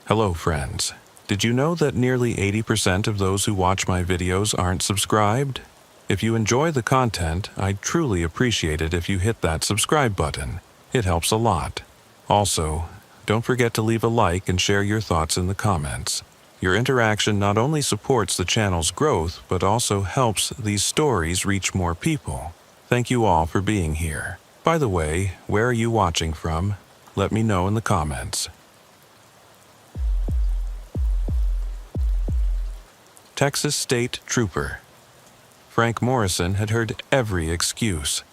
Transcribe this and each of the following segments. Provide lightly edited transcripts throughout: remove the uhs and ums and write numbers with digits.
Hello friends. Did you know that nearly 80% of those who watch my videos aren't subscribed? If you enjoy the content, I'd truly appreciate it if you hit that subscribe button. It helps a lot. Also, don't forget to leave a like and share your thoughts in the comments. Your interaction not only supports the channel's growth, but also helps these stories reach more people. Thank you all for being here. By the way, where are you watching from? Let me know in the comments. Texas State Trooper. Frank Morrison had heard every excuse,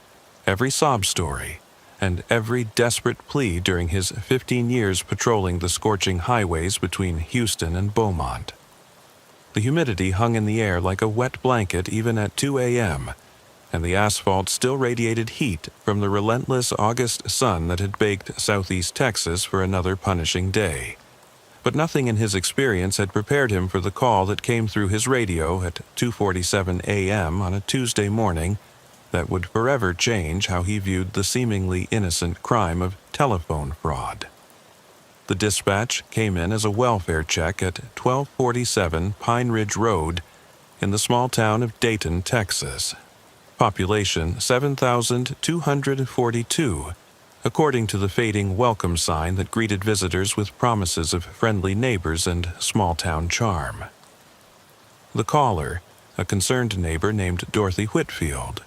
every sob story, and every desperate plea during his 15 years patrolling the scorching highways between Houston and Beaumont. The humidity hung in the air like a wet blanket even at 2 a.m., and the asphalt still radiated heat from the relentless August sun that had baked southeast Texas for another punishing day. But nothing in his experience had prepared him for the call that came through his radio at 2:47 a.m. on a Tuesday morning that would forever change how he viewed the seemingly innocent crime of telephone fraud. The dispatch came in as a welfare check at 1247 Pine Ridge Road in the small town of Dayton, Texas. Population 7,242. According to the fading welcome sign that greeted visitors with promises of friendly neighbors and small-town charm. The caller, a concerned neighbor named Dorothy Whitfield,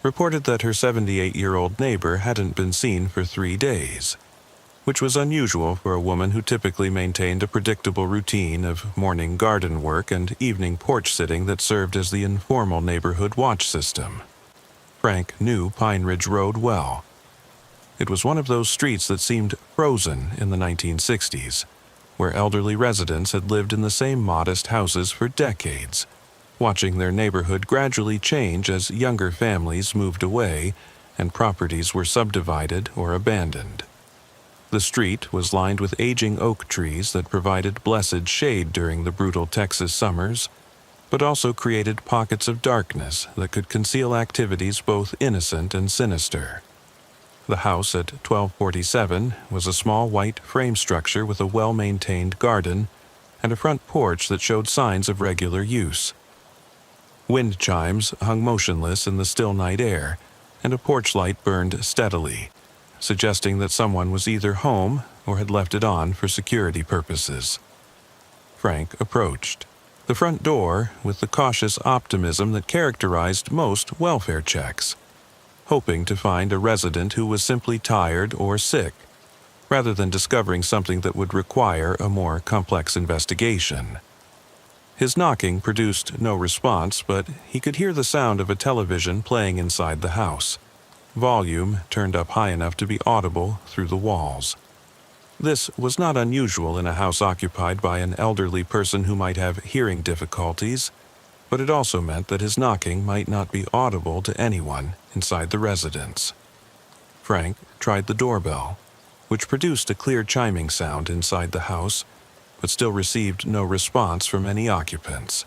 reported that her 78-year-old neighbor hadn't been seen for 3 days, which was unusual for a woman who typically maintained a predictable routine of morning garden work and evening porch sitting that served as the informal neighborhood watch system. Frank knew Pine Ridge Road well. It was one of those streets that seemed frozen in the 1960s, where elderly residents had lived in the same modest houses for decades, watching their neighborhood gradually change as younger families moved away and properties were subdivided or abandoned. The street was lined with aging oak trees that provided blessed shade during the brutal Texas summers, but also created pockets of darkness that could conceal activities both innocent and sinister. The house at 1247 was a small white frame structure with a well-maintained garden and a front porch that showed signs of regular use. Wind chimes hung motionless in the still night air, and a porch light burned steadily, suggesting that someone was either home or had left it on for security purposes. Frank approached the front door with the cautious optimism that characterized most welfare checks, hoping to find a resident who was simply tired or sick, rather than discovering something that would require a more complex investigation. His knocking produced no response, but he could hear the sound of a television playing inside the house, volume turned up high enough to be audible through the walls. This was not unusual in a house occupied by an elderly person who might have hearing difficulties, but it also meant that his knocking might not be audible to anyone inside the residence. Frank tried the doorbell, which produced a clear chiming sound inside the house, but still received no response from any occupants.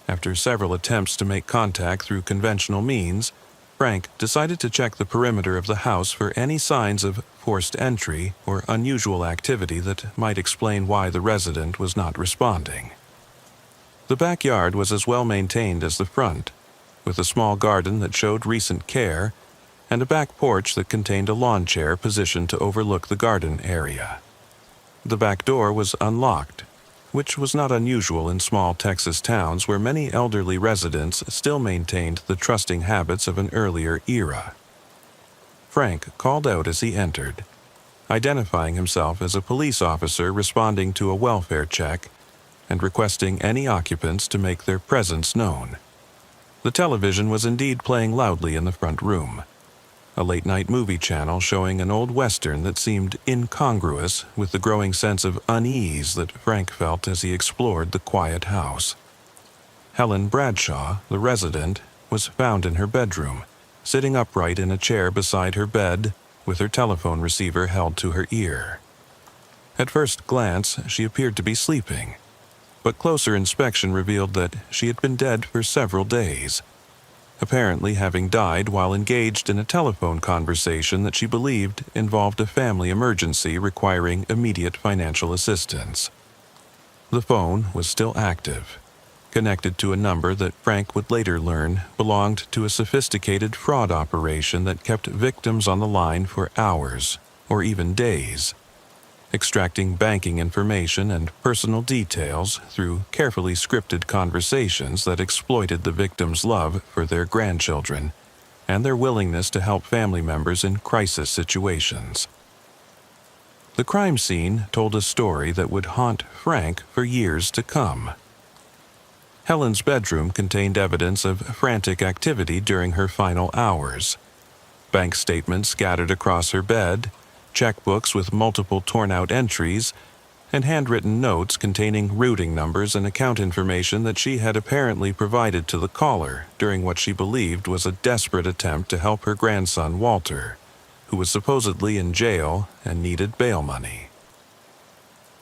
After several attempts to make contact through conventional means, Frank decided to check the perimeter of the house for any signs of forced entry or unusual activity that might explain why the resident was not responding. The backyard was as well maintained as the front, with a small garden that showed recent care and a back porch that contained a lawn chair positioned to overlook the garden area. The back door was unlocked, which was not unusual in small Texas towns where many elderly residents still maintained the trusting habits of an earlier era. Frank called out as he entered, identifying himself as a police officer responding to a welfare check and requesting any occupants to make their presence known. The television was indeed playing loudly in the front room, a late-night movie channel showing an old western that seemed incongruous with the growing sense of unease that Frank felt as he explored the quiet house. Helen Bradshaw, the resident, was found in her bedroom, sitting upright in a chair beside her bed with her telephone receiver held to her ear. At first glance, she appeared to be sleeping, but closer inspection revealed that she had been dead for several days. apparently having died while engaged in a telephone conversation that she believed involved a family emergency requiring immediate financial assistance. The phone was still active, connected to a number that Frank would later learn belonged to a sophisticated fraud operation that kept victims on the line for hours or even days, extracting banking information and personal details through carefully scripted conversations that exploited the victims' love for their grandchildren and their willingness to help family members in crisis situations. The crime scene told a story that would haunt Frank for years to come. Helen's bedroom contained evidence of frantic activity during her final hours. Bank statements scattered across her bed, checkbooks with multiple torn-out entries, and handwritten notes containing routing numbers and account information that she had apparently provided to the caller during what she believed was a desperate attempt to help her grandson Walter, who was supposedly in jail and needed bail money.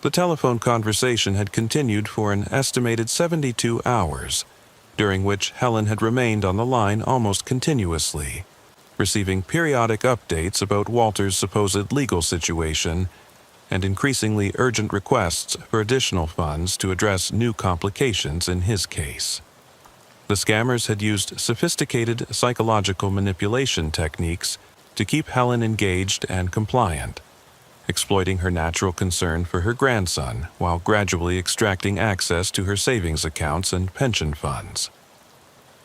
The telephone conversation had continued for an estimated 72 hours, during which Helen had remained on the line almost continuously, receiving periodic updates about Walter's supposed legal situation and increasingly urgent requests for additional funds to address new complications in his case. The scammers had used sophisticated psychological manipulation techniques to keep Helen engaged and compliant, exploiting her natural concern for her grandson while gradually extracting access to her savings accounts and pension funds.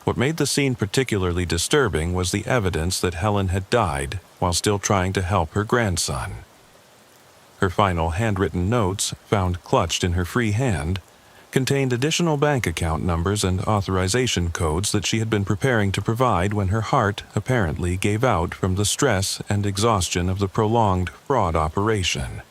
What made the scene particularly disturbing was the evidence that Helen had died while still trying to help her grandson. Her final handwritten notes, found clutched in her free hand, contained additional bank account numbers and authorization codes that she had been preparing to provide when her heart apparently gave out from the stress and exhaustion of the prolonged fraud operation.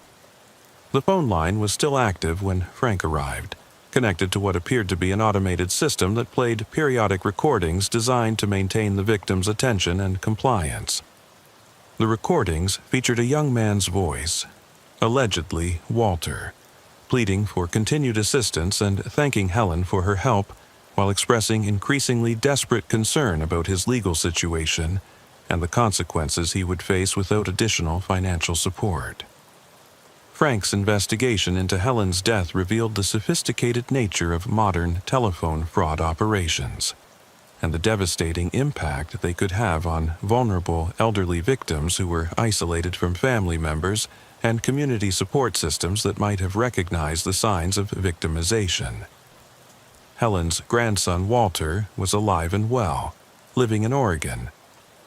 The phone line was still active when Frank arrived, connected to what appeared to be an automated system that played periodic recordings designed to maintain the victim's attention and compliance. The recordings featured a young man's voice, allegedly Walter, pleading for continued assistance and thanking Helen for her help while expressing increasingly desperate concern about his legal situation and the consequences he would face without additional financial support. Frank's investigation into Helen's death revealed the sophisticated nature of modern telephone fraud operations and the devastating impact they could have on vulnerable elderly victims who were isolated from family members and community support systems that might have recognized the signs of victimization. Helen's grandson Walter was alive and well, living in Oregon,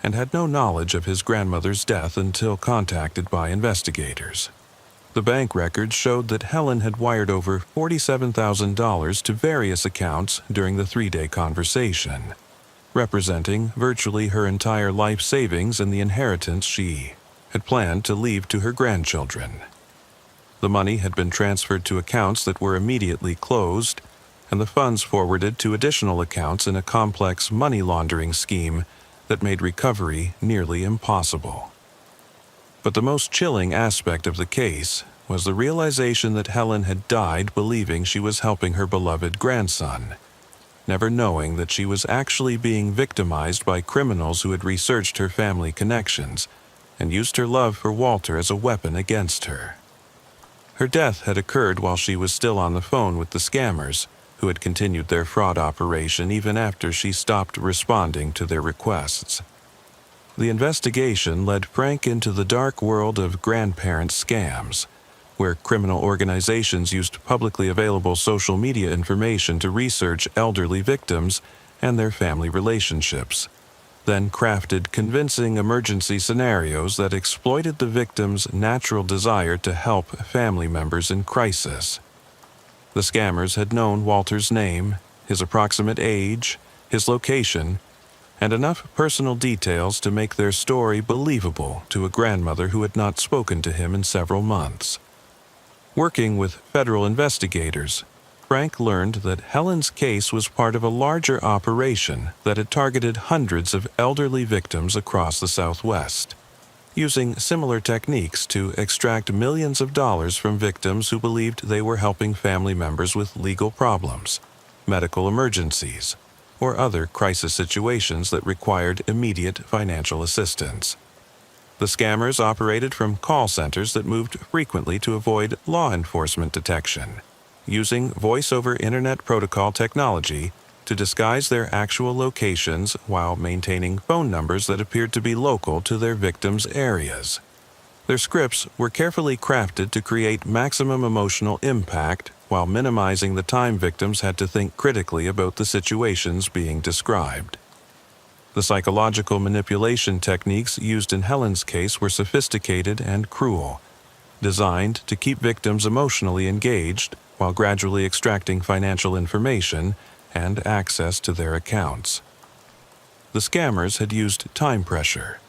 and had no knowledge of his grandmother's death until contacted by investigators. The bank records showed that Helen had wired over $47,000 to various accounts during the 3-day conversation, representing virtually her entire life savings and the inheritance she had planned to leave to her grandchildren. The money had been transferred to accounts that were immediately closed, and the funds forwarded to additional accounts in a complex money laundering scheme that made recovery nearly impossible. But the most chilling aspect of the case was the realization that Helen had died believing she was helping her beloved grandson, never knowing that she was actually being victimized by criminals who had researched her family connections and used her love for Walter as a weapon against her. Her death had occurred while she was still on the phone with the scammers, who had continued their fraud operation even after she stopped responding to their requests. The investigation led Frank into the dark world of grandparent scams, where criminal organizations used publicly available social media information to research elderly victims and their family relationships, then crafted convincing emergency scenarios that exploited the victim's natural desire to help family members in crisis. The scammers had known Walter's name, his approximate age, his location, and enough personal details to make their story believable to a grandmother who had not spoken to him in several months. Working with federal investigators, Frank learned that Helen's case was part of a larger operation that had targeted hundreds of elderly victims across the Southwest, using similar techniques to extract millions of dollars from victims who believed they were helping family members with legal problems, medical emergencies, or other crisis situations that required immediate financial assistance. The scammers operated from call centers that moved frequently to avoid law enforcement detection, using voice-over Internet Protocol technology to disguise their actual locations while maintaining phone numbers that appeared to be local to their victims' areas. Their scripts were carefully crafted to create maximum emotional impact while minimizing the time victims had to think critically about the situations being described. The psychological manipulation techniques used in Helen's case were sophisticated and cruel, designed to keep victims emotionally engaged while gradually extracting financial information and access to their accounts. The scammers had used time pressure,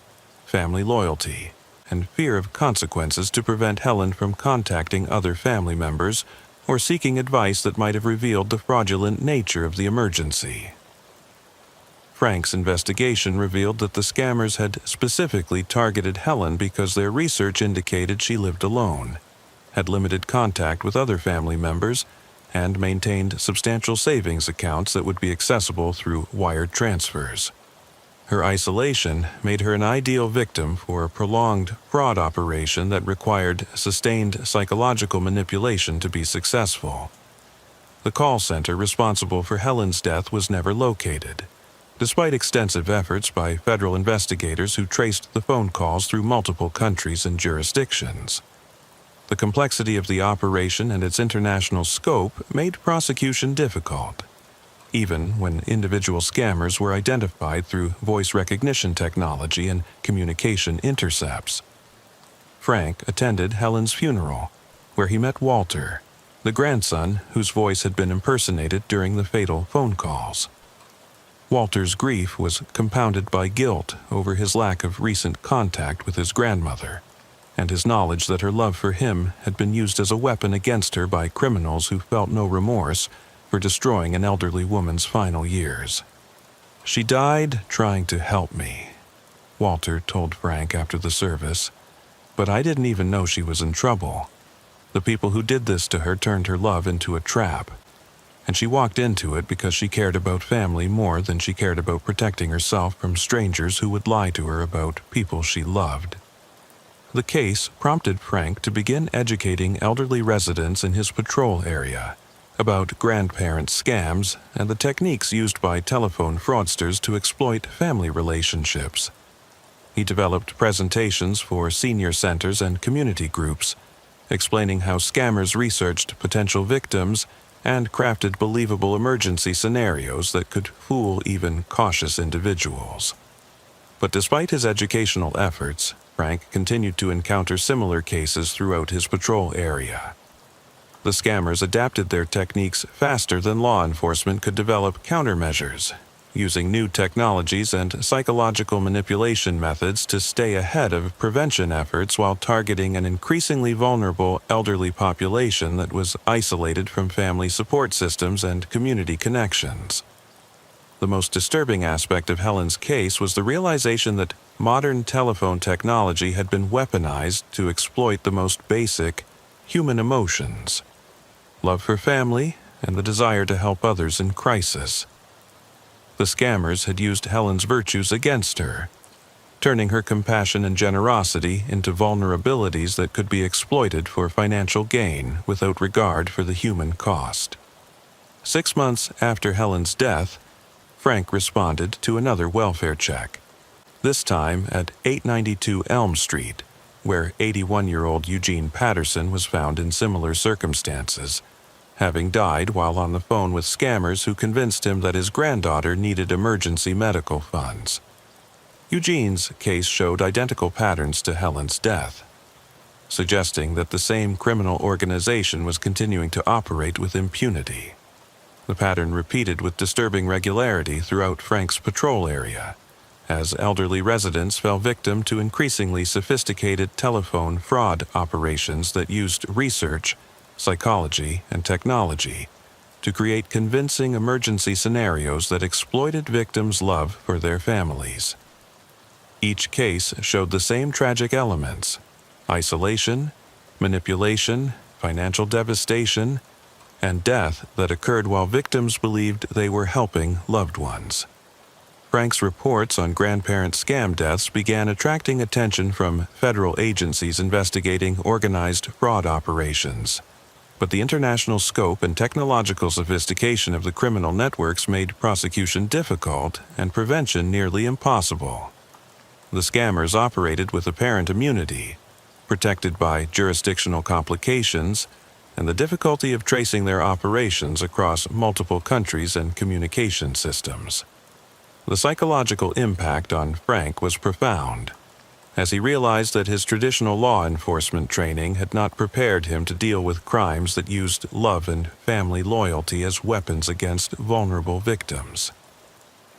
family loyalty, and fear of consequences to prevent Helen from contacting other family members or seeking advice that might have revealed the fraudulent nature of the emergency. Frank's investigation revealed that the scammers had specifically targeted Helen because their research indicated she lived alone, had limited contact with other family members, and maintained substantial savings accounts that would be accessible through wired transfers. Her isolation made her an ideal victim for a prolonged fraud operation that required sustained psychological manipulation to be successful. The call center responsible for Helen's death was never located, despite extensive efforts by federal investigators who traced the phone calls through multiple countries and jurisdictions. The complexity of the operation and its international scope made prosecution difficult, even when individual scammers were identified through voice recognition technology and communication intercepts. Frank attended Helen's funeral, where he met Walter, the grandson whose voice had been impersonated during the fatal phone calls. Walter's grief was compounded by guilt over his lack of recent contact with his grandmother, and his knowledge that her love for him had been used as a weapon against her by criminals who felt no remorse for destroying an elderly woman's final years. "She died trying to help me," Walter told Frank after the service, "but I didn't even know she was in trouble. The people who did this to her turned her love into a trap, and she walked into it because she cared about family more than she cared about protecting herself from strangers who would lie to her about people she loved." The case prompted Frank to begin educating elderly residents in his patrol area about grandparent scams and the techniques used by telephone fraudsters to exploit family relationships. He developed presentations for senior centers and community groups, explaining how scammers researched potential victims and crafted believable emergency scenarios that could fool even cautious individuals. But despite his educational efforts, Frank continued to encounter similar cases throughout his patrol area. The scammers adapted their techniques faster than law enforcement could develop countermeasures, using new technologies and psychological manipulation methods to stay ahead of prevention efforts while targeting an increasingly vulnerable elderly population that was isolated from family support systems and community connections. The most disturbing aspect of Helen's case was the realization that modern telephone technology had been weaponized to exploit the most basic human emotions: love for family and the desire to help others in crisis. The scammers had used Helen's virtues against her, turning her compassion and generosity into vulnerabilities that could be exploited for financial gain without regard for the human cost. 6 months after Helen's death, Frank responded to another welfare check, this time at 892 Elm Street, where 81-year-old Eugene Patterson was found in similar circumstances, having died while on the phone with scammers who convinced him that his granddaughter needed emergency medical funds. Eugene's case showed identical patterns to Helen's death, suggesting that the same criminal organization was continuing to operate with impunity. The pattern repeated with disturbing regularity throughout Frank's patrol area, as elderly residents fell victim to increasingly sophisticated telephone fraud operations that used research, psychology, and technology to create convincing emergency scenarios that exploited victims' love for their families. Each case showed the same tragic elements: isolation, manipulation, financial devastation, and death that occurred while victims believed they were helping loved ones. Frank's reports on grandparent scam deaths began attracting attention from federal agencies investigating organized fraud operations. But the international scope and technological sophistication of the criminal networks made prosecution difficult and prevention nearly impossible. The scammers operated with apparent immunity, protected by jurisdictional complications and the difficulty of tracing their operations across multiple countries and communication systems. The psychological impact on Frank was profound, as he realized that his traditional law enforcement training had not prepared him to deal with crimes that used love and family loyalty as weapons against vulnerable victims.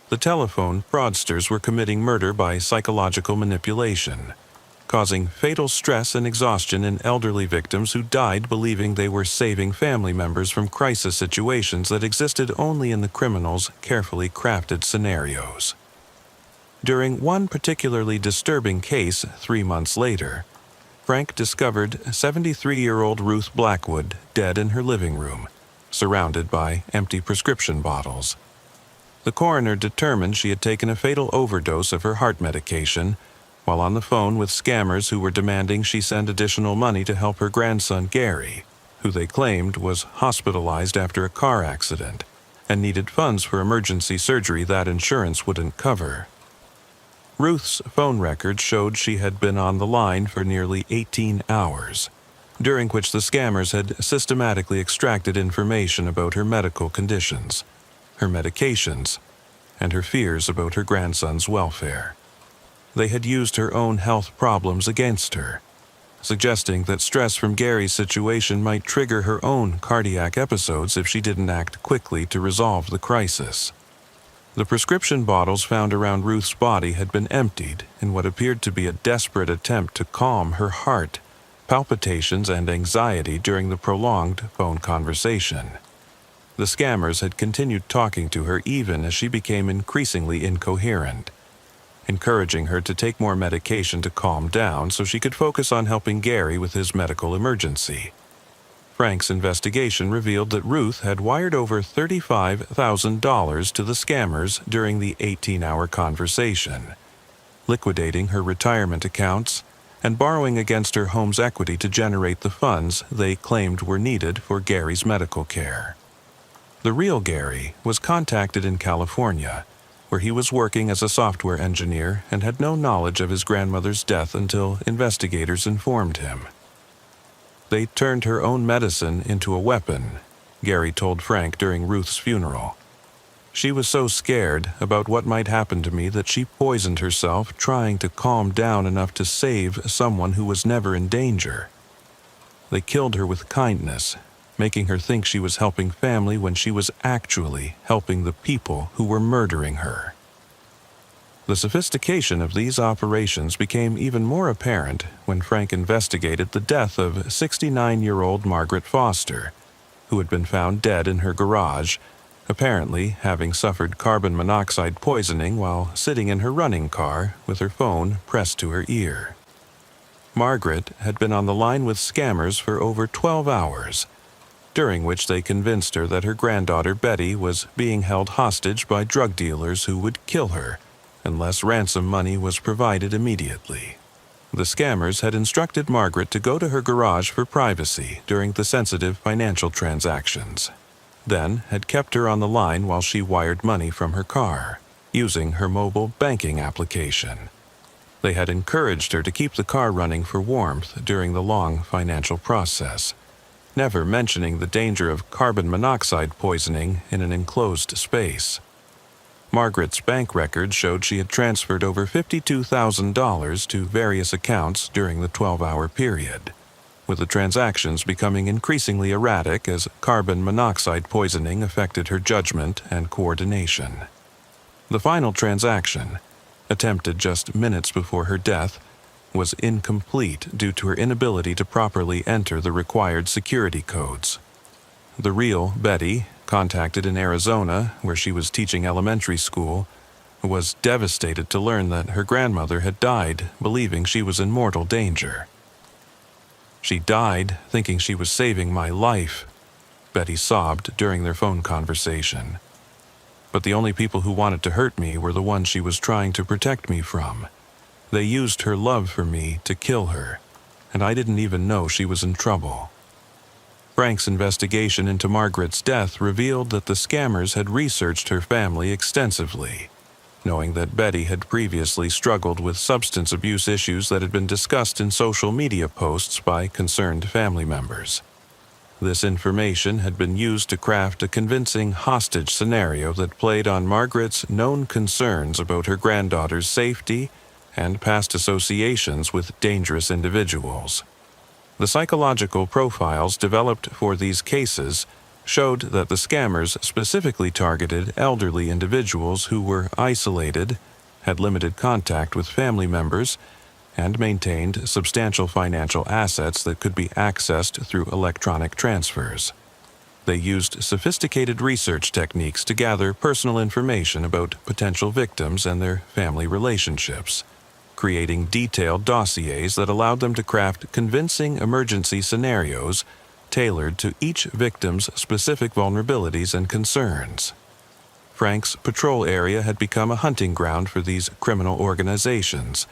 The telephone fraudsters were committing murder by psychological manipulation, causing fatal stress and exhaustion in elderly victims who died believing they were saving family members from crisis situations that existed only in the criminals' carefully crafted scenarios. During one particularly disturbing case 3 months later, Frank discovered 73-year-old Ruth Blackwood dead in her living room, surrounded by empty prescription bottles. The coroner determined she had taken a fatal overdose of her heart medication while on the phone with scammers who were demanding she send additional money to help her grandson Gary, who they claimed was hospitalized after a car accident and needed funds for emergency surgery that insurance wouldn't cover. Ruth's phone records showed she had been on the line for nearly 18 hours, during which the scammers had systematically extracted information about her medical conditions, her medications, and her fears about her grandson's welfare. They had used her own health problems against her, suggesting that stress from Gary's situation might trigger her own cardiac episodes if she didn't act quickly to resolve the crisis. The prescription bottles found around Ruth's body had been emptied in what appeared to be a desperate attempt to calm her heart, palpitations, and anxiety during the prolonged phone conversation. The scammers had continued talking to her even as she became increasingly incoherent, encouraging her to take more medication to calm down so she could focus on helping Gary with his medical emergency. Frank's investigation revealed that Ruth had wired over $35,000 to the scammers during the 18-hour conversation, liquidating her retirement accounts and borrowing against her home's equity to generate the funds they claimed were needed for Gary's medical care. The real Gary was contacted in California, where he was working as a software engineer and had no knowledge of his grandmother's death until investigators informed him. They turned her own medicine into a weapon, Gary told Frank during Ruth's funeral. She was so scared about what might happen to me that she poisoned herself trying to calm down enough to save someone who was never in danger. They killed her with kindness, making her think she was helping family when she was actually helping the people who were murdering her. The sophistication of these operations became even more apparent when Frank investigated the death of 69-year-old Margaret Foster, who had been found dead in her garage, apparently having suffered carbon monoxide poisoning while sitting in her running car with her phone pressed to her ear. Margaret had been on the line with scammers for over 12 hours, during which they convinced her that her granddaughter Betty was being held hostage by drug dealers who would kill her unless ransom money was provided immediately. The scammers had instructed Margaret to go to her garage for privacy during the sensitive financial transactions, then had kept her on the line while she wired money from her car, using her mobile banking application. They had encouraged her to keep the car running for warmth during the long financial process, never mentioning the danger of carbon monoxide poisoning in an enclosed space. Margaret's bank records showed she had transferred over $52,000 to various accounts during the 12-hour period, with the transactions becoming increasingly erratic as carbon monoxide poisoning affected her judgment and coordination. The final transaction, attempted just minutes before her death, was incomplete due to her inability to properly enter the required security codes. The real Betty, contacted in Arizona, where she was teaching elementary school, was devastated to learn that her grandmother had died believing she was in mortal danger. "She died thinking she was saving my life," Betty sobbed during their phone conversation. But the only people who wanted to hurt me were the ones she was trying to protect me from. They used her love for me to kill her, and I didn't even know she was in trouble. Frank's investigation into Margaret's death revealed that the scammers had researched her family extensively, knowing that Betty had previously struggled with substance abuse issues that had been discussed in social media posts by concerned family members. This information had been used to craft a convincing hostage scenario that played on Margaret's known concerns about her granddaughter's safety and past associations with dangerous individuals. The psychological profiles developed for these cases showed that the scammers specifically targeted elderly individuals who were isolated, had limited contact with family members, and maintained substantial financial assets that could be accessed through electronic transfers. They used sophisticated research techniques to gather personal information about potential victims and their family relationships, creating detailed dossiers that allowed them to craft convincing emergency scenarios tailored to each victim's specific vulnerabilities and concerns. Frank's patrol area had become a hunting ground for these criminal organizations,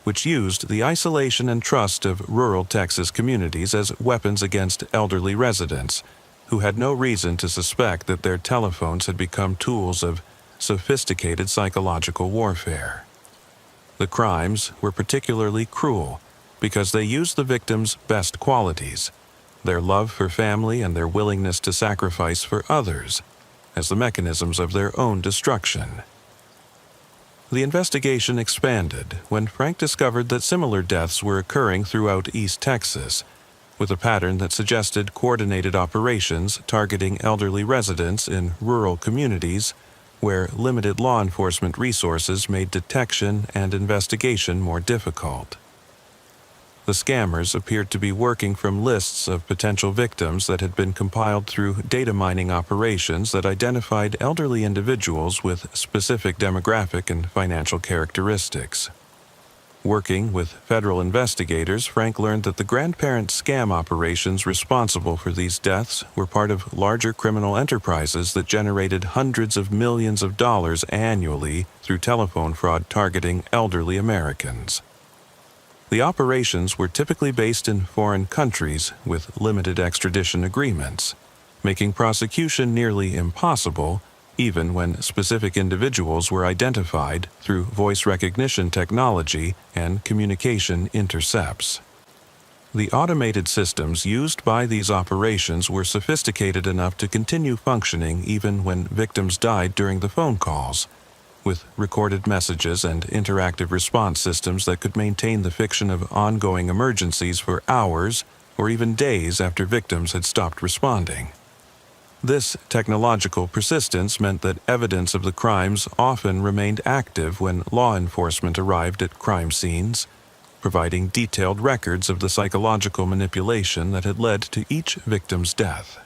which used the isolation and trust of rural Texas communities as weapons against elderly residents who had no reason to suspect that their telephones had become tools of sophisticated psychological warfare. The crimes were particularly cruel because they used the victims' best qualities, their love for family and their willingness to sacrifice for others, as the mechanisms of their own destruction. The investigation expanded when Frank discovered that similar deaths were occurring throughout East Texas, with a pattern that suggested coordinated operations targeting elderly residents in rural communities where limited law enforcement resources made detection and investigation more difficult. The scammers appeared to be working from lists of potential victims that had been compiled through data mining operations that identified elderly individuals with specific demographic and financial characteristics. Working with federal investigators, Frank learned that the grandparent scam operations responsible for these deaths were part of larger criminal enterprises that generated hundreds of millions of dollars annually through telephone fraud targeting elderly Americans. The operations were typically based in foreign countries with limited extradition agreements, making prosecution nearly impossible even when specific individuals were identified through voice recognition technology and communication intercepts. The automated systems used by these operations were sophisticated enough to continue functioning even when victims died during the phone calls, with recorded messages and interactive response systems that could maintain the fiction of ongoing emergencies for hours or even days after victims had stopped responding. This technological persistence meant that evidence of the crimes often remained active when law enforcement arrived at crime scenes, providing detailed records of the psychological manipulation that had led to each victim's death.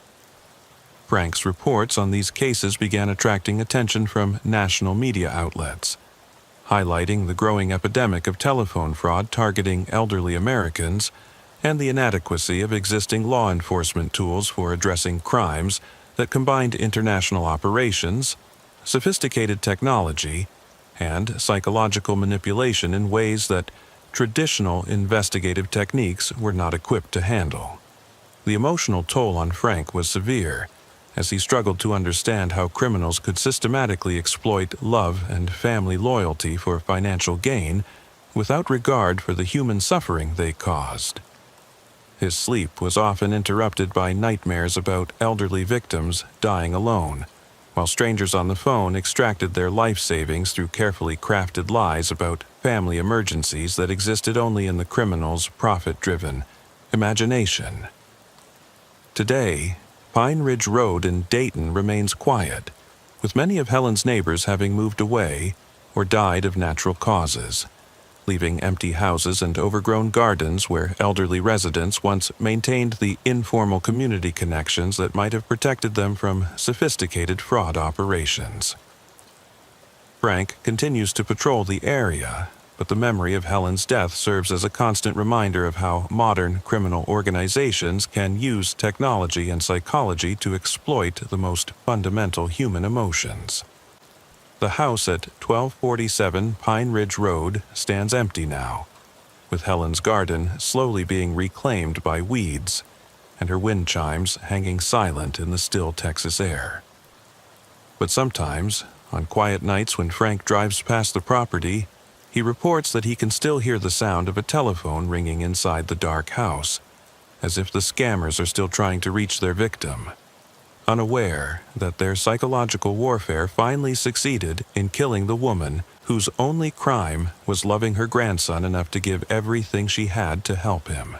Frank's reports on these cases began attracting attention from national media outlets, highlighting the growing epidemic of telephone fraud targeting elderly Americans and the inadequacy of existing law enforcement tools for addressing crimes that combined international operations, sophisticated technology, and psychological manipulation in ways that traditional investigative techniques were not equipped to handle. The emotional toll on Frank was severe, as he struggled to understand how criminals could systematically exploit love and family loyalty for financial gain without regard for the human suffering they caused. His sleep was often interrupted by nightmares about elderly victims dying alone, while strangers on the phone extracted their life savings through carefully crafted lies about family emergencies that existed only in the criminal's profit-driven imagination. Today, Pine Ridge Road in Dayton remains quiet, with many of Helen's neighbors having moved away or died of natural causes, leaving empty houses and overgrown gardens where elderly residents once maintained the informal community connections that might have protected them from sophisticated fraud operations. Frank continues to patrol the area, but the memory of Helen's death serves as a constant reminder of how modern criminal organizations can use technology and psychology to exploit the most fundamental human emotions. The house at 1247 Pine Ridge Road stands empty now, with Helen's garden slowly being reclaimed by weeds and her wind chimes hanging silent in the still Texas air. But sometimes, on quiet nights when Frank drives past the property, he reports that he can still hear the sound of a telephone ringing inside the dark house, as if the scammers are still trying to reach their victim, unaware that their psychological warfare finally succeeded in killing the woman whose only crime was loving her grandson enough to give everything she had to help him.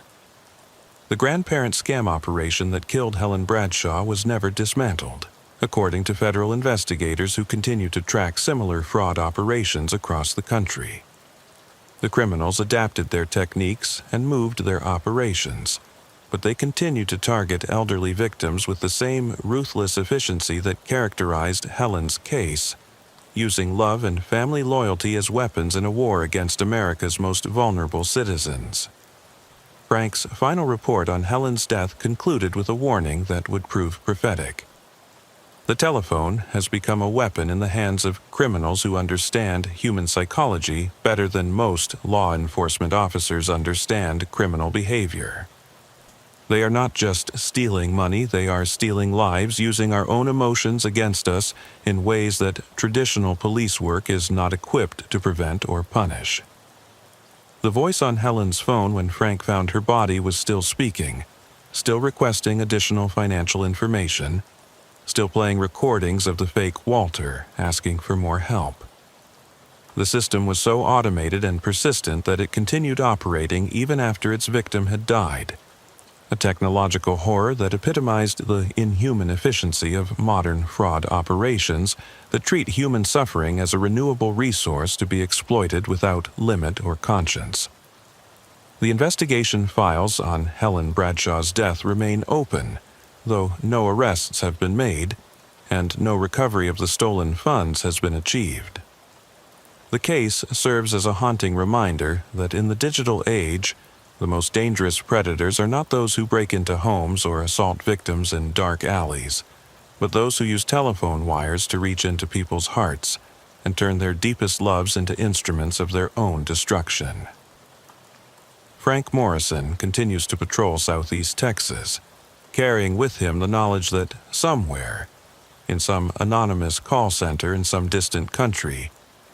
The grandparent scam operation that killed Helen Bradshaw was never dismantled, according to federal investigators who continue to track similar fraud operations across the country. The criminals adapted their techniques and moved their operations, but they continue to target elderly victims with the same ruthless efficiency that characterized Helen's case, using love and family loyalty as weapons in a war against America's most vulnerable citizens. Frank's final report on Helen's death concluded with a warning that would prove prophetic. The telephone has become a weapon in the hands of criminals who understand human psychology better than most law enforcement officers understand criminal behavior. They are not just stealing money, they are stealing lives, using our own emotions against us in ways that traditional police work is not equipped to prevent or punish. The voice on Helen's phone when Frank found her body was still speaking, still requesting additional financial information, still playing recordings of the fake Walter, asking for more help. The system was so automated and persistent that it continued operating even after its victim had died, a technological horror that epitomized the inhuman efficiency of modern fraud operations that treat human suffering as a renewable resource to be exploited without limit or conscience. The investigation files on Helen Bradshaw's death remain open, though no arrests have been made, and no recovery of the stolen funds has been achieved. The case serves as a haunting reminder that in the digital age, the most dangerous predators are not those who break into homes or assault victims in dark alleys, but those who use telephone wires to reach into people's hearts and turn their deepest loves into instruments of their own destruction. Frank Morrison continues to patrol Southeast Texas, carrying with him the knowledge that somewhere, in some anonymous call center in some distant country,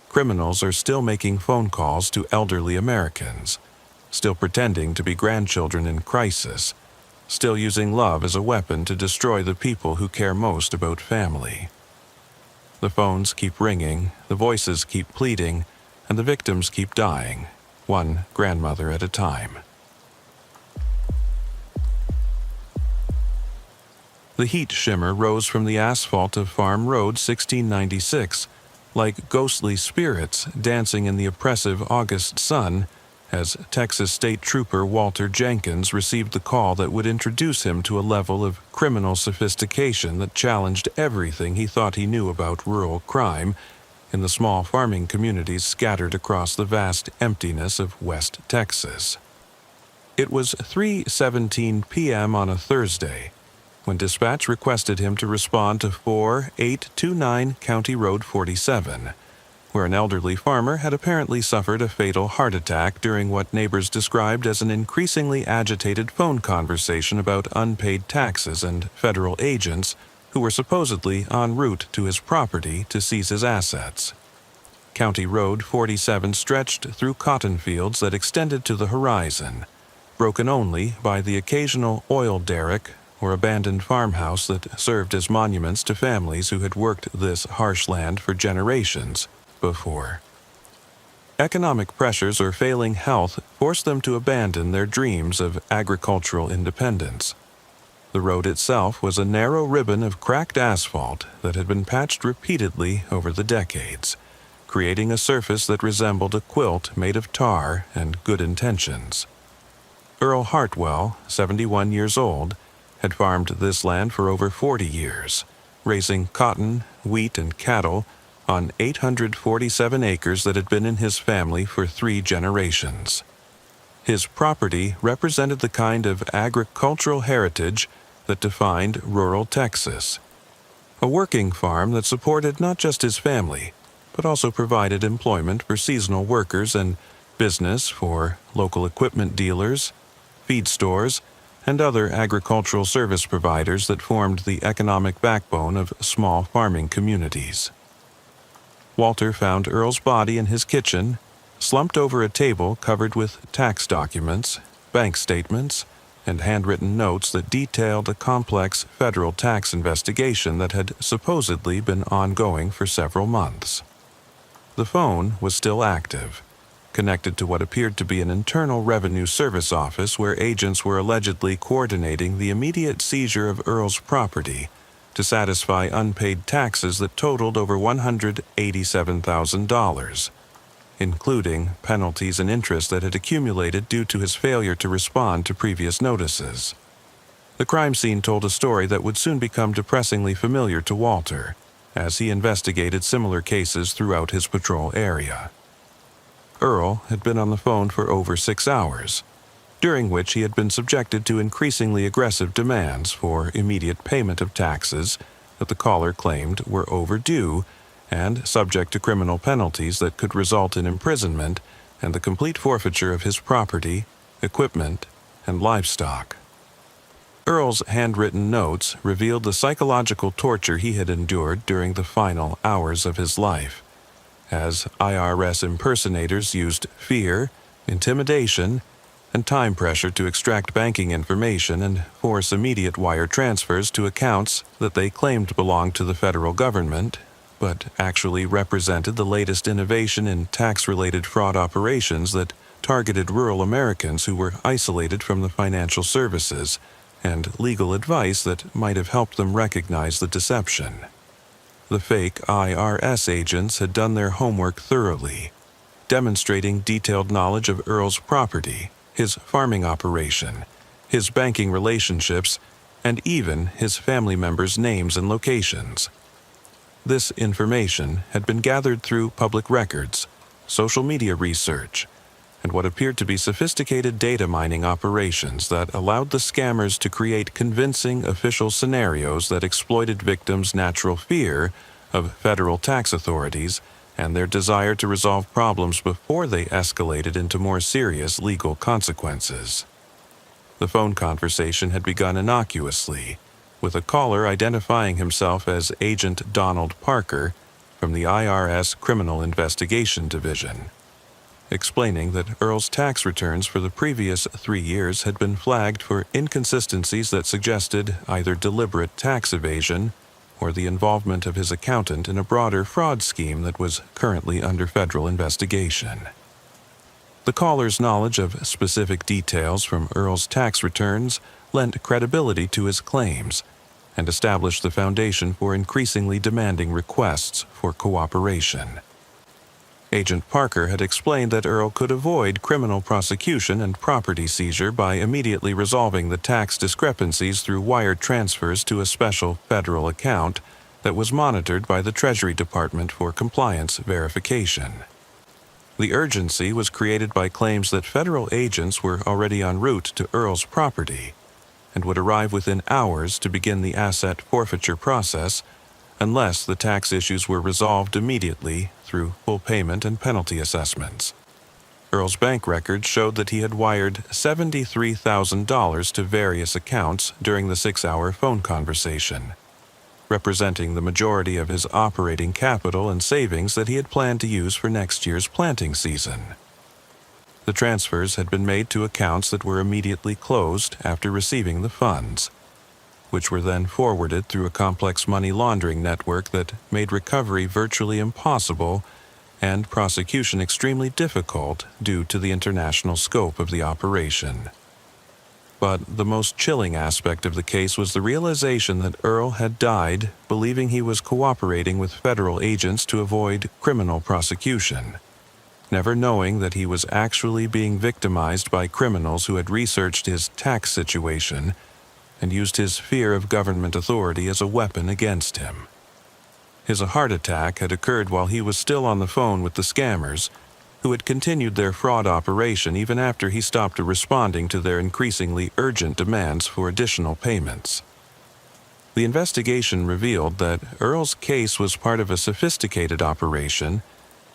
criminals are still making phone calls to elderly Americans, still pretending to be grandchildren in crisis, still using love as a weapon to destroy the people who care most about family. The phones keep ringing, the voices keep pleading, and the victims keep dying, one grandmother at a time. The heat shimmer rose from the asphalt of Farm Road 1696, like ghostly spirits dancing in the oppressive August sun, as Texas State Trooper Walter Jenkins received the call that would introduce him to a level of criminal sophistication that challenged everything he thought he knew about rural crime in the small farming communities scattered across the vast emptiness of West Texas. It was 3:17 p.m. on a Thursday when dispatch requested him to respond to 4829 County Road 47, where an elderly farmer had apparently suffered a fatal heart attack during what neighbors described as an increasingly agitated phone conversation about unpaid taxes and federal agents who were supposedly en route to his property to seize his assets. County Road 47 stretched through cotton fields that extended to the horizon, broken only by the occasional oil derrick or abandoned farmhouse that served as monuments to families who had worked this harsh land for generations before. Economic pressures or failing health forced them to abandon their dreams of agricultural independence. The road itself was a narrow ribbon of cracked asphalt that had been patched repeatedly over the decades, creating a surface that resembled a quilt made of tar and good intentions. Earl Hartwell, 71 years old, had farmed this land for over 40 years, raising cotton, wheat, and cattle, on 847 acres that had been in his family for 3 generations. His property represented the kind of agricultural heritage that defined rural Texas, a working farm that supported not just his family, but also provided employment for seasonal workers and business for local equipment dealers, feed stores, and other agricultural service providers that formed the economic backbone of small farming communities. Walter found Earl's body in his kitchen, slumped over a table covered with tax documents, bank statements, and handwritten notes that detailed a complex federal tax investigation that had supposedly been ongoing for several months. The phone was still active, connected to what appeared to be an Internal Revenue Service office where agents were allegedly coordinating the immediate seizure of Earl's property to satisfy unpaid taxes that totaled over $187,000, including penalties and interest that had accumulated due to his failure to respond to previous notices. The crime scene told a story that would soon become depressingly familiar to Walter, as he investigated similar cases throughout his patrol area. Earl had been on the phone for over 6 hours, during which he had been subjected to increasingly aggressive demands for immediate payment of taxes that the caller claimed were overdue and subject to criminal penalties that could result in imprisonment and the complete forfeiture of his property, equipment, and livestock. Earl's handwritten notes revealed the psychological torture he had endured during the final hours of his life, as IRS impersonators used fear, intimidation, and time pressure to extract banking information and force immediate wire transfers to accounts that they claimed belonged to the federal government, but actually represented the latest innovation in tax-related fraud operations that targeted rural Americans who were isolated from the financial services and legal advice that might have helped them recognize the deception. The fake IRS agents had done their homework thoroughly, demonstrating detailed knowledge of Earl's property, his farming operation, his banking relationships, and even his family members' names and locations. This information had been gathered through public records, social media research, and what appeared to be sophisticated data mining operations that allowed the scammers to create convincing official scenarios that exploited victims' natural fear of federal tax authorities and their desire to resolve problems before they escalated into more serious legal consequences. The phone conversation had begun innocuously, with a caller identifying himself as Agent Donald Parker from the IRS Criminal Investigation Division, explaining that Earl's tax returns for the previous 3 years had been flagged for inconsistencies that suggested either deliberate tax evasion or the involvement of his accountant in a broader fraud scheme that was currently under federal investigation. The caller's knowledge of specific details from Earl's tax returns lent credibility to his claims and established the foundation for increasingly demanding requests for cooperation. Agent Parker had explained that Earl could avoid criminal prosecution and property seizure by immediately resolving the tax discrepancies through wire transfers to a special federal account that was monitored by the Treasury Department for compliance verification. The urgency was created by claims that federal agents were already en route to Earl's property and would arrive within hours to begin the asset forfeiture process unless the tax issues were resolved immediately through full payment and penalty assessments. Earl's bank records showed that he had wired $73,000 to various accounts during the 6-hour phone conversation, representing the majority of his operating capital and savings that he had planned to use for next year's planting season. The transfers had been made to accounts that were immediately closed after receiving the funds, which were then forwarded through a complex money laundering network that made recovery virtually impossible and prosecution extremely difficult due to the international scope of the operation. But the most chilling aspect of the case was the realization that Earl had died believing he was cooperating with federal agents to avoid criminal prosecution, never knowing that he was actually being victimized by criminals who had researched his tax situation and used his fear of government authority as a weapon against him. His heart attack had occurred while he was still on the phone with the scammers, who had continued their fraud operation even after he stopped responding to their increasingly urgent demands for additional payments. The investigation revealed that Earl's case was part of a sophisticated operation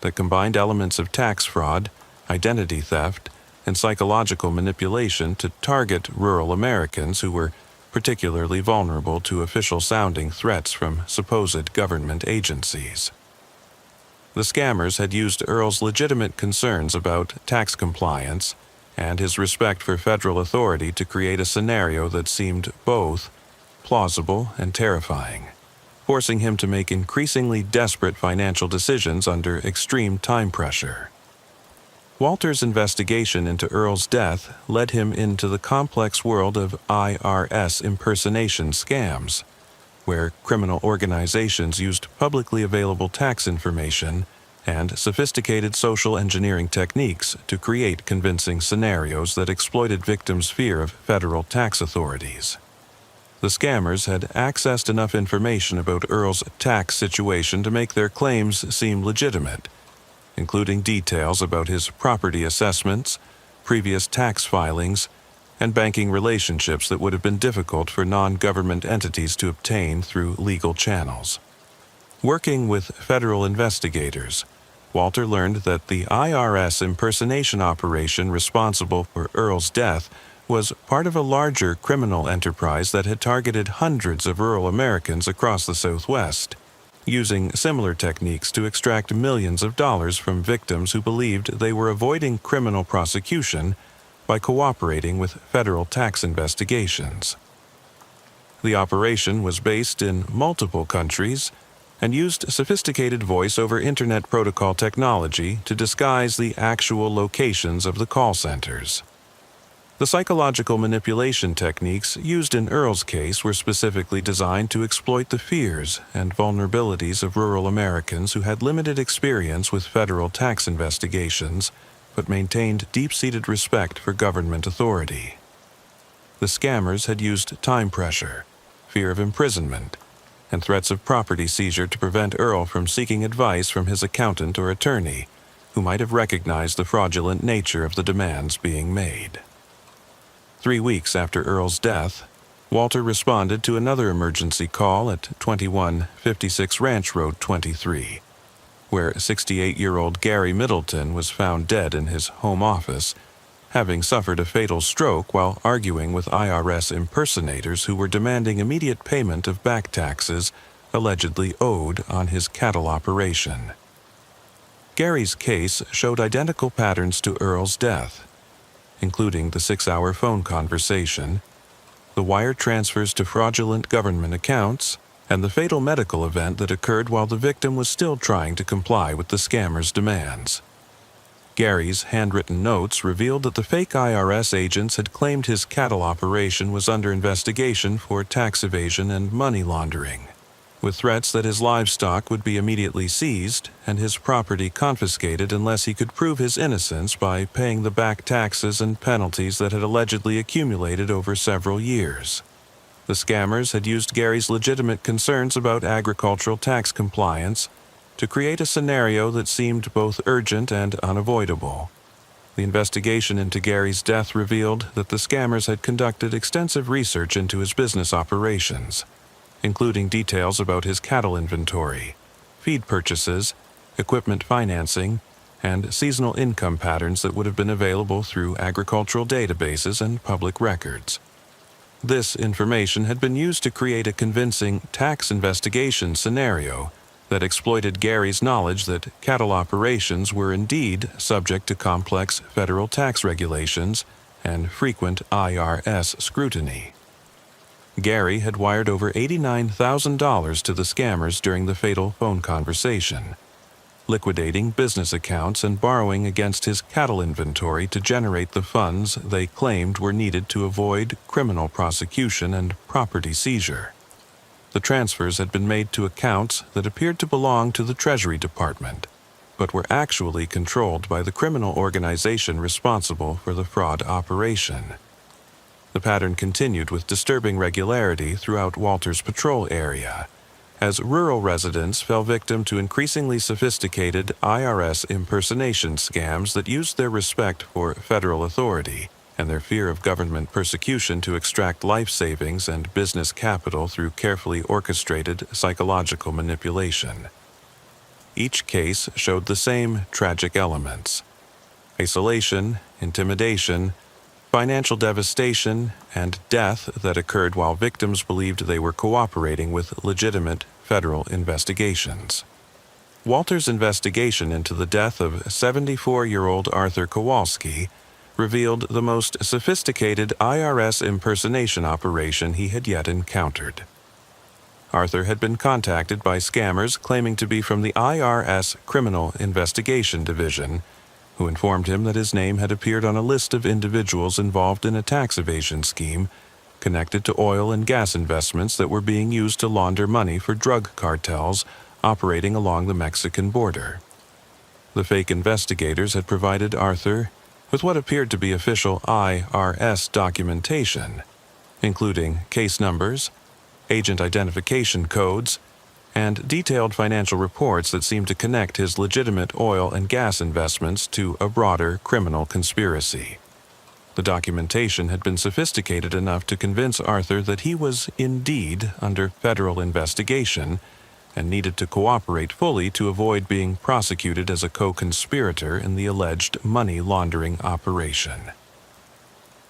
that combined elements of tax fraud, identity theft, and psychological manipulation to target rural Americans who were particularly vulnerable to official-sounding threats from supposed government agencies. The scammers had used Earl's legitimate concerns about tax compliance and his respect for federal authority to create a scenario that seemed both plausible and terrifying, forcing him to make increasingly desperate financial decisions under extreme time pressure. Walter's investigation into Earl's death led him into the complex world of IRS impersonation scams, where criminal organizations used publicly available tax information and sophisticated social engineering techniques to create convincing scenarios that exploited victims' fear of federal tax authorities. The scammers had accessed enough information about Earl's tax situation to make their claims seem legitimate, including details about his property assessments, previous tax filings, and banking relationships that would have been difficult for non-government entities to obtain through legal channels. Working with federal investigators, Walter learned that the IRS impersonation operation responsible for Earl's death was part of a larger criminal enterprise that had targeted hundreds of rural Americans across the Southwest, using similar techniques to extract millions of dollars from victims who believed they were avoiding criminal prosecution by cooperating with federal tax investigations. The operation was based in multiple countries and used sophisticated voice over Internet protocol technology to disguise the actual locations of the call centers. The psychological manipulation techniques used in Earl's case were specifically designed to exploit the fears and vulnerabilities of rural Americans who had limited experience with federal tax investigations, but maintained deep-seated respect for government authority. The scammers had used time pressure, fear of imprisonment, and threats of property seizure to prevent Earl from seeking advice from his accountant or attorney, who might have recognized the fraudulent nature of the demands being made. 3 weeks after Earl's death, Walter responded to another emergency call at 2156 Ranch Road 23, where 68-year-old Gary Middleton was found dead in his home office, having suffered a fatal stroke while arguing with IRS impersonators who were demanding immediate payment of back taxes allegedly owed on his cattle operation. Gary's case showed identical patterns to Earl's death, including the 6-hour phone conversation, the wire transfers to fraudulent government accounts, and the fatal medical event that occurred while the victim was still trying to comply with the scammers' demands. Gary's handwritten notes revealed that the fake IRS agents had claimed his cattle operation was under investigation for tax evasion and money laundering, with threats that his livestock would be immediately seized and his property confiscated unless he could prove his innocence by paying the back taxes and penalties that had allegedly accumulated over several years. The scammers had used Gary's legitimate concerns about agricultural tax compliance to create a scenario that seemed both urgent and unavoidable. The investigation into Gary's death revealed that the scammers had conducted extensive research into his business operations, including details about his cattle inventory, feed purchases, equipment financing, and seasonal income patterns that would have been available through agricultural databases and public records. This information had been used to create a convincing tax investigation scenario that exploited Gary's knowledge that cattle operations were indeed subject to complex federal tax regulations and frequent IRS scrutiny. Gary had wired over $89,000 to the scammers during the fatal phone conversation, liquidating business accounts and borrowing against his cattle inventory to generate the funds they claimed were needed to avoid criminal prosecution and property seizure. The transfers had been made to accounts that appeared to belong to the Treasury Department, but were actually controlled by the criminal organization responsible for the fraud operation. The pattern continued with disturbing regularity throughout Walter's patrol area, as rural residents fell victim to increasingly sophisticated IRS impersonation scams that used their respect for federal authority and their fear of government persecution to extract life savings and business capital through carefully orchestrated psychological manipulation. Each case showed the same tragic elements: isolation, intimidation, financial devastation, and death that occurred while victims believed they were cooperating with legitimate federal investigations. Walter's investigation into the death of 74-year-old Arthur Kowalski revealed the most sophisticated IRS impersonation operation he had yet encountered. Arthur had been contacted by scammers claiming to be from the IRS Criminal Investigation Division, who informed him that his name had appeared on a list of individuals involved in a tax evasion scheme connected to oil and gas investments that were being used to launder money for drug cartels operating along the Mexican border. The fake investigators had provided Arthur with what appeared to be official IRS documentation, including case numbers, agent identification codes, and detailed financial reports that seemed to connect his legitimate oil and gas investments to a broader criminal conspiracy. The documentation had been sophisticated enough to convince Arthur that he was indeed under federal investigation and needed to cooperate fully to avoid being prosecuted as a co-conspirator in the alleged money laundering operation.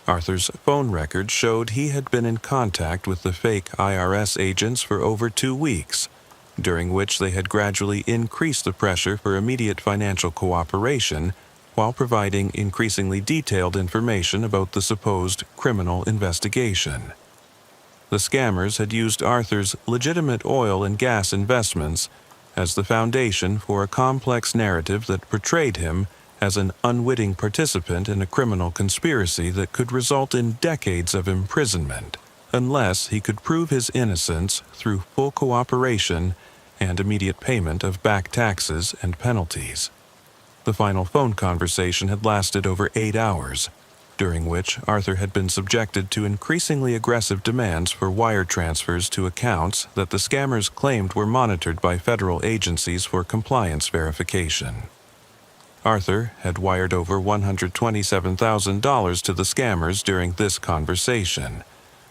Arthur's phone records showed he had been in contact with the fake IRS agents for over 2 weeks, during which they had gradually increased the pressure for immediate financial cooperation while providing increasingly detailed information about the supposed criminal investigation. The scammers had used Arthur's legitimate oil and gas investments as the foundation for a complex narrative that portrayed him as an unwitting participant in a criminal conspiracy that could result in decades of imprisonment unless he could prove his innocence through full cooperation and immediate payment of back taxes and penalties. The final phone conversation had lasted over 8 hours, during which Arthur had been subjected to increasingly aggressive demands for wire transfers to accounts that the scammers claimed were monitored by federal agencies for compliance verification. Arthur had wired over $127,000 to the scammers during this conversation,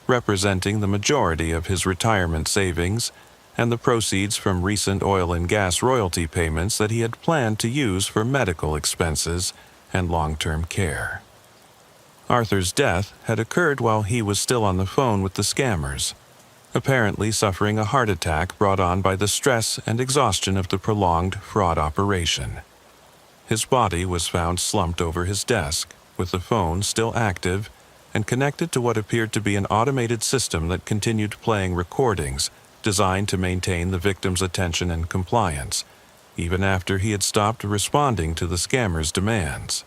representing the majority of his retirement savings and the proceeds from recent oil and gas royalty payments that he had planned to use for medical expenses and long-term care. Arthur's death had occurred while he was still on the phone with the scammers, apparently suffering a heart attack brought on by the stress and exhaustion of the prolonged fraud operation. His body was found slumped over his desk, with the phone still active and connected to what appeared to be an automated system that continued playing recordings designed to maintain the victim's attention and compliance, even after he had stopped responding to the scammers' demands.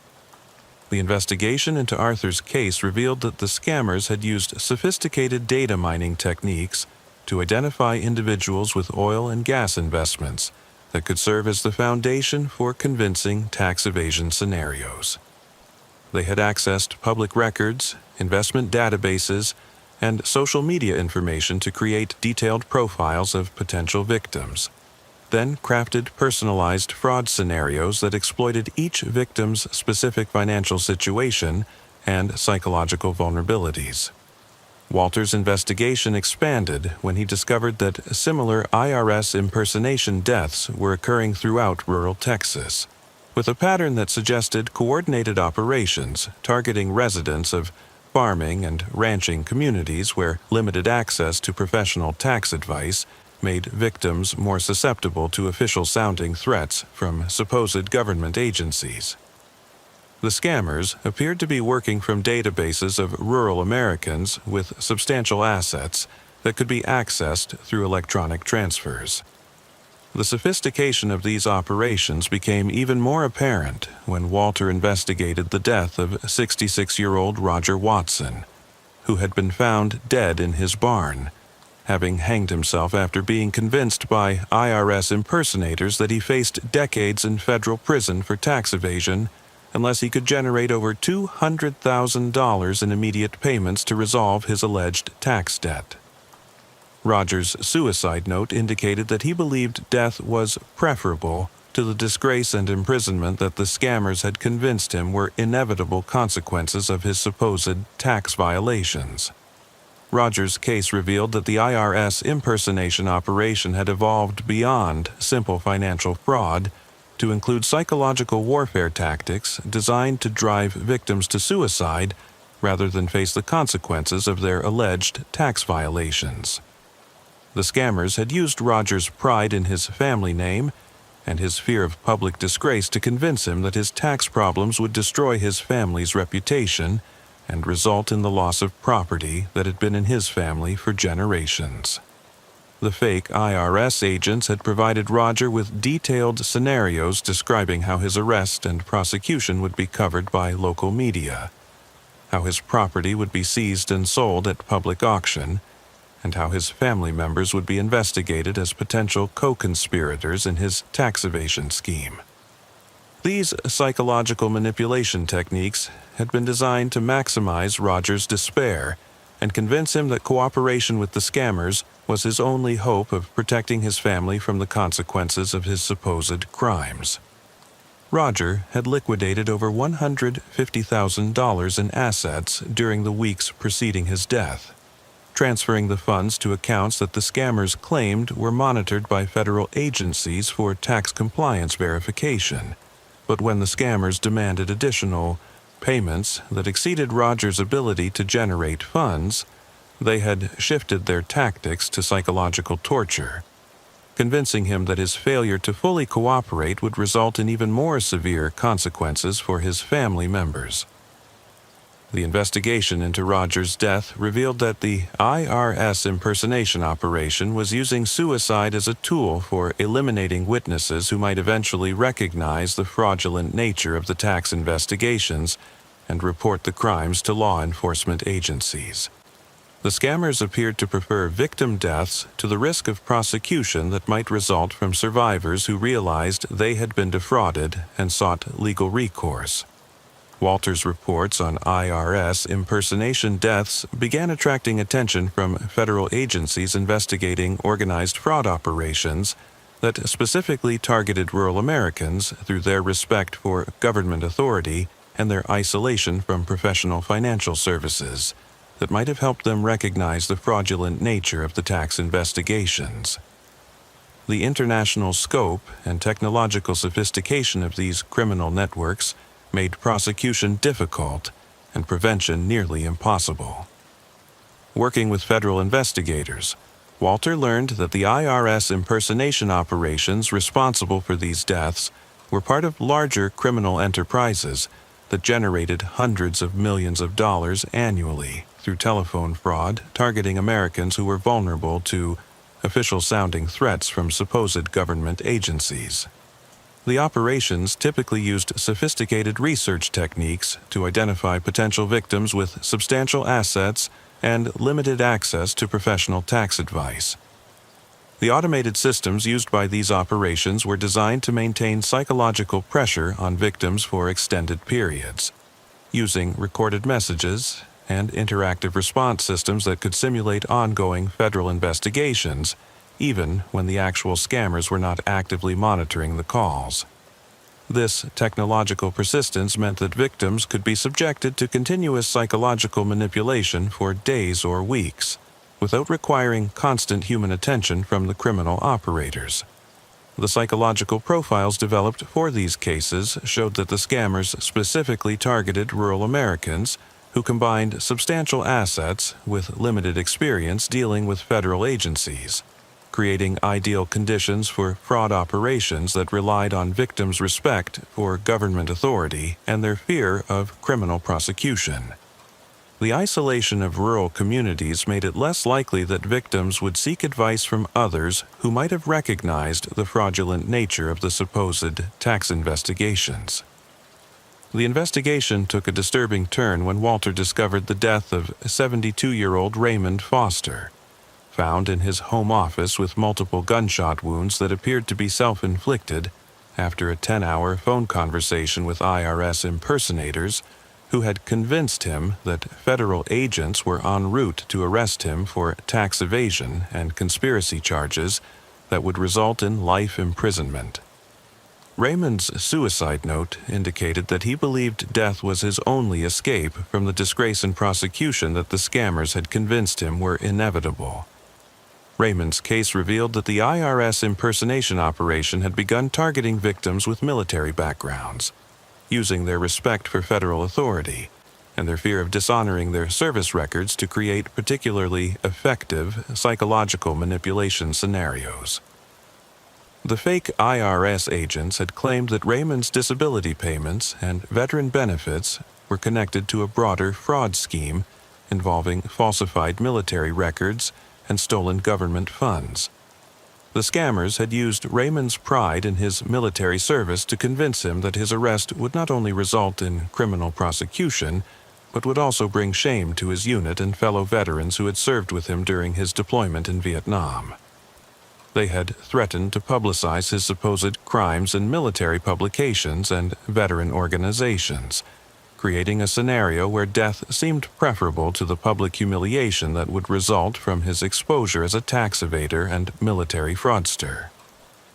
The investigation into Arthur's case revealed that the scammers had used sophisticated data mining techniques to identify individuals with oil and gas investments that could serve as the foundation for convincing tax evasion scenarios. They had accessed public records, investment databases, and social media information to create detailed profiles of potential victims, then crafted personalized fraud scenarios that exploited each victim's specific financial situation and psychological vulnerabilities. Walter's investigation expanded when he discovered that similar IRS impersonation deaths were occurring throughout rural Texas, with a pattern that suggested coordinated operations targeting residents of farming and ranching communities where limited access to professional tax advice made victims more susceptible to official-sounding threats from supposed government agencies. The scammers appeared to be working from databases of rural Americans with substantial assets that could be accessed through electronic transfers. The sophistication of these operations became even more apparent when Walter investigated the death of 66-year-old Roger Watson, who had been found dead in his barn, having hanged himself after being convinced by IRS impersonators that he faced decades in federal prison for tax evasion unless he could generate over $200,000 in immediate payments to resolve his alleged tax debt. Roger's suicide note indicated that he believed death was preferable to the disgrace and imprisonment that the scammers had convinced him were inevitable consequences of his supposed tax violations. Roger's case revealed that the IRS impersonation operation had evolved beyond simple financial fraud to include psychological warfare tactics designed to drive victims to suicide rather than face the consequences of their alleged tax violations. The scammers had used Roger's pride in his family name and his fear of public disgrace to convince him that his tax problems would destroy his family's reputation and result in the loss of property that had been in his family for generations. The fake IRS agents had provided Roger with detailed scenarios describing how his arrest and prosecution would be covered by local media, how his property would be seized and sold at public auction, and how his family members would be investigated as potential co-conspirators in his tax evasion scheme. These psychological manipulation techniques had been designed to maximize Roger's despair and convince him that cooperation with the scammers was his only hope of protecting his family from the consequences of his supposed crimes. Roger had liquidated over $150,000 in assets during the weeks preceding his death, transferring the funds to accounts that the scammers claimed were monitored by federal agencies for tax compliance verification. But when the scammers demanded additional payments that exceeded Roger's ability to generate funds, they had shifted their tactics to psychological torture, convincing him that his failure to fully cooperate would result in even more severe consequences for his family members. The investigation into Roger's death revealed that the IRS impersonation operation was using suicide as a tool for eliminating witnesses who might eventually recognize the fraudulent nature of the tax investigations and report the crimes to law enforcement agencies. The scammers appeared to prefer victim deaths to the risk of prosecution that might result from survivors who realized they had been defrauded and sought legal recourse. Walter's reports on IRS impersonation deaths began attracting attention from federal agencies investigating organized fraud operations that specifically targeted rural Americans through their respect for government authority and their isolation from professional financial services that might have helped them recognize the fraudulent nature of the tax investigations. The international scope and technological sophistication of these criminal networks made prosecution difficult and prevention nearly impossible. Working with federal investigators, Walter learned that the IRS impersonation operations responsible for these deaths were part of larger criminal enterprises that generated hundreds of millions of dollars annually through telephone fraud targeting Americans who were vulnerable to official-sounding threats from supposed government agencies. The operations typically used sophisticated research techniques to identify potential victims with substantial assets and limited access to professional tax advice. The automated systems used by these operations were designed to maintain psychological pressure on victims for extended periods, using recorded messages and interactive response systems that could simulate ongoing federal investigations, even when the actual scammers were not actively monitoring the calls. This technological persistence meant that victims could be subjected to continuous psychological manipulation for days or weeks, without requiring constant human attention from the criminal operators. The psychological profiles developed for these cases showed that the scammers specifically targeted rural Americans who combined substantial assets with limited experience dealing with federal agencies, creating ideal conditions for fraud operations that relied on victims' respect for government authority and their fear of criminal prosecution. The isolation of rural communities made it less likely that victims would seek advice from others who might have recognized the fraudulent nature of the supposed tax investigations. The investigation took a disturbing turn when Walter discovered the death of 72-year-old Raymond Foster, found in his home office with multiple gunshot wounds that appeared to be self-inflicted after a 10-hour phone conversation with IRS impersonators who had convinced him that federal agents were en route to arrest him for tax evasion and conspiracy charges that would result in life imprisonment. Raymond's suicide note indicated that he believed death was his only escape from the disgrace and prosecution that the scammers had convinced him were inevitable. Raymond's case revealed that the IRS impersonation operation had begun targeting victims with military backgrounds, using their respect for federal authority and their fear of dishonoring their service records to create particularly effective psychological manipulation scenarios. The fake IRS agents had claimed that Raymond's disability payments and veteran benefits were connected to a broader fraud scheme involving falsified military records and stolen government funds. The scammers had used Raymond's pride in his military service to convince him that his arrest would not only result in criminal prosecution, but would also bring shame to his unit and fellow veterans who had served with him during his deployment in Vietnam. They had threatened to publicize his supposed crimes in military publications and veteran organizations, creating a scenario where death seemed preferable to the public humiliation that would result from his exposure as a tax evader and military fraudster.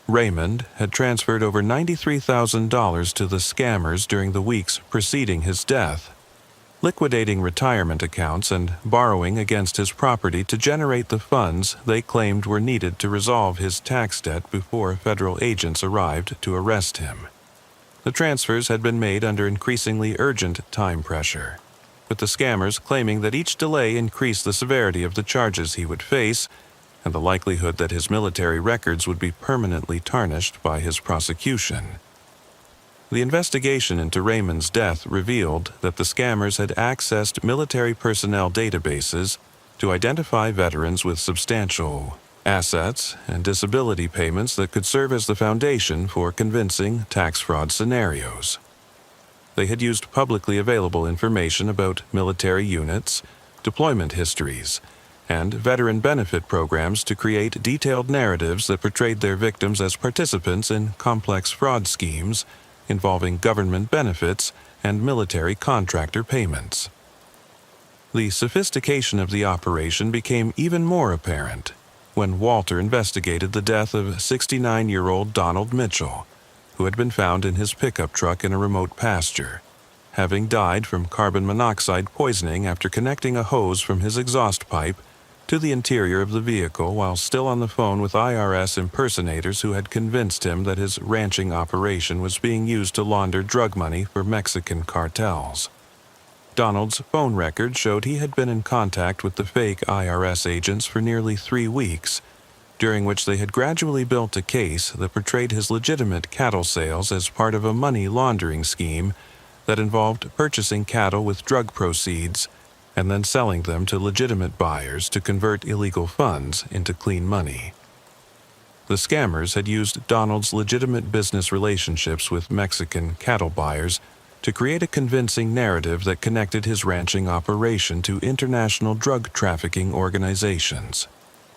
Raymond had transferred over $93,000 to the scammers during the weeks preceding his death, liquidating retirement accounts and borrowing against his property to generate the funds they claimed were needed to resolve his tax debt before federal agents arrived to arrest him. The transfers had been made under increasingly urgent time pressure, with the scammers claiming that each delay increased the severity of the charges he would face and the likelihood that his military records would be permanently tarnished by his prosecution. The investigation into Raymond's death revealed that the scammers had accessed military personnel databases to identify veterans with substantial assets and disability payments that could serve as the foundation for convincing tax fraud scenarios. They had used publicly available information about military units, deployment histories, and veteran benefit programs to create detailed narratives that portrayed their victims as participants in complex fraud schemes involving government benefits and military contractor payments. The sophistication of the operation became even more apparent when Walter investigated the death of 69-year-old Donald Mitchell, who had been found in his pickup truck in a remote pasture, having died from carbon monoxide poisoning after connecting a hose from his exhaust pipe to the interior of the vehicle while still on the phone with IRS impersonators who had convinced him that his ranching operation was being used to launder drug money for Mexican cartels. Donald's phone records showed he had been in contact with the fake IRS agents for nearly 3 weeks, during which they had gradually built a case that portrayed his legitimate cattle sales as part of a money laundering scheme that involved purchasing cattle with drug proceeds and then selling them to legitimate buyers to convert illegal funds into clean money. The scammers had used Donald's legitimate business relationships with Mexican cattle buyers to create a convincing narrative that connected his ranching operation to international drug trafficking organizations.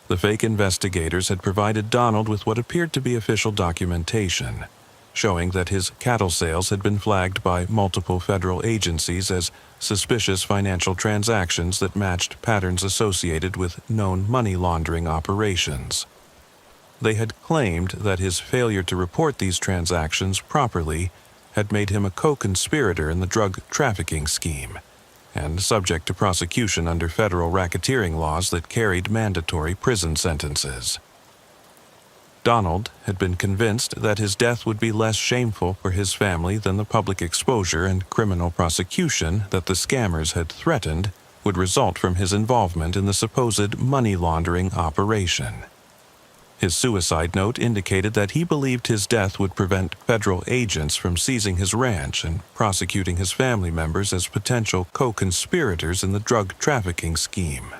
The fake investigators had provided Donald with what appeared to be official documentation, showing that his cattle sales had been flagged by multiple federal agencies as suspicious financial transactions that matched patterns associated with known money laundering operations. They had claimed that his failure to report these transactions properly had made him a co-conspirator in the drug trafficking scheme, and subject to prosecution under federal racketeering laws that carried mandatory prison sentences. Donald had been convinced that his death would be less shameful for his family than the public exposure and criminal prosecution that the scammers had threatened would result from his involvement in the supposed money laundering operation. His suicide note indicated that he believed his death would prevent federal agents from seizing his ranch and prosecuting his family members as potential co-conspirators in the drug trafficking scheme.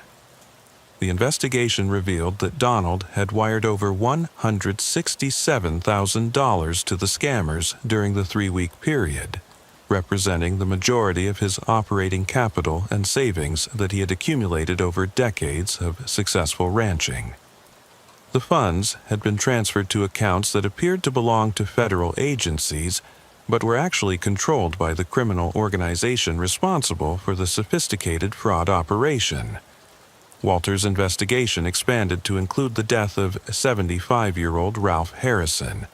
The investigation revealed that Donald had wired over $167,000 to the scammers during the 3-week period, representing the majority of his operating capital and savings that he had accumulated over decades of successful ranching. The funds had been transferred to accounts that appeared to belong to federal agencies but were actually controlled by the criminal organization responsible for the sophisticated fraud operation. Walter's investigation expanded to include the death of 75-year-old Ralph Harrison,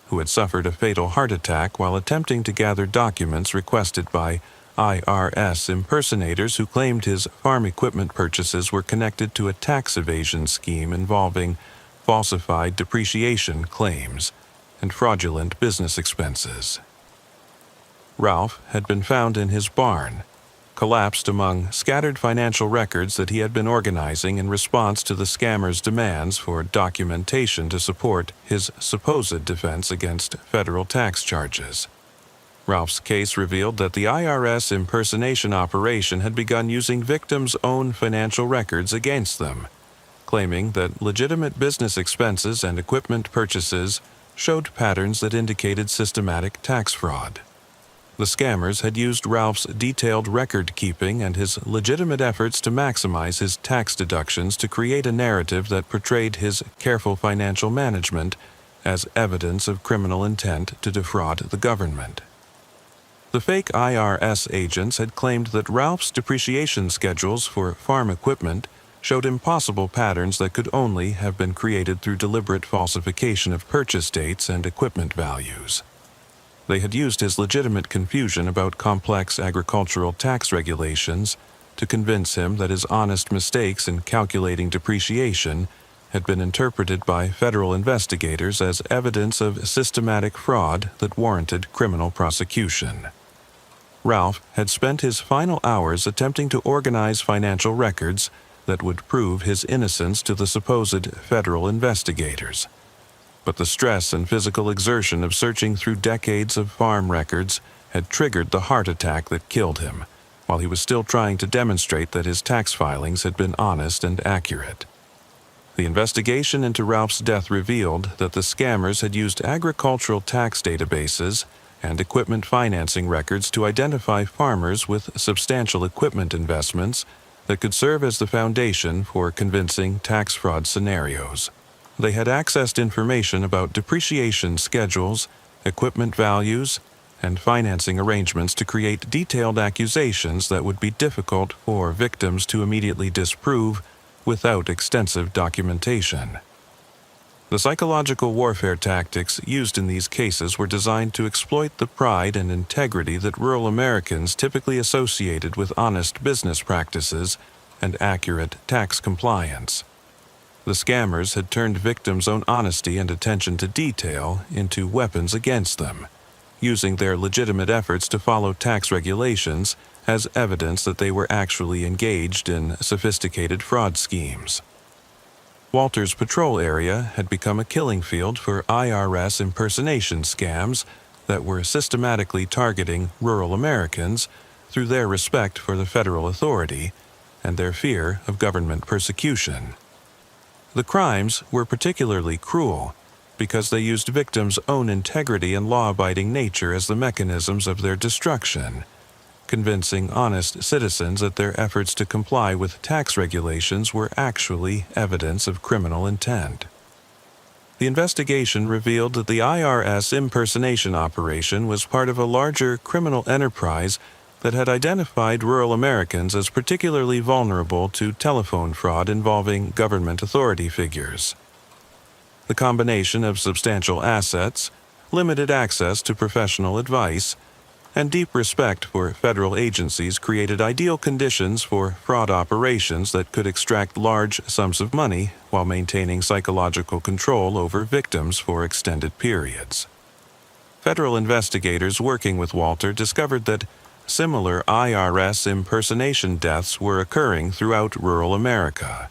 who had suffered a fatal heart attack while attempting to gather documents requested by IRS impersonators who claimed his farm equipment purchases were connected to a tax evasion scheme involving falsified depreciation claims and fraudulent business expenses. Ralph had been found in his barn, collapsed among scattered financial records that he had been organizing in response to the scammers' demands for documentation to support his supposed defense against federal tax charges. Ralph's case revealed that the IRS impersonation operation had begun using victims' own financial records against them, claiming that legitimate business expenses and equipment purchases showed patterns that indicated systematic tax fraud. The scammers had used Ralph's detailed record-keeping and his legitimate efforts to maximize his tax deductions to create a narrative that portrayed his careful financial management as evidence of criminal intent to defraud the government. The fake IRS agents had claimed that Ralph's depreciation schedules for farm equipment showed impossible patterns that could only have been created through deliberate falsification of purchase dates and equipment values. They had used his legitimate confusion about complex agricultural tax regulations to convince him that his honest mistakes in calculating depreciation had been interpreted by federal investigators as evidence of systematic fraud that warranted criminal prosecution. Ralph had spent his final hours attempting to organize financial records that would prove his innocence to the supposed federal investigators. But the stress and physical exertion of searching through decades of farm records had triggered the heart attack that killed him, while he was still trying to demonstrate that his tax filings had been honest and accurate. The investigation into Ralph's death revealed that the scammers had used agricultural tax databases and equipment financing records to identify farmers with substantial equipment investments that could serve as the foundation for convincing tax fraud scenarios. They had accessed information about depreciation schedules, equipment values, and financing arrangements to create detailed accusations that would be difficult for victims to immediately disprove without extensive documentation. The psychological warfare tactics used in these cases were designed to exploit the pride and integrity that rural Americans typically associated with honest business practices and accurate tax compliance. The scammers had turned victims' own honesty and attention to detail into weapons against them, using their legitimate efforts to follow tax regulations as evidence that they were actually engaged in sophisticated fraud schemes. Walter's patrol area had become a killing field for IRS impersonation scams that were systematically targeting rural Americans through their respect for the federal authority and their fear of government persecution. The crimes were particularly cruel because they used victims' own integrity and law-abiding nature as the mechanisms of their destruction, convincing honest citizens that their efforts to comply with tax regulations were actually evidence of criminal intent. The investigation revealed that the IRS impersonation operation was part of a larger criminal enterprise that had identified rural Americans as particularly vulnerable to telephone fraud involving government authority figures. The combination of substantial assets, limited access to professional advice, and deep respect for federal agencies created ideal conditions for fraud operations that could extract large sums of money while maintaining psychological control over victims for extended periods. Federal investigators working with Walter discovered that similar IRS impersonation deaths were occurring throughout rural America,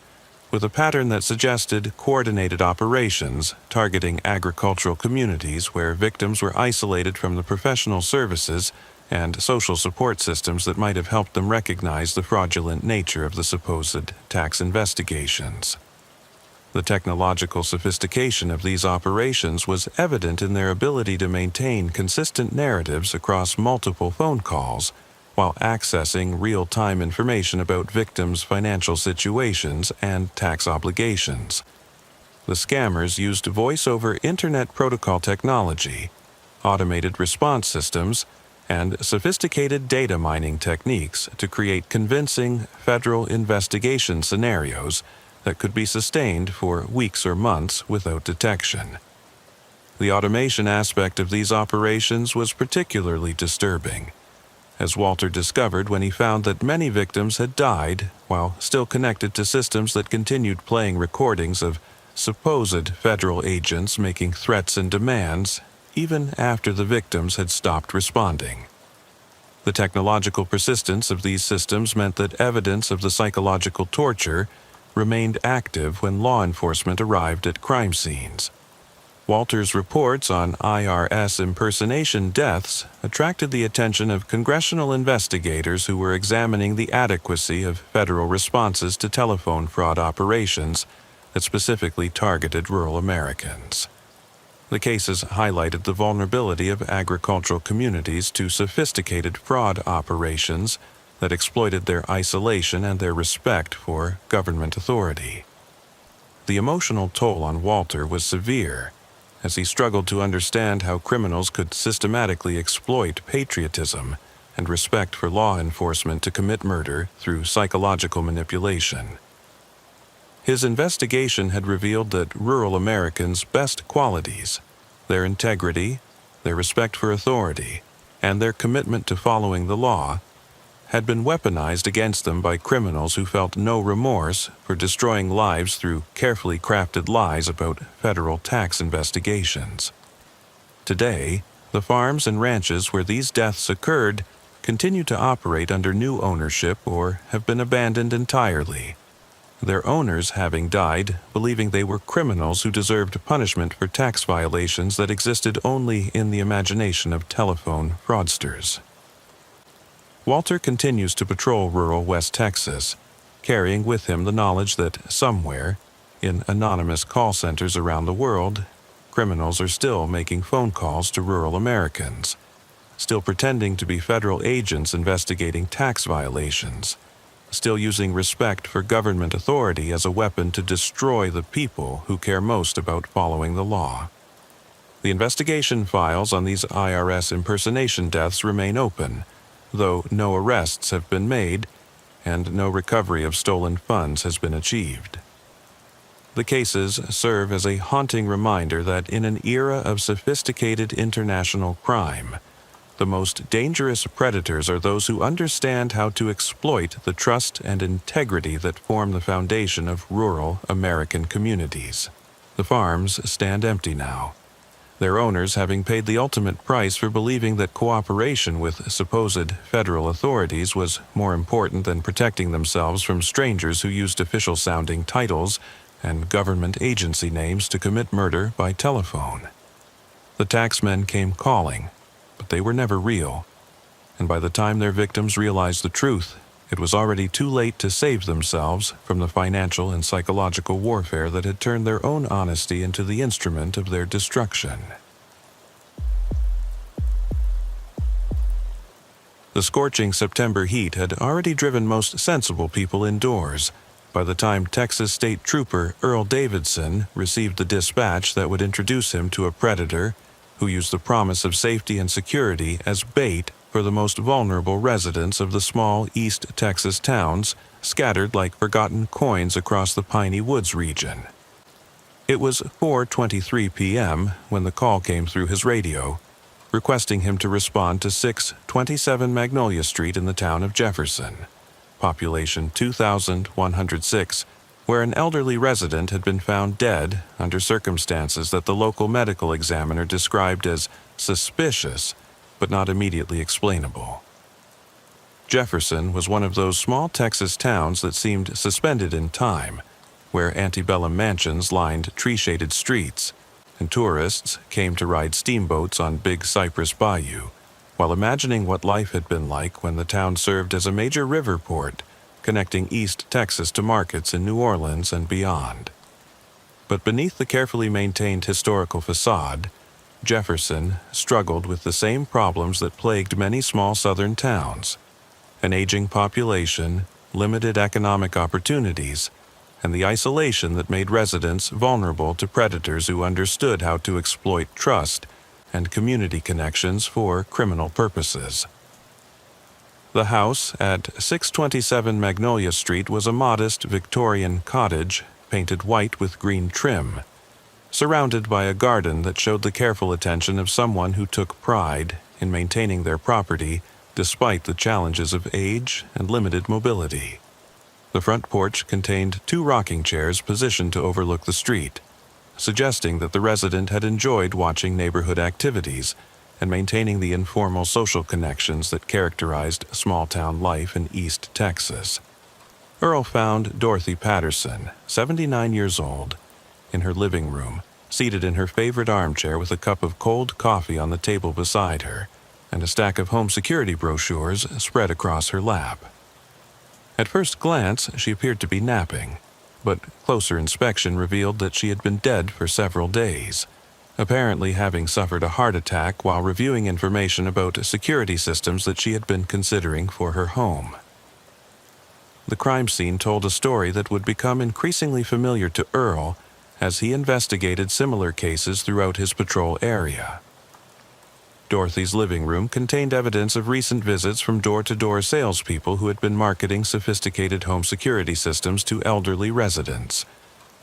with a pattern that suggested coordinated operations targeting agricultural communities where victims were isolated from the professional services and social support systems that might have helped them recognize the fraudulent nature of the supposed tax investigations. The technological sophistication of these operations was evident in their ability to maintain consistent narratives across multiple phone calls while accessing real-time information about victims' financial situations and tax obligations. The scammers used voice-over Internet protocol technology, automated response systems, and sophisticated data mining techniques to create convincing federal investigation scenarios that could be sustained for weeks or months without detection. The automation aspect of these operations was particularly disturbing, as Walter discovered when he found that many victims had died while still connected to systems that continued playing recordings of supposed federal agents making threats and demands even after the victims had stopped responding. The technological persistence of these systems meant that evidence of the psychological torture remained active when law enforcement arrived at crime scenes. Walter's reports on IRS impersonation deaths attracted the attention of congressional investigators who were examining the adequacy of federal responses to telephone fraud operations that specifically targeted rural Americans. The cases highlighted the vulnerability of agricultural communities to sophisticated fraud operations that exploited their isolation and their respect for government authority. The emotional toll on Walter was severe, as he struggled to understand how criminals could systematically exploit patriotism and respect for law enforcement to commit murder through psychological manipulation. His investigation had revealed that rural Americans' best qualities, their integrity, their respect for authority, and their commitment to following the law, had been weaponized against them by criminals who felt no remorse for destroying lives through carefully crafted lies about federal tax investigations. Today, the farms and ranches where these deaths occurred continue to operate under new ownership or have been abandoned entirely, their owners having died believing they were criminals who deserved punishment for tax violations that existed only in the imagination of telephone fraudsters. Walter continues to patrol rural West Texas, carrying with him the knowledge that somewhere, in anonymous call centers around the world, criminals are still making phone calls to rural Americans, still pretending to be federal agents investigating tax violations, still using respect for government authority as a weapon to destroy the people who care most about following the law. The investigation files on these IRS impersonation deaths remain open, though no arrests have been made and no recovery of stolen funds has been achieved. The cases serve as a haunting reminder that in an era of sophisticated international crime, the most dangerous predators are those who understand how to exploit the trust and integrity that form the foundation of rural American communities. The farms stand empty now, their owners having paid the ultimate price for believing that cooperation with supposed federal authorities was more important than protecting themselves from strangers who used official-sounding titles and government agency names to commit murder by telephone. The taxmen came calling, but they were never real, and by the time their victims realized the truth, it was already too late to save themselves from the financial and psychological warfare that had turned their own honesty into the instrument of their destruction. The scorching September heat had already driven most sensible people indoors by the time Texas State Trooper Earl Davidson received the dispatch that would introduce him to a predator who used the promise of safety and security as bait for the most vulnerable residents of the small East Texas towns scattered like forgotten coins across the Piney Woods region. It was 4:23 p.m. when the call came through his radio, requesting him to respond to 627 Magnolia Street in the town of Jefferson, population 2,106, where an elderly resident had been found dead under circumstances that the local medical examiner described as suspicious but not immediately explainable. Jefferson was one of those small Texas towns that seemed suspended in time, where antebellum mansions lined tree-shaded streets, and tourists came to ride steamboats on Big Cypress Bayou, while imagining what life had been like when the town served as a major river port, connecting East Texas to markets in New Orleans and beyond. But beneath the carefully maintained historical facade, Jefferson struggled with the same problems that plagued many small southern towns: an aging population, limited economic opportunities, and the isolation that made residents vulnerable to predators who understood how to exploit trust and community connections for criminal purposes. The house at 627 Magnolia Street was a modest Victorian cottage painted white with green trim, surrounded by a garden that showed the careful attention of someone who took pride in maintaining their property despite the challenges of age and limited mobility. The front porch contained 2 rocking chairs positioned to overlook the street, suggesting that the resident had enjoyed watching neighborhood activities and maintaining the informal social connections that characterized small-town life in East Texas. Earl found Dorothy Patterson, 79 years old, in her living room, seated in her favorite armchair with a cup of cold coffee on the table beside her and a stack of home security brochures spread across her lap. At first glance, she appeared to be napping, but closer inspection revealed that she had been dead for several days, apparently having suffered a heart attack while reviewing information about security systems that she had been considering for her home. The crime scene told a story that would become increasingly familiar to Earl as he investigated similar cases throughout his patrol area. Dorothy's living room contained evidence of recent visits from door-to-door salespeople who had been marketing sophisticated home security systems to elderly residents,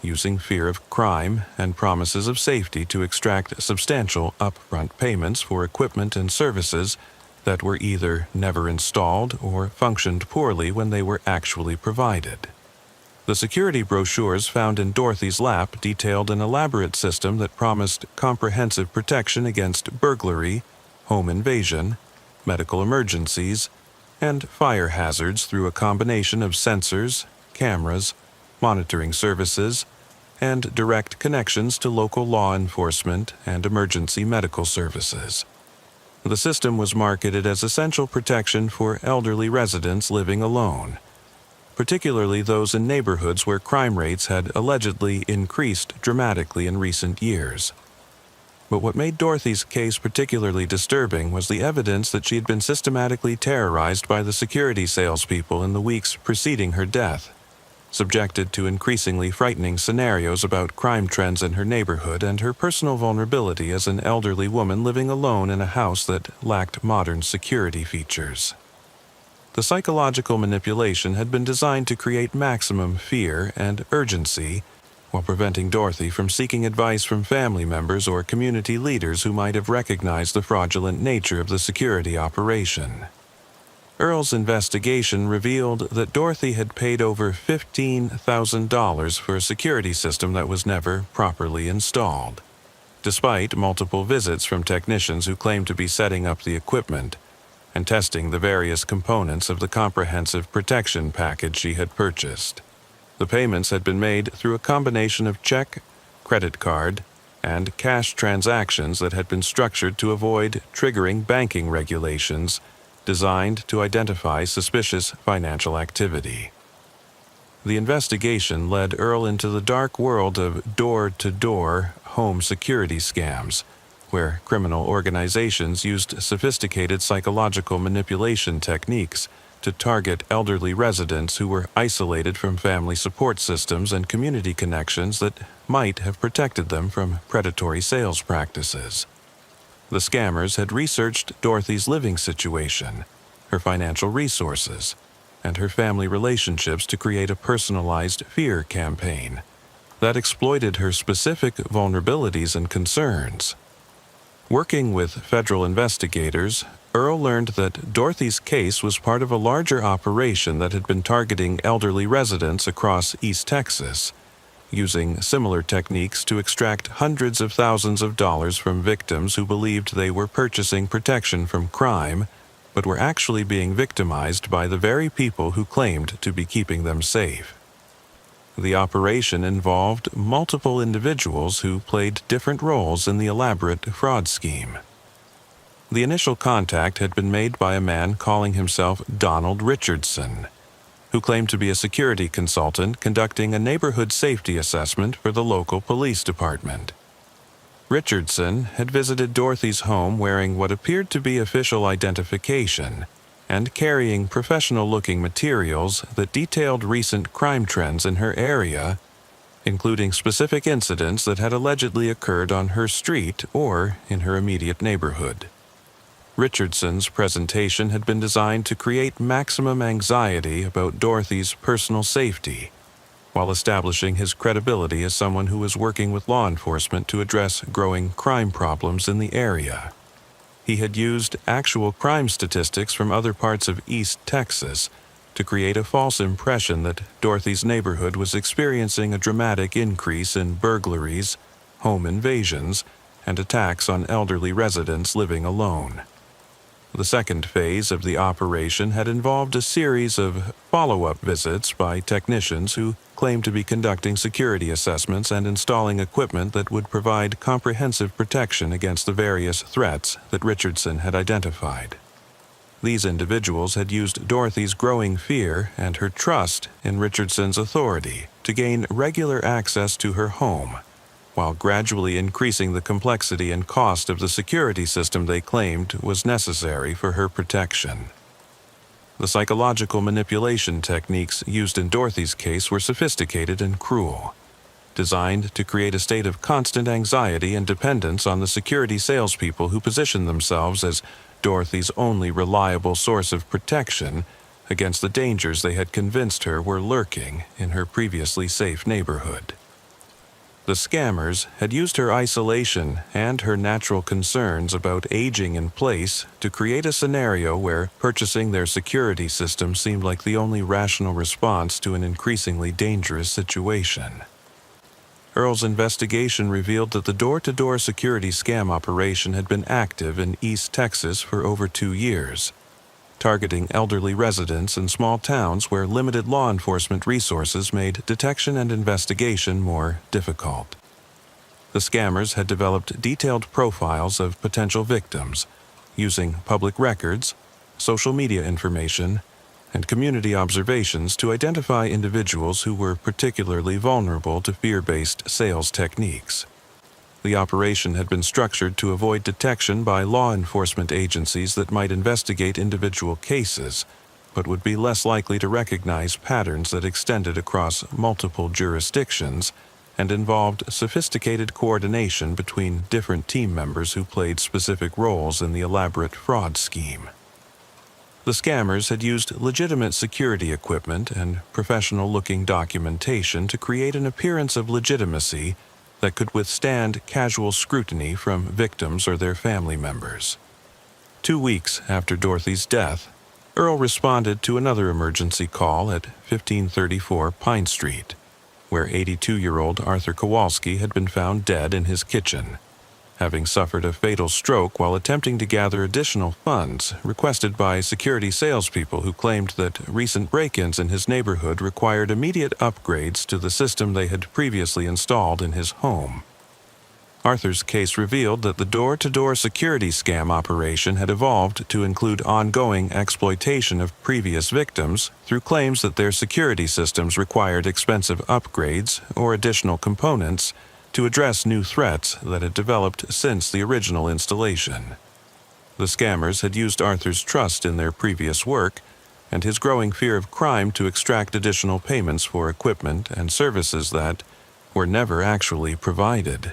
using fear of crime and promises of safety to extract substantial upfront payments for equipment and services that were either never installed or functioned poorly when they were actually provided. The security brochures found in Dorothy's lap detailed an elaborate system that promised comprehensive protection against burglary, home invasion, medical emergencies, and fire hazards through a combination of sensors, cameras, monitoring services, and direct connections to local law enforcement and emergency medical services. The system was marketed as essential protection for elderly residents living alone, particularly those in neighborhoods where crime rates had allegedly increased dramatically in recent years. But what made Dorothy's case particularly disturbing was the evidence that she had been systematically terrorized by the security salespeople in the weeks preceding her death, subjected to increasingly frightening scenarios about crime trends in her neighborhood and her personal vulnerability as an elderly woman living alone in a house that lacked modern security features. The psychological manipulation had been designed to create maximum fear and urgency while preventing Dorothy from seeking advice from family members or community leaders who might have recognized the fraudulent nature of the security operation. Earl's investigation revealed that Dorothy had paid over $15,000 for a security system that was never properly installed. Despite multiple visits from technicians who claimed to be setting up the equipment and testing the various components of the comprehensive protection package she had purchased. The payments had been made through a combination of check, credit card, and cash transactions that had been structured to avoid triggering banking regulations designed to identify suspicious financial activity. The investigation led Earl into the dark world of door-to-door home security scams, where criminal organizations used sophisticated psychological manipulation techniques to target elderly residents who were isolated from family support systems and community connections that might have protected them from predatory sales practices. The scammers had researched Dorothy's living situation, her financial resources, and her family relationships to create a personalized fear campaign that exploited her specific vulnerabilities and concerns. Working with federal investigators, Earl learned that Dorothy's case was part of a larger operation that had been targeting elderly residents across East Texas, using similar techniques to extract hundreds of thousands of dollars from victims who believed they were purchasing protection from crime, but were actually being victimized by the very people who claimed to be keeping them safe. The operation involved multiple individuals who played different roles in the elaborate fraud scheme. The initial contact had been made by a man calling himself Donald Richardson, who claimed to be a security consultant conducting a neighborhood safety assessment for the local police department. Richardson had visited Dorothy's home wearing what appeared to be official identification and carrying professional-looking materials that detailed recent crime trends in her area including specific incidents that had allegedly occurred on her street or in her immediate neighborhood. Richardson's presentation had been designed to create maximum anxiety about Dorothy's personal safety, while establishing his credibility as someone who was working with law enforcement to address growing crime problems in the area. He had used actual crime statistics from other parts of East Texas to create a false impression that Dorothy's neighborhood was experiencing a dramatic increase in burglaries, home invasions, and attacks on elderly residents living alone. The second phase of the operation had involved a series of follow-up visits by technicians who claimed to be conducting security assessments and installing equipment that would provide comprehensive protection against the various threats that Richardson had identified. These individuals had used Dorothy's growing fear and her trust in Richardson's authority to gain regular access to her home, while gradually increasing the complexity and cost of the security system they claimed was necessary for her protection. The psychological manipulation techniques used in Dorothy's case were sophisticated and cruel, designed to create a state of constant anxiety and dependence on the security salespeople who positioned themselves as Dorothy's only reliable source of protection against the dangers they had convinced her were lurking in her previously safe neighborhood. The scammers had used her isolation and her natural concerns about aging in place to create a scenario where purchasing their security system seemed like the only rational response to an increasingly dangerous situation. Earl's investigation revealed that the door-to-door security scam operation had been active in East Texas for over 2 years, targeting elderly residents in small towns where limited law enforcement resources made detection and investigation more difficult. The scammers had developed detailed profiles of potential victims, using public records, social media information, and community observations to identify individuals who were particularly vulnerable to fear-based sales techniques. The operation had been structured to avoid detection by law enforcement agencies that might investigate individual cases, but would be less likely to recognize patterns that extended across multiple jurisdictions and involved sophisticated coordination between different team members who played specific roles in the elaborate fraud scheme. The scammers had used legitimate security equipment and professional-looking documentation to create an appearance of legitimacy that could withstand casual scrutiny from victims or their family members. 2 weeks after Dorothy's death, Earl responded to another emergency call at 1534 Pine Street, where 82-year-old Arthur Kowalski had been found dead in his kitchen, having suffered a fatal stroke while attempting to gather additional funds requested by security salespeople who claimed that recent break-ins in his neighborhood required immediate upgrades to the system they had previously installed in his home. Arthur's case revealed that the door-to-door security scam operation had evolved to include ongoing exploitation of previous victims through claims that their security systems required expensive upgrades or additional components to address new threats that had developed since the original installation. The scammers had used Arthur's trust in their previous work and his growing fear of crime to extract additional payments for equipment and services that were never actually provided.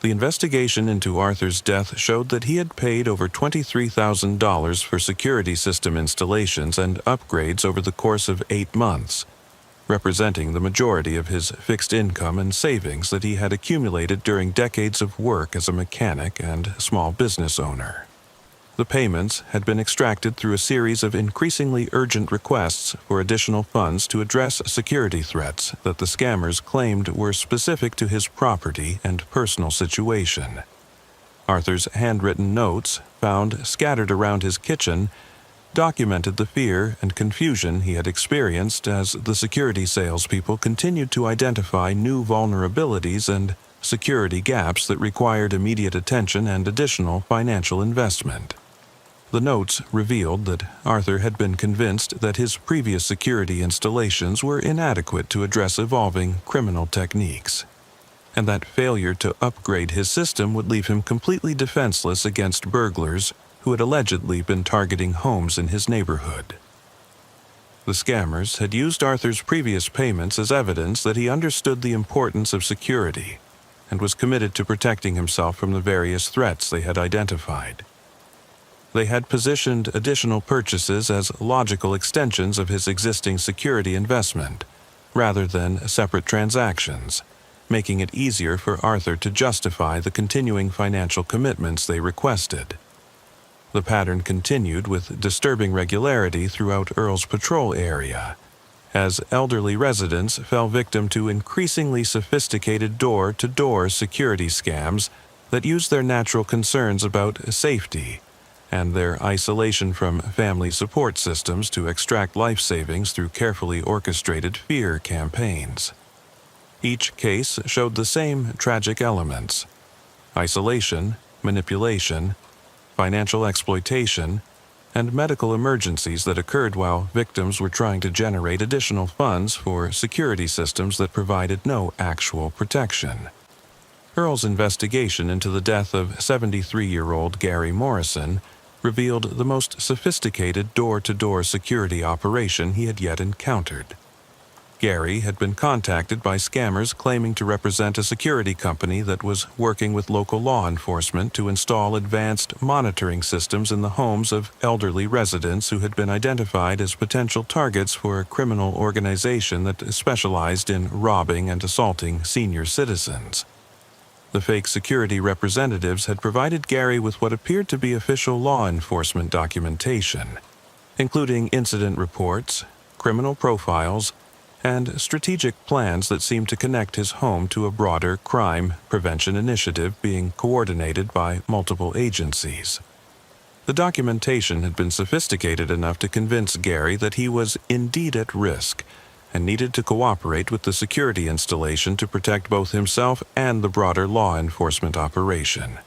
The investigation into Arthur's death showed that he had paid over $23,000 for security system installations and upgrades over the course of 8 months, representing the majority of his fixed income and savings that he had accumulated during decades of work as a mechanic and small business owner. The payments had been extracted through a series of increasingly urgent requests for additional funds to address security threats that the scammers claimed were specific to his property and personal situation. Arthur's handwritten notes, found scattered around his kitchen, documented the fear and confusion he had experienced as the security salespeople continued to identify new vulnerabilities and security gaps that required immediate attention and additional financial investment. The notes revealed that Arthur had been convinced that his previous security installations were inadequate to address evolving criminal techniques, and that failure to upgrade his system would leave him completely defenseless against burglars who had allegedly been targeting homes in his neighborhood. The scammers had used Arthur's previous payments as evidence that he understood the importance of security and was committed to protecting himself from the various threats they had identified. They had positioned additional purchases as logical extensions of his existing security investment, rather than separate transactions, making it easier for Arthur to justify the continuing financial commitments they requested. The pattern continued with disturbing regularity throughout Earl's patrol area, as elderly residents fell victim to increasingly sophisticated door-to-door security scams that used their natural concerns about safety and their isolation from family support systems to extract life savings through carefully orchestrated fear campaigns. Each case showed the same tragic elements: isolation, manipulation, financial exploitation, and medical emergencies that occurred while victims were trying to generate additional funds for security systems that provided no actual protection. Earl's investigation into the death of 73-year-old Gary Morrison revealed the most sophisticated door-to-door security operation he had yet encountered. Gary had been contacted by scammers claiming to represent a security company that was working with local law enforcement to install advanced monitoring systems in the homes of elderly residents who had been identified as potential targets for a criminal organization that specialized in robbing and assaulting senior citizens. The fake security representatives had provided Gary with what appeared to be official law enforcement documentation, including incident reports, criminal profiles, and strategic plans that seemed to connect his home to a broader crime prevention initiative being coordinated by multiple agencies. The documentation had been sophisticated enough to convince Gary that he was indeed at risk and needed to cooperate with the security installation to protect both himself and the broader law enforcement operation.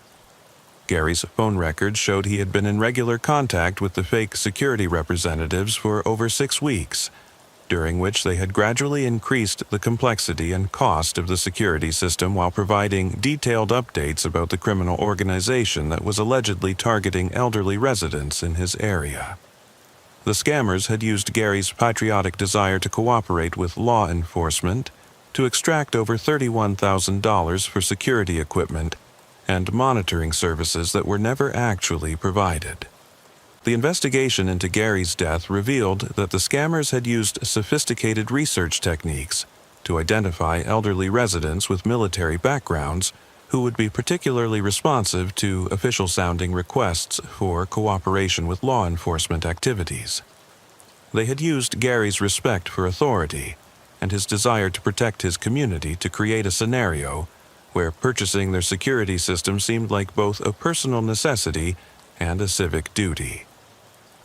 Gary's phone records showed he had been in regular contact with the fake security representatives for over 6 weeks, during which they had gradually increased the complexity and cost of the security system while providing detailed updates about the criminal organization that was allegedly targeting elderly residents in his area. The scammers had used Gary's patriotic desire to cooperate with law enforcement to extract over $31,000 for security equipment and monitoring services that were never actually provided. The investigation into Gary's death revealed that the scammers had used sophisticated research techniques to identify elderly residents with military backgrounds who would be particularly responsive to official-sounding requests for cooperation with law enforcement activities. They had used Gary's respect for authority and his desire to protect his community to create a scenario where purchasing their security system seemed like both a personal necessity and a civic duty.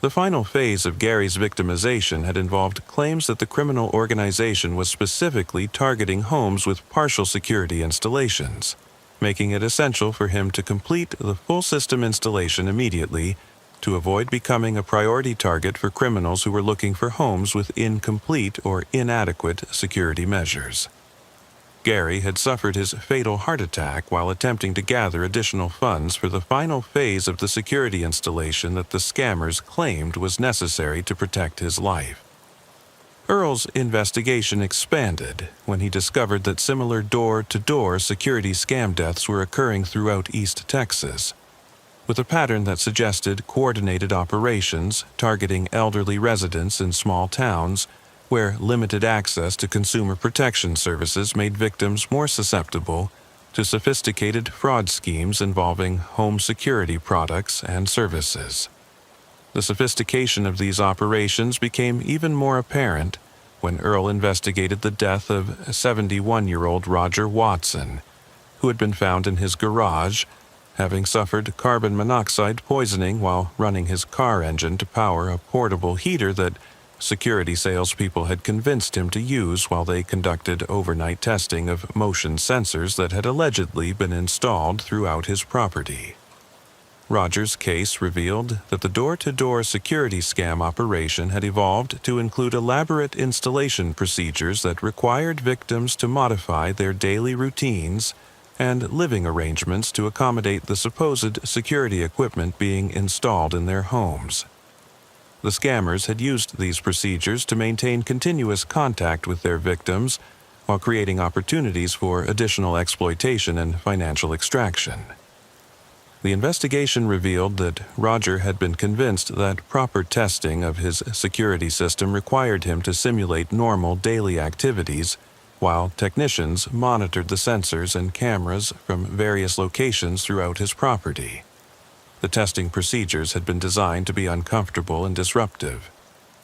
The final phase of Gary's victimization had involved claims that the criminal organization was specifically targeting homes with partial security installations, making it essential for him to complete the full system installation immediately to avoid becoming a priority target for criminals who were looking for homes with incomplete or inadequate security measures. Gary had suffered his fatal heart attack while attempting to gather additional funds for the final phase of the security installation that the scammers claimed was necessary to protect his life. Earl's investigation expanded when he discovered that similar door-to-door security scam deaths were occurring throughout East Texas, with a pattern that suggested coordinated operations targeting elderly residents in small towns where limited access to consumer protection services made victims more susceptible to sophisticated fraud schemes involving home security products and services. The sophistication of these operations became even more apparent when Earl investigated the death of 71-year-old Roger Watson, who had been found in his garage, having suffered carbon monoxide poisoning while running his car engine to power a portable heater that security salespeople had convinced him to use while they conducted overnight testing of motion sensors that had allegedly been installed throughout his property. Roger's case revealed that the door-to-door security scam operation had evolved to include elaborate installation procedures that required victims to modify their daily routines and living arrangements to accommodate the supposed security equipment being installed in their homes. The scammers had used these procedures to maintain continuous contact with their victims while creating opportunities for additional exploitation and financial extraction. The investigation revealed that Roger had been convinced that proper testing of his security system required him to simulate normal daily activities, while technicians monitored the sensors and cameras from various locations throughout his property. The testing procedures had been designed to be uncomfortable and disruptive,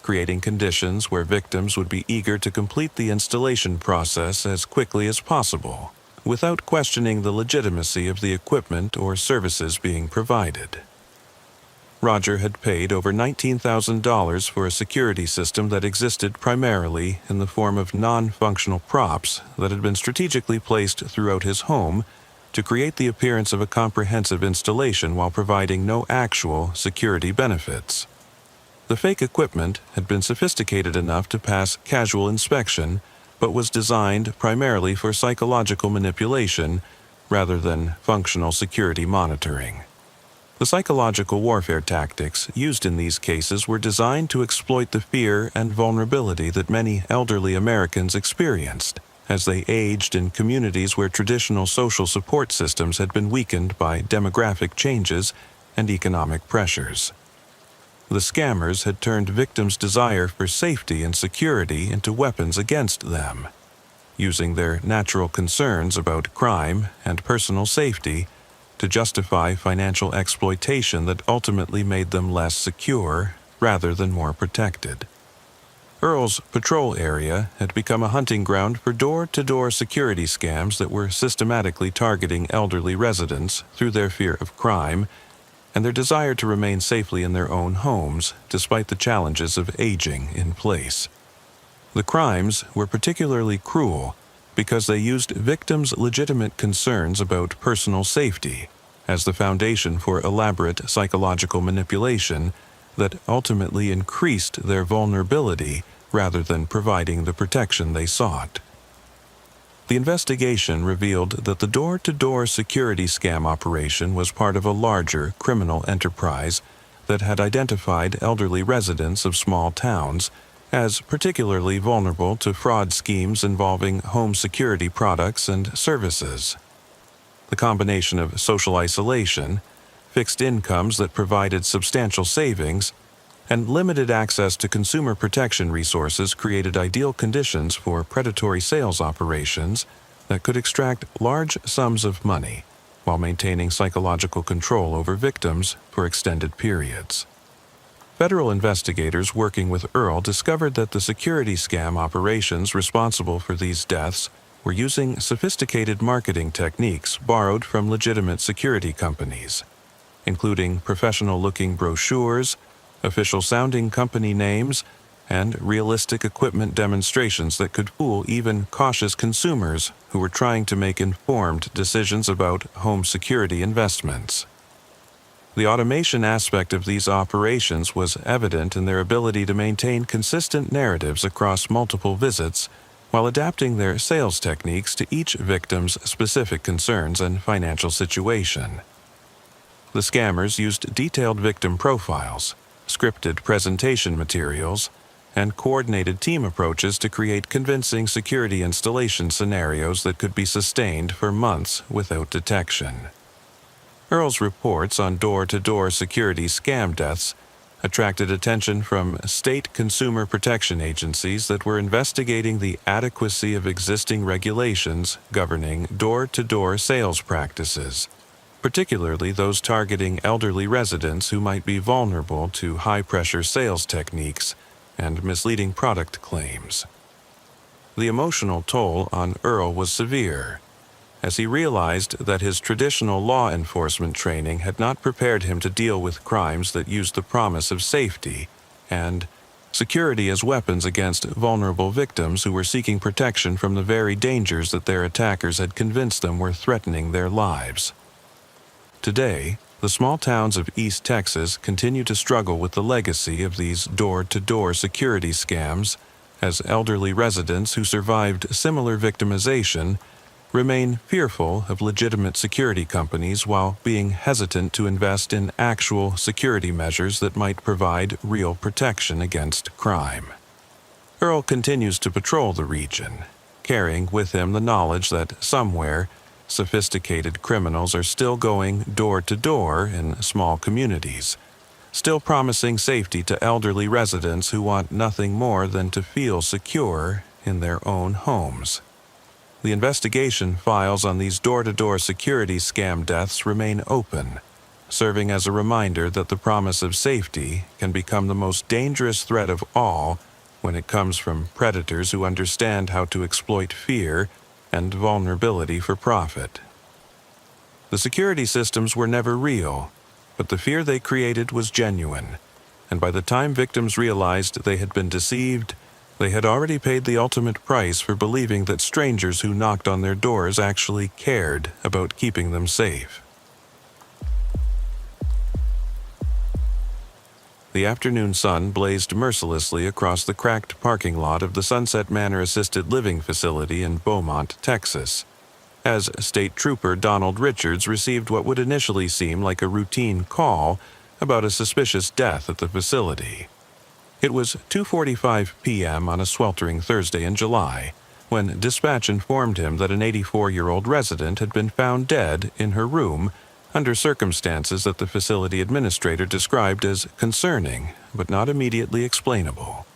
creating conditions where victims would be eager to complete the installation process as quickly as possible, without questioning the legitimacy of the equipment or services being provided. Roger had paid over $19,000 for a security system that existed primarily in the form of non-functional props that had been strategically placed throughout his home to create the appearance of a comprehensive installation while providing no actual security benefits. The fake equipment had been sophisticated enough to pass casual inspection, but was designed primarily for psychological manipulation rather than functional security monitoring. The psychological warfare tactics used in these cases were designed to exploit the fear and vulnerability that many elderly Americans experienced as they aged in communities where traditional social support systems had been weakened by demographic changes and economic pressures. The scammers had turned victims' desire for safety and security into weapons against them, using their natural concerns about crime and personal safety to justify financial exploitation that ultimately made them less secure rather than more protected. Earl's patrol area had become a hunting ground for door-to-door security scams that were systematically targeting elderly residents through their fear of crime and their desire to remain safely in their own homes despite the challenges of aging in place. The crimes were particularly cruel because they used victims' legitimate concerns about personal safety as the foundation for elaborate psychological manipulation that ultimately increased their vulnerability rather than providing the protection they sought. The investigation revealed that the door-to-door security scam operation was part of a larger criminal enterprise that had identified elderly residents of small towns as particularly vulnerable to fraud schemes involving home security products and services. The combination of social isolation, fixed incomes that provided substantial savings, and limited access to consumer protection resources created ideal conditions for predatory sales operations that could extract large sums of money while maintaining psychological control over victims for extended periods. Federal investigators working with Earl discovered that the security scam operations responsible for these deaths were using sophisticated marketing techniques borrowed from legitimate security companies, including professional-looking brochures, official-sounding company names, and realistic equipment demonstrations that could fool even cautious consumers who were trying to make informed decisions about home security investments. The automation aspect of these operations was evident in their ability to maintain consistent narratives across multiple visits while adapting their sales techniques to each victim's specific concerns and financial situation. The scammers used detailed victim profiles, scripted presentation materials, and coordinated team approaches to create convincing security installation scenarios that could be sustained for months without detection. Earl's reports on door-to-door security scam deaths attracted attention from state consumer protection agencies that were investigating the adequacy of existing regulations governing door-to-door sales practices, particularly those targeting elderly residents who might be vulnerable to high-pressure sales techniques and misleading product claims. The emotional toll on Earl was severe, as he realized that his traditional law enforcement training had not prepared him to deal with crimes that used the promise of safety and security as weapons against vulnerable victims who were seeking protection from the very dangers that their attackers had convinced them were threatening their lives. Today, the small towns of East Texas continue to struggle with the legacy of these door-to-door security scams, as elderly residents who survived similar victimization remain fearful of legitimate security companies while being hesitant to invest in actual security measures that might provide real protection against crime. Earl continues to patrol the region, carrying with him the knowledge that somewhere sophisticated criminals are still going door to door in small communities, still promising safety to elderly residents who want nothing more than to feel secure in their own homes. The investigation files on these door-to-door security scam deaths remain open, serving as a reminder that the promise of safety can become the most dangerous threat of all when it comes from predators who understand how to exploit fear and vulnerability for profit. The security systems were never real, but the fear they created was genuine, and by the time victims realized they had been deceived, they had already paid the ultimate price for believing that strangers who knocked on their doors actually cared about keeping them safe. The afternoon sun blazed mercilessly across the cracked parking lot of the Sunset Manor Assisted Living Facility in Beaumont, Texas, as State Trooper Donald Richards received what would initially seem like a routine call about a suspicious death at the facility. It was 2:45 p.m. on a sweltering Thursday in July, when dispatch informed him that an 84-year-old resident had been found dead in her room under circumstances that the facility administrator described as concerning but not immediately explainable.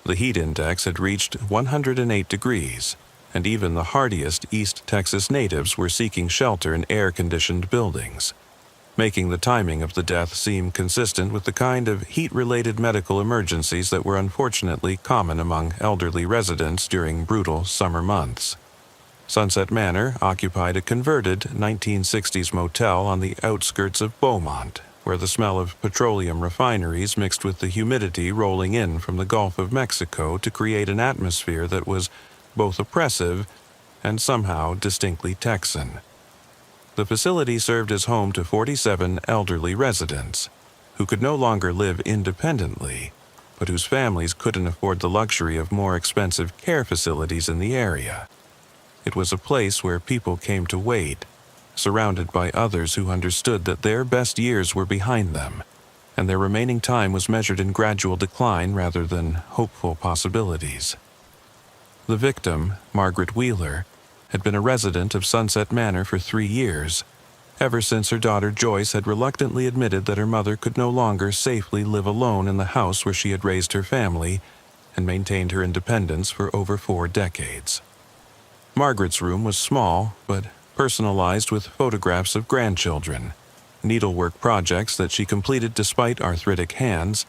The heat index had reached 108 degrees, and even the hardiest East Texas natives were seeking shelter in air-conditioned buildings, making the timing of the death seem consistent with the kind of heat-related medical emergencies that were unfortunately common among elderly residents during brutal summer months. Sunset Manor occupied a converted 1960s motel on the outskirts of Beaumont, where the smell of petroleum refineries mixed with the humidity rolling in from the Gulf of Mexico to create an atmosphere that was both oppressive and somehow distinctly Texan. The facility served as home to 47 elderly residents, who could no longer live independently, but whose families couldn't afford the luxury of more expensive care facilities in the area. It was a place where people came to wait, surrounded by others who understood that their best years were behind them, and their remaining time was measured in gradual decline rather than hopeful possibilities. The victim, Margaret Wheeler, had been a resident of Sunset Manor for 3 years, ever since her daughter Joyce had reluctantly admitted that her mother could no longer safely live alone in the house where she had raised her family and maintained her independence for over 4 decades. Margaret's room was small, but personalized with photographs of grandchildren, needlework projects that she completed despite arthritic hands,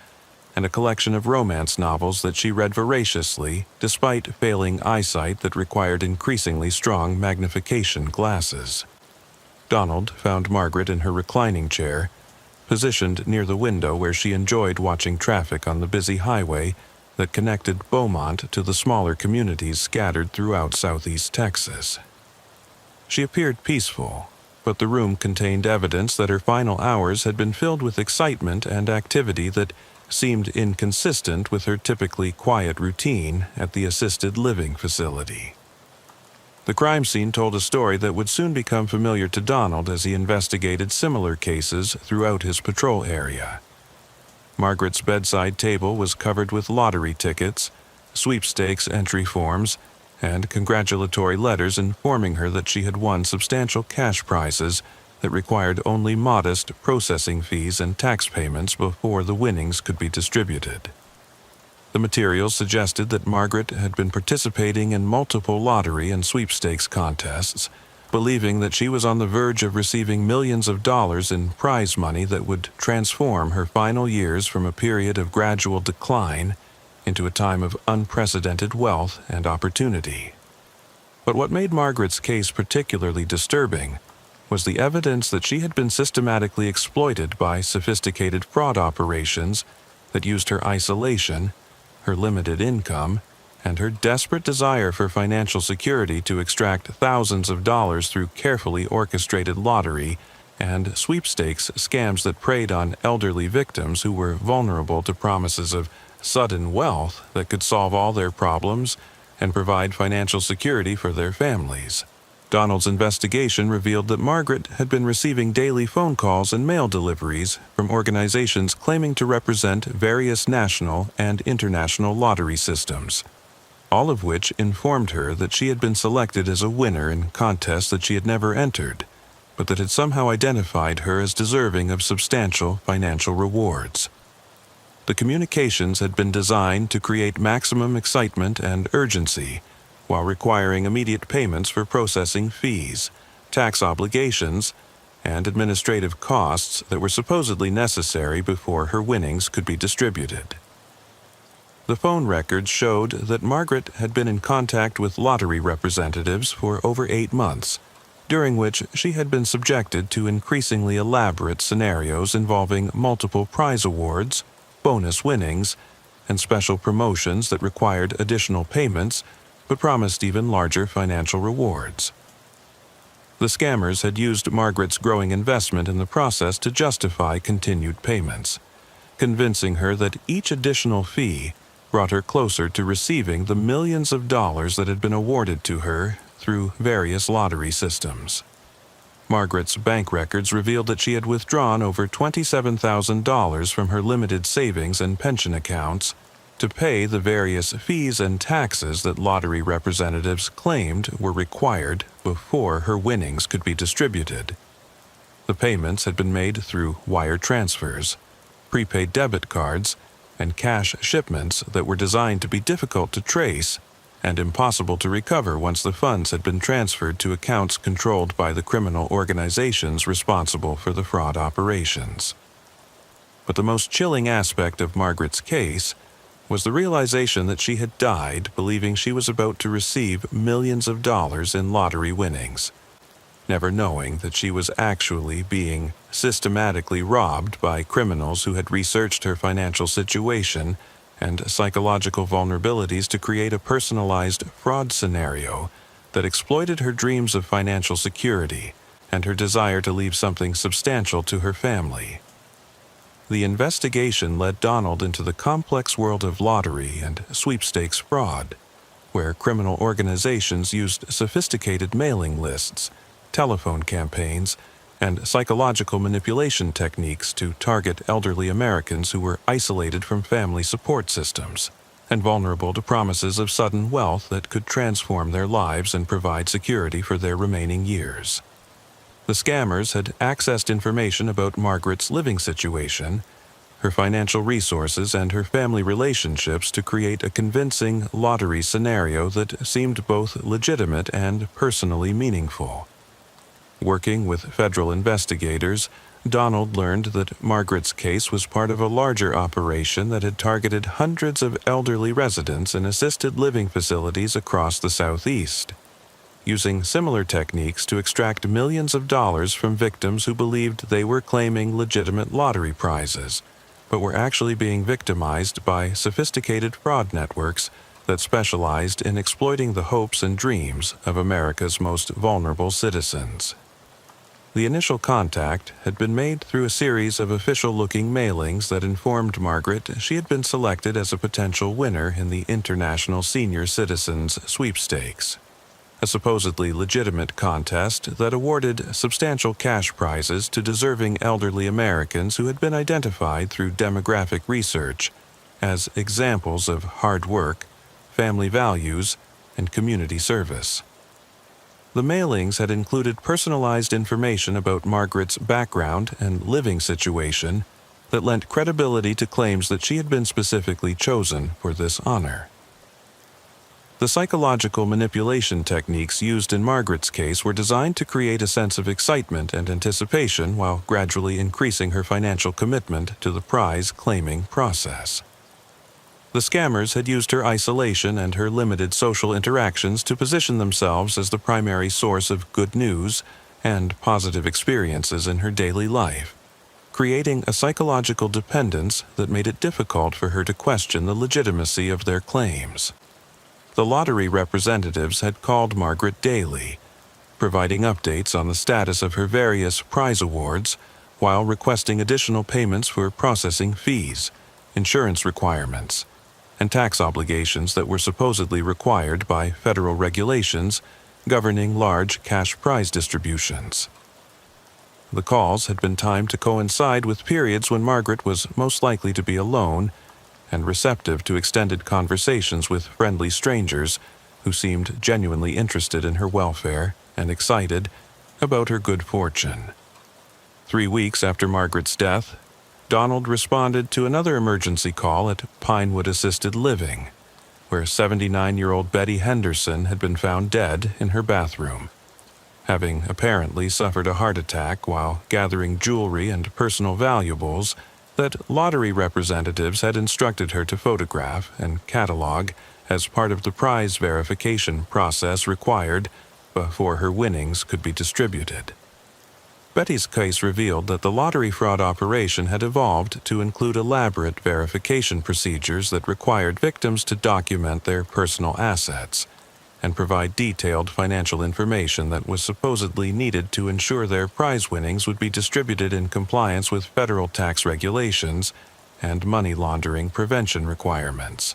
and a collection of romance novels that she read voraciously despite failing eyesight that required increasingly strong magnification glasses. Donald found Margaret in her reclining chair, positioned near the window where she enjoyed watching traffic on the busy highway that connected Beaumont to the smaller communities scattered throughout southeast Texas. She appeared peaceful, but the room contained evidence that her final hours had been filled with excitement and activity that seemed inconsistent with her typically quiet routine at the assisted living facility. The crime scene told a story that would soon become familiar to Donald as he investigated similar cases throughout his patrol area. Margaret's bedside table was covered with lottery tickets, sweepstakes entry forms, and congratulatory letters informing her that she had won substantial cash prizes that required only modest processing fees and tax payments before the winnings could be distributed. The materials suggested that Margaret had been participating in multiple lottery and sweepstakes contests, believing that she was on the verge of receiving millions of dollars in prize money that would transform her final years from a period of gradual decline into a time of unprecedented wealth and opportunity. But what made Margaret's case particularly disturbing was the evidence that she had been systematically exploited by sophisticated fraud operations that used her isolation, her limited income, and her desperate desire for financial security to extract thousands of dollars through carefully orchestrated lottery and sweepstakes scams that preyed on elderly victims who were vulnerable to promises of sudden wealth that could solve all their problems and provide financial security for their families. Donald's investigation revealed that Margaret had been receiving daily phone calls and mail deliveries from organizations claiming to represent various national and international lottery systems, all of which informed her that she had been selected as a winner in contests that she had never entered, but that had somehow identified her as deserving of substantial financial rewards. The communications had been designed to create maximum excitement and urgency, while requiring immediate payments for processing fees, tax obligations, and administrative costs that were supposedly necessary before her winnings could be distributed. The phone records showed that Margaret had been in contact with lottery representatives for over 8 months, during which she had been subjected to increasingly elaborate scenarios involving multiple prize awards, bonus winnings, and special promotions that required additional payments but promised even larger financial rewards. The scammers had used Margaret's growing investment in the process to justify continued payments, convincing her that each additional fee brought her closer to receiving the millions of dollars that had been awarded to her through various lottery systems. Margaret's bank records revealed that she had withdrawn over $27,000 from her limited savings and pension accounts to pay the various fees and taxes that lottery representatives claimed were required before her winnings could be distributed. The payments had been made through wire transfers, prepaid debit cards, and cash shipments that were designed to be difficult to trace and impossible to recover once the funds had been transferred to accounts controlled by the criminal organizations responsible for the fraud operations. But the most chilling aspect of Margaret's case was the realization that she had died believing she was about to receive millions of dollars in lottery winnings, never knowing that she was actually being systematically robbed by criminals who had researched her financial situation and psychological vulnerabilities to create a personalized fraud scenario that exploited her dreams of financial security and her desire to leave something substantial to her family. The investigation led Donald into the complex world of lottery and sweepstakes fraud, where criminal organizations used sophisticated mailing lists, telephone campaigns, and psychological manipulation techniques to target elderly Americans who were isolated from family support systems and vulnerable to promises of sudden wealth that could transform their lives and provide security for their remaining years. The scammers had accessed information about Margaret's living situation, her financial resources, and her family relationships to create a convincing lottery scenario that seemed both legitimate and personally meaningful. Working with federal investigators, Donald learned that Margaret's case was part of a larger operation that had targeted hundreds of elderly residents in assisted living facilities across the Southeast, using similar techniques to extract millions of dollars from victims who believed they were claiming legitimate lottery prizes, but were actually being victimized by sophisticated fraud networks that specialized in exploiting the hopes and dreams of America's most vulnerable citizens. The initial contact had been made through a series of official-looking mailings that informed Margaret she had been selected as a potential winner in the International Senior Citizens Sweepstakes, a supposedly legitimate contest that awarded substantial cash prizes to deserving elderly Americans who had been identified through demographic research as examples of hard work, family values, and community service. The mailings had included personalized information about Margaret's background and living situation that lent credibility to claims that she had been specifically chosen for this honor. The psychological manipulation techniques used in Margaret's case were designed to create a sense of excitement and anticipation while gradually increasing her financial commitment to the prize-claiming process. The scammers had used her isolation and her limited social interactions to position themselves as the primary source of good news and positive experiences in her daily life, creating a psychological dependence that made it difficult for her to question the legitimacy of their claims. The lottery representatives had called Margaret daily, providing updates on the status of her various prize awards while requesting additional payments for processing fees, insurance requirements, and tax obligations that were supposedly required by federal regulations governing large cash prize distributions. The calls had been timed to coincide with periods when Margaret was most likely to be alone and receptive to extended conversations with friendly strangers who seemed genuinely interested in her welfare and excited about her good fortune. 3 weeks after Margaret's death, Donald responded to another emergency call at Pinewood Assisted Living, where 79-year-old Betty Henderson had been found dead in her bathroom, having apparently suffered a heart attack while gathering jewelry and personal valuables that lottery representatives had instructed her to photograph and catalog as part of the prize verification process required before her winnings could be distributed. Betty's case revealed that the lottery fraud operation had evolved to include elaborate verification procedures that required victims to document their personal assets and provide detailed financial information that was supposedly needed to ensure their prize winnings would be distributed in compliance with federal tax regulations and money laundering prevention requirements.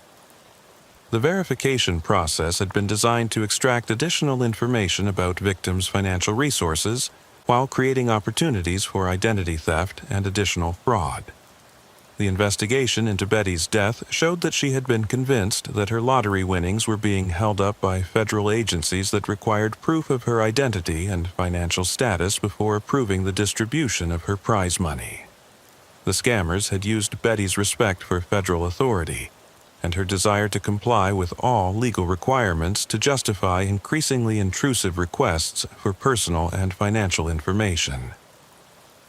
The verification process had been designed to extract additional information about victims' financial resources while creating opportunities for identity theft and additional fraud. The investigation into Betty's death showed that she had been convinced that her lottery winnings were being held up by federal agencies that required proof of her identity and financial status before approving the distribution of her prize money. The scammers had used Betty's respect for federal authority and her desire to comply with all legal requirements to justify increasingly intrusive requests for personal and financial information.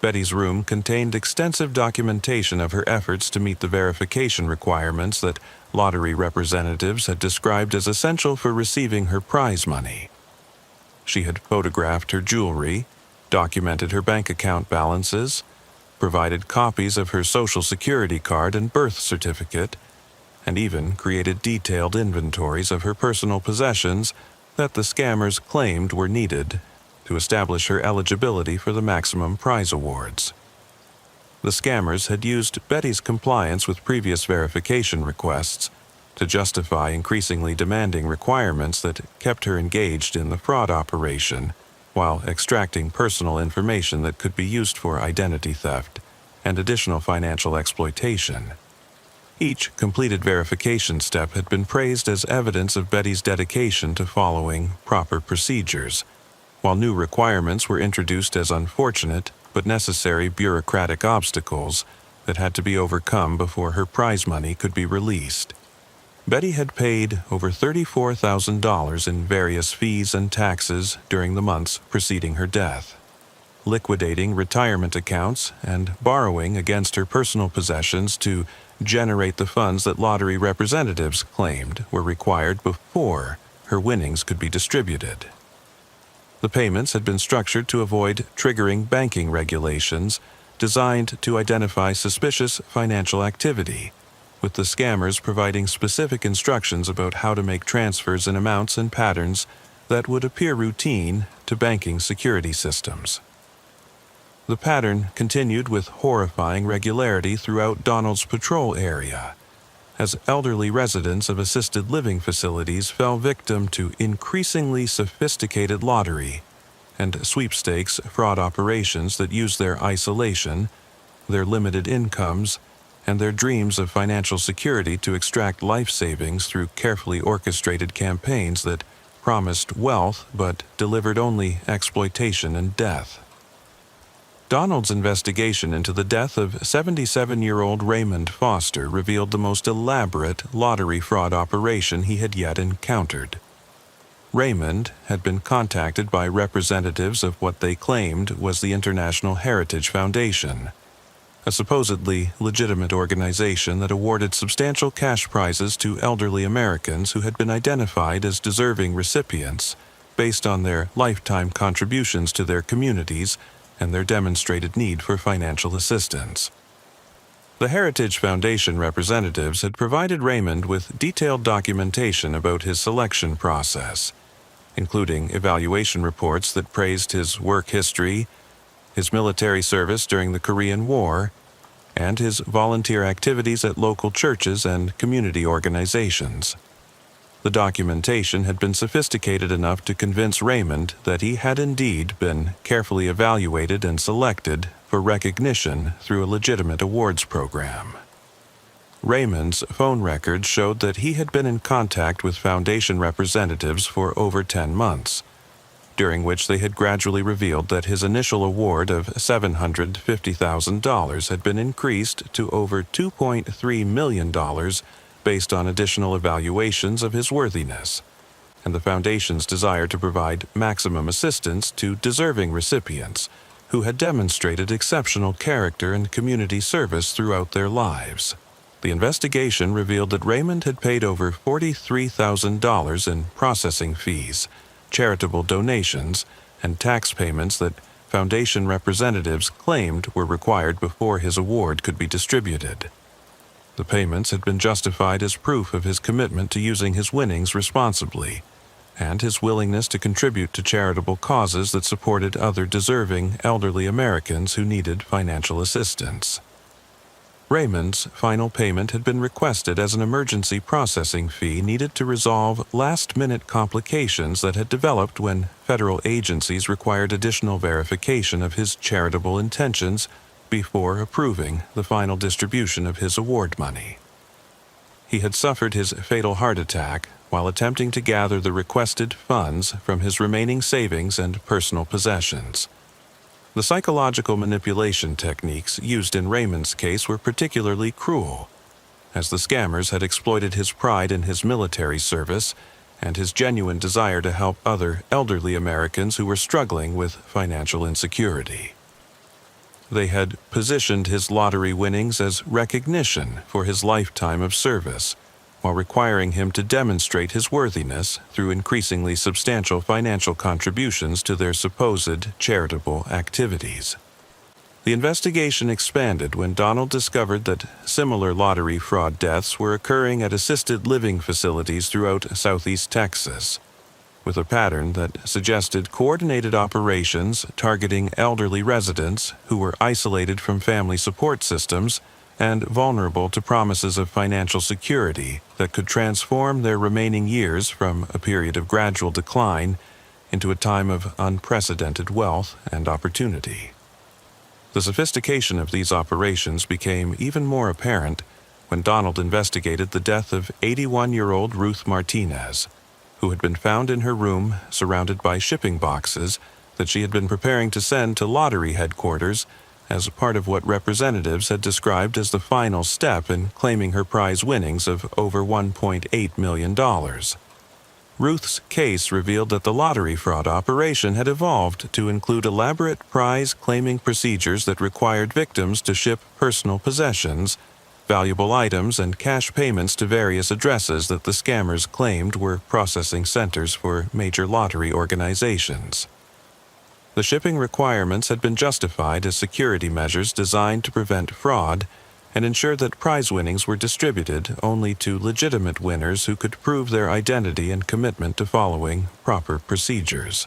Betty's room contained extensive documentation of her efforts to meet the verification requirements that lottery representatives had described as essential for receiving her prize money. She had photographed her jewelry, documented her bank account balances, provided copies of her Social Security card and birth certificate, and even created detailed inventories of her personal possessions that the scammers claimed were needed to establish her eligibility for the maximum prize awards. The scammers had used Betty's compliance with previous verification requests to justify increasingly demanding requirements that kept her engaged in the fraud operation while extracting personal information that could be used for identity theft and additional financial exploitation. Each completed verification step had been praised as evidence of Betty's dedication to following proper procedures, while new requirements were introduced as unfortunate but necessary bureaucratic obstacles that had to be overcome before her prize money could be released. Betty had paid over $34,000 in various fees and taxes during the months preceding her death, liquidating retirement accounts and borrowing against her personal possessions to generate the funds that lottery representatives claimed were required before her winnings could be distributed. The payments had been structured to avoid triggering banking regulations designed to identify suspicious financial activity, with the scammers providing specific instructions about how to make transfers in amounts and patterns that would appear routine to banking security systems. The pattern continued with horrifying regularity throughout Donald's patrol area, as elderly residents of assisted living facilities fell victim to increasingly sophisticated lottery and sweepstakes fraud operations that used their isolation, their limited incomes, and their dreams of financial security to extract life savings through carefully orchestrated campaigns that promised wealth but delivered only exploitation and death. Donald's investigation into the death of 77-year-old Raymond Foster revealed the most elaborate lottery fraud operation he had yet encountered. Raymond had been contacted by representatives of what they claimed was the International Heritage Foundation, a supposedly legitimate organization that awarded substantial cash prizes to elderly Americans who had been identified as deserving recipients based on their lifetime contributions to their communities and their demonstrated need for financial assistance. The Heritage Foundation representatives had provided Raymond with detailed documentation about his selection process, including evaluation reports that praised his work history, his military service during the Korean War, and his volunteer activities at local churches and community organizations. The documentation had been sophisticated enough to convince Raymond that he had indeed been carefully evaluated and selected for recognition through a legitimate awards program. Raymond's phone records showed that he had been in contact with Foundation representatives for over 10 months, during which they had gradually revealed that his initial award of $750,000 had been increased to over $2.3 million based on additional evaluations of his worthiness, and the Foundation's desire to provide maximum assistance to deserving recipients who had demonstrated exceptional character and community service throughout their lives. The investigation revealed that Raymond had paid over $43,000 in processing fees, charitable donations, and tax payments that Foundation representatives claimed were required before his award could be distributed. The payments had been justified as proof of his commitment to using his winnings responsibly, and his willingness to contribute to charitable causes that supported other deserving elderly Americans who needed financial assistance. Raymond's final payment had been requested as an emergency processing fee needed to resolve last-minute complications that had developed when federal agencies required additional verification of his charitable intentions before approving the final distribution of his award money. He had suffered his fatal heart attack while attempting to gather the requested funds from his remaining savings and personal possessions. The psychological manipulation techniques used in Raymond's case were particularly cruel, as the scammers had exploited his pride in his military service and his genuine desire to help other elderly Americans who were struggling with financial insecurity. They had positioned his lottery winnings as recognition for his lifetime of service, while requiring him to demonstrate his worthiness through increasingly substantial financial contributions to their supposed charitable activities. The investigation expanded when Donald discovered that similar lottery fraud deaths were occurring at assisted living facilities throughout Southeast Texas, with a pattern that suggested coordinated operations targeting elderly residents who were isolated from family support systems and vulnerable to promises of financial security that could transform their remaining years from a period of gradual decline into a time of unprecedented wealth and opportunity. The sophistication of these operations became even more apparent when Donald investigated the death of 81-year-old Ruth Martinez, who had been found in her room surrounded by shipping boxes that she had been preparing to send to lottery headquarters as part of what representatives had described as the final step in claiming her prize winnings of over $1.8 million. Ruth's case revealed that the lottery fraud operation had evolved to include elaborate prize-claiming procedures that required victims to ship personal possessions, valuable items, and cash payments to various addresses that the scammers claimed were processing centers for major lottery organizations. The shipping requirements had been justified as security measures designed to prevent fraud and ensure that prize winnings were distributed only to legitimate winners who could prove their identity and commitment to following proper procedures.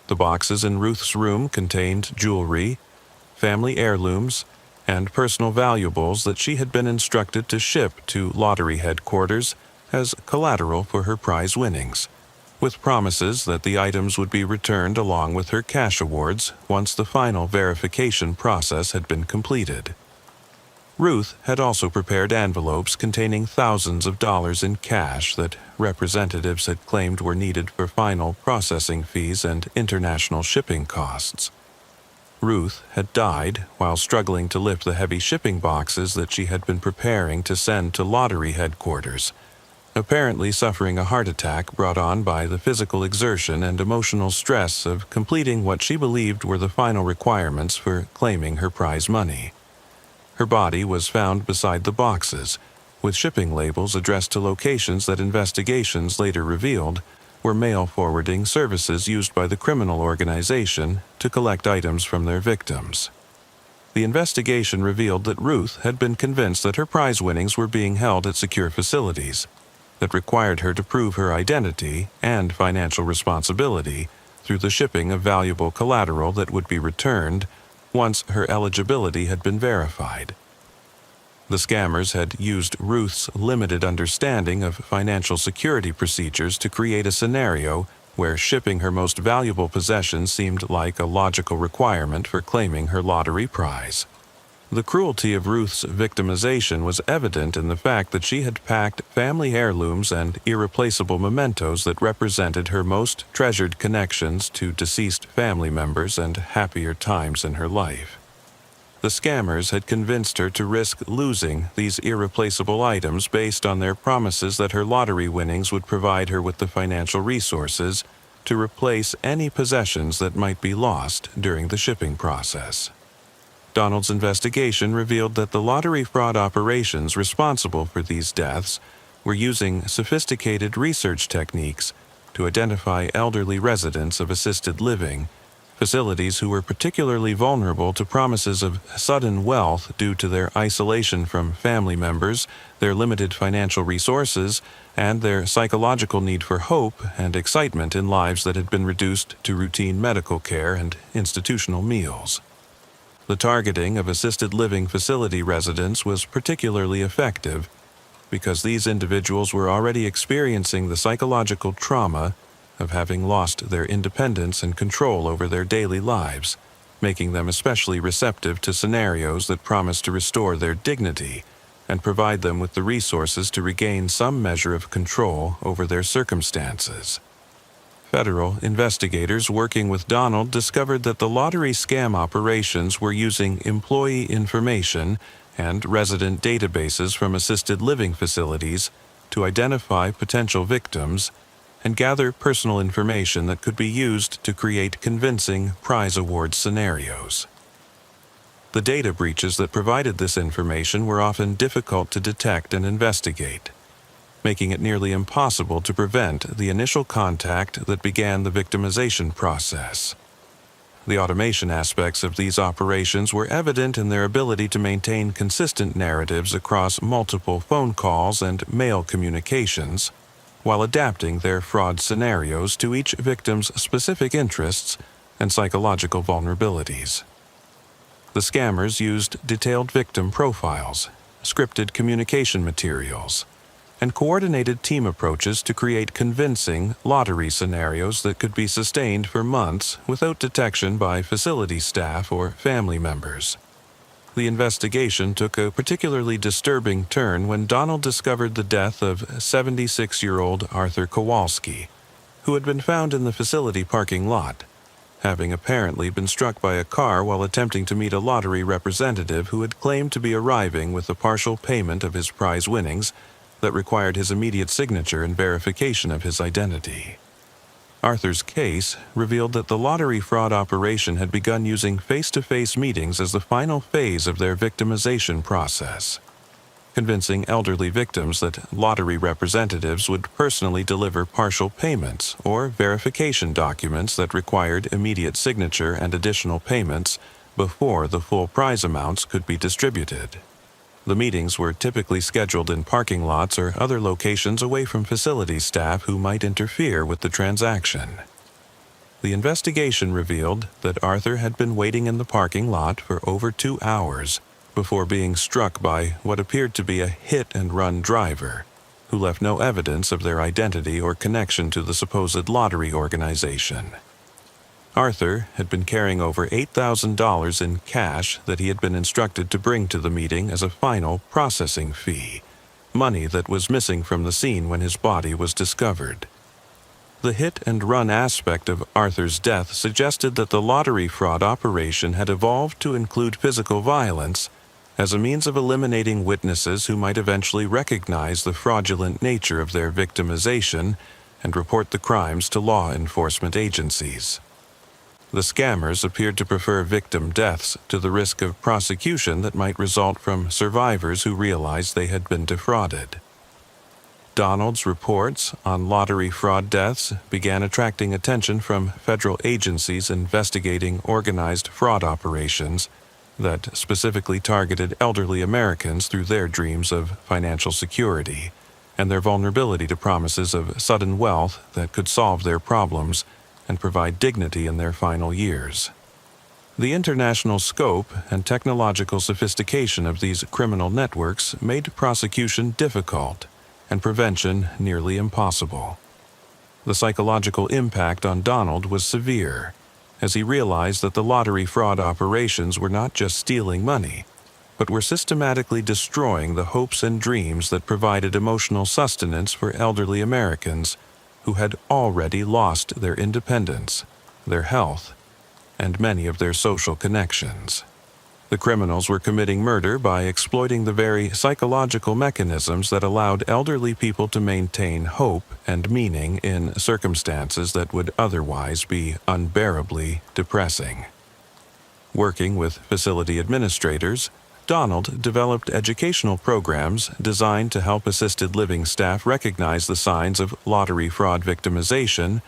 The boxes in Ruth's room contained jewelry, family heirlooms, and personal valuables that she had been instructed to ship to lottery headquarters as collateral for her prize winnings, with promises that the items would be returned along with her cash awards once the final verification process had been completed. Ruth had also prepared envelopes containing thousands of dollars in cash that representatives had claimed were needed for final processing fees and international shipping costs. Ruth had died while struggling to lift the heavy shipping boxes that she had been preparing to send to lottery headquarters, apparently suffering a heart attack brought on by the physical exertion and emotional stress of completing what she believed were the final requirements for claiming her prize money. Her body was found beside the boxes, with shipping labels addressed to locations that investigations later revealed were mail forwarding services used by the criminal organization to collect items from their victims. The investigation revealed that Ruth had been convinced that her prize winnings were being held at secure facilities that required her to prove her identity and financial responsibility through the shipping of valuable collateral that would be returned once her eligibility had been verified. The scammers had used Ruth's limited understanding of financial security procedures to create a scenario where shipping her most valuable possessions seemed like a logical requirement for claiming her lottery prize. The cruelty of Ruth's victimization was evident in the fact that she had packed family heirlooms and irreplaceable mementos that represented her most treasured connections to deceased family members and happier times in her life. The scammers had convinced her to risk losing these irreplaceable items based on their promises that her lottery winnings would provide her with the financial resources to replace any possessions that might be lost during the shipping process. Donald's investigation revealed that the lottery fraud operations responsible for these deaths were using sophisticated research techniques to identify elderly residents of assisted living facilities who were particularly vulnerable to promises of sudden wealth due to their isolation from family members, their limited financial resources, and their psychological need for hope and excitement in lives that had been reduced to routine medical care and institutional meals. The targeting of assisted living facility residents was particularly effective because these individuals were already experiencing the psychological trauma of having lost their independence and control over their daily lives, making them especially receptive to scenarios that promise to restore their dignity and provide them with the resources to regain some measure of control over their circumstances. Federal investigators working with Donald discovered that the lottery scam operations were using employee information and resident databases from assisted living facilities to identify potential victims and gather personal information that could be used to create convincing prize award scenarios. The data breaches that provided this information were often difficult to detect and investigate, making it nearly impossible to prevent the initial contact that began the victimization process. The automation aspects of these operations were evident in their ability to maintain consistent narratives across multiple phone calls and mail communications, while adapting their fraud scenarios to each victim's specific interests and psychological vulnerabilities. The scammers used detailed victim profiles, scripted communication materials, and coordinated team approaches to create convincing lottery scenarios that could be sustained for months without detection by facility staff or family members. The investigation took a particularly disturbing turn when Donald discovered the death of 76-year-old Arthur Kowalski, who had been found in the facility parking lot, having apparently been struck by a car while attempting to meet a lottery representative who had claimed to be arriving with a partial payment of his prize winnings that required his immediate signature and verification of his identity. Arthur's case revealed that the lottery fraud operation had begun using face-to-face meetings as the final phase of their victimization process, convincing elderly victims that lottery representatives would personally deliver partial payments or verification documents that required immediate signature and additional payments before the full prize amounts could be distributed. The meetings were typically scheduled in parking lots or other locations away from facility staff who might interfere with the transaction. The investigation revealed that Arthur had been waiting in the parking lot for over 2 hours before being struck by what appeared to be a hit-and-run driver, who left no evidence of their identity or connection to the supposed lottery organization. Arthur had been carrying over $8,000 in cash that he had been instructed to bring to the meeting as a final processing fee, money that was missing from the scene when his body was discovered. The hit-and-run aspect of Arthur's death suggested that the lottery fraud operation had evolved to include physical violence as a means of eliminating witnesses who might eventually recognize the fraudulent nature of their victimization and report the crimes to law enforcement agencies. The scammers appeared to prefer victim deaths to the risk of prosecution that might result from survivors who realized they had been defrauded. Donald's reports on lottery fraud deaths began attracting attention from federal agencies investigating organized fraud operations that specifically targeted elderly Americans through their dreams of financial security and their vulnerability to promises of sudden wealth that could solve their problems and provide dignity in their final years. The international scope and technological sophistication of these criminal networks made prosecution difficult and prevention nearly impossible. The psychological impact on Donald was severe, as he realized that the lottery fraud operations were not just stealing money, but were systematically destroying the hopes and dreams that provided emotional sustenance for elderly Americans who had already lost their independence, their health, and many of their social connections. The criminals were committing murder by exploiting the very psychological mechanisms that allowed elderly people to maintain hope and meaning in circumstances that would otherwise be unbearably depressing. Working with facility administrators, Donald developed educational programs designed to help assisted living staff recognize the signs of lottery fraud victimization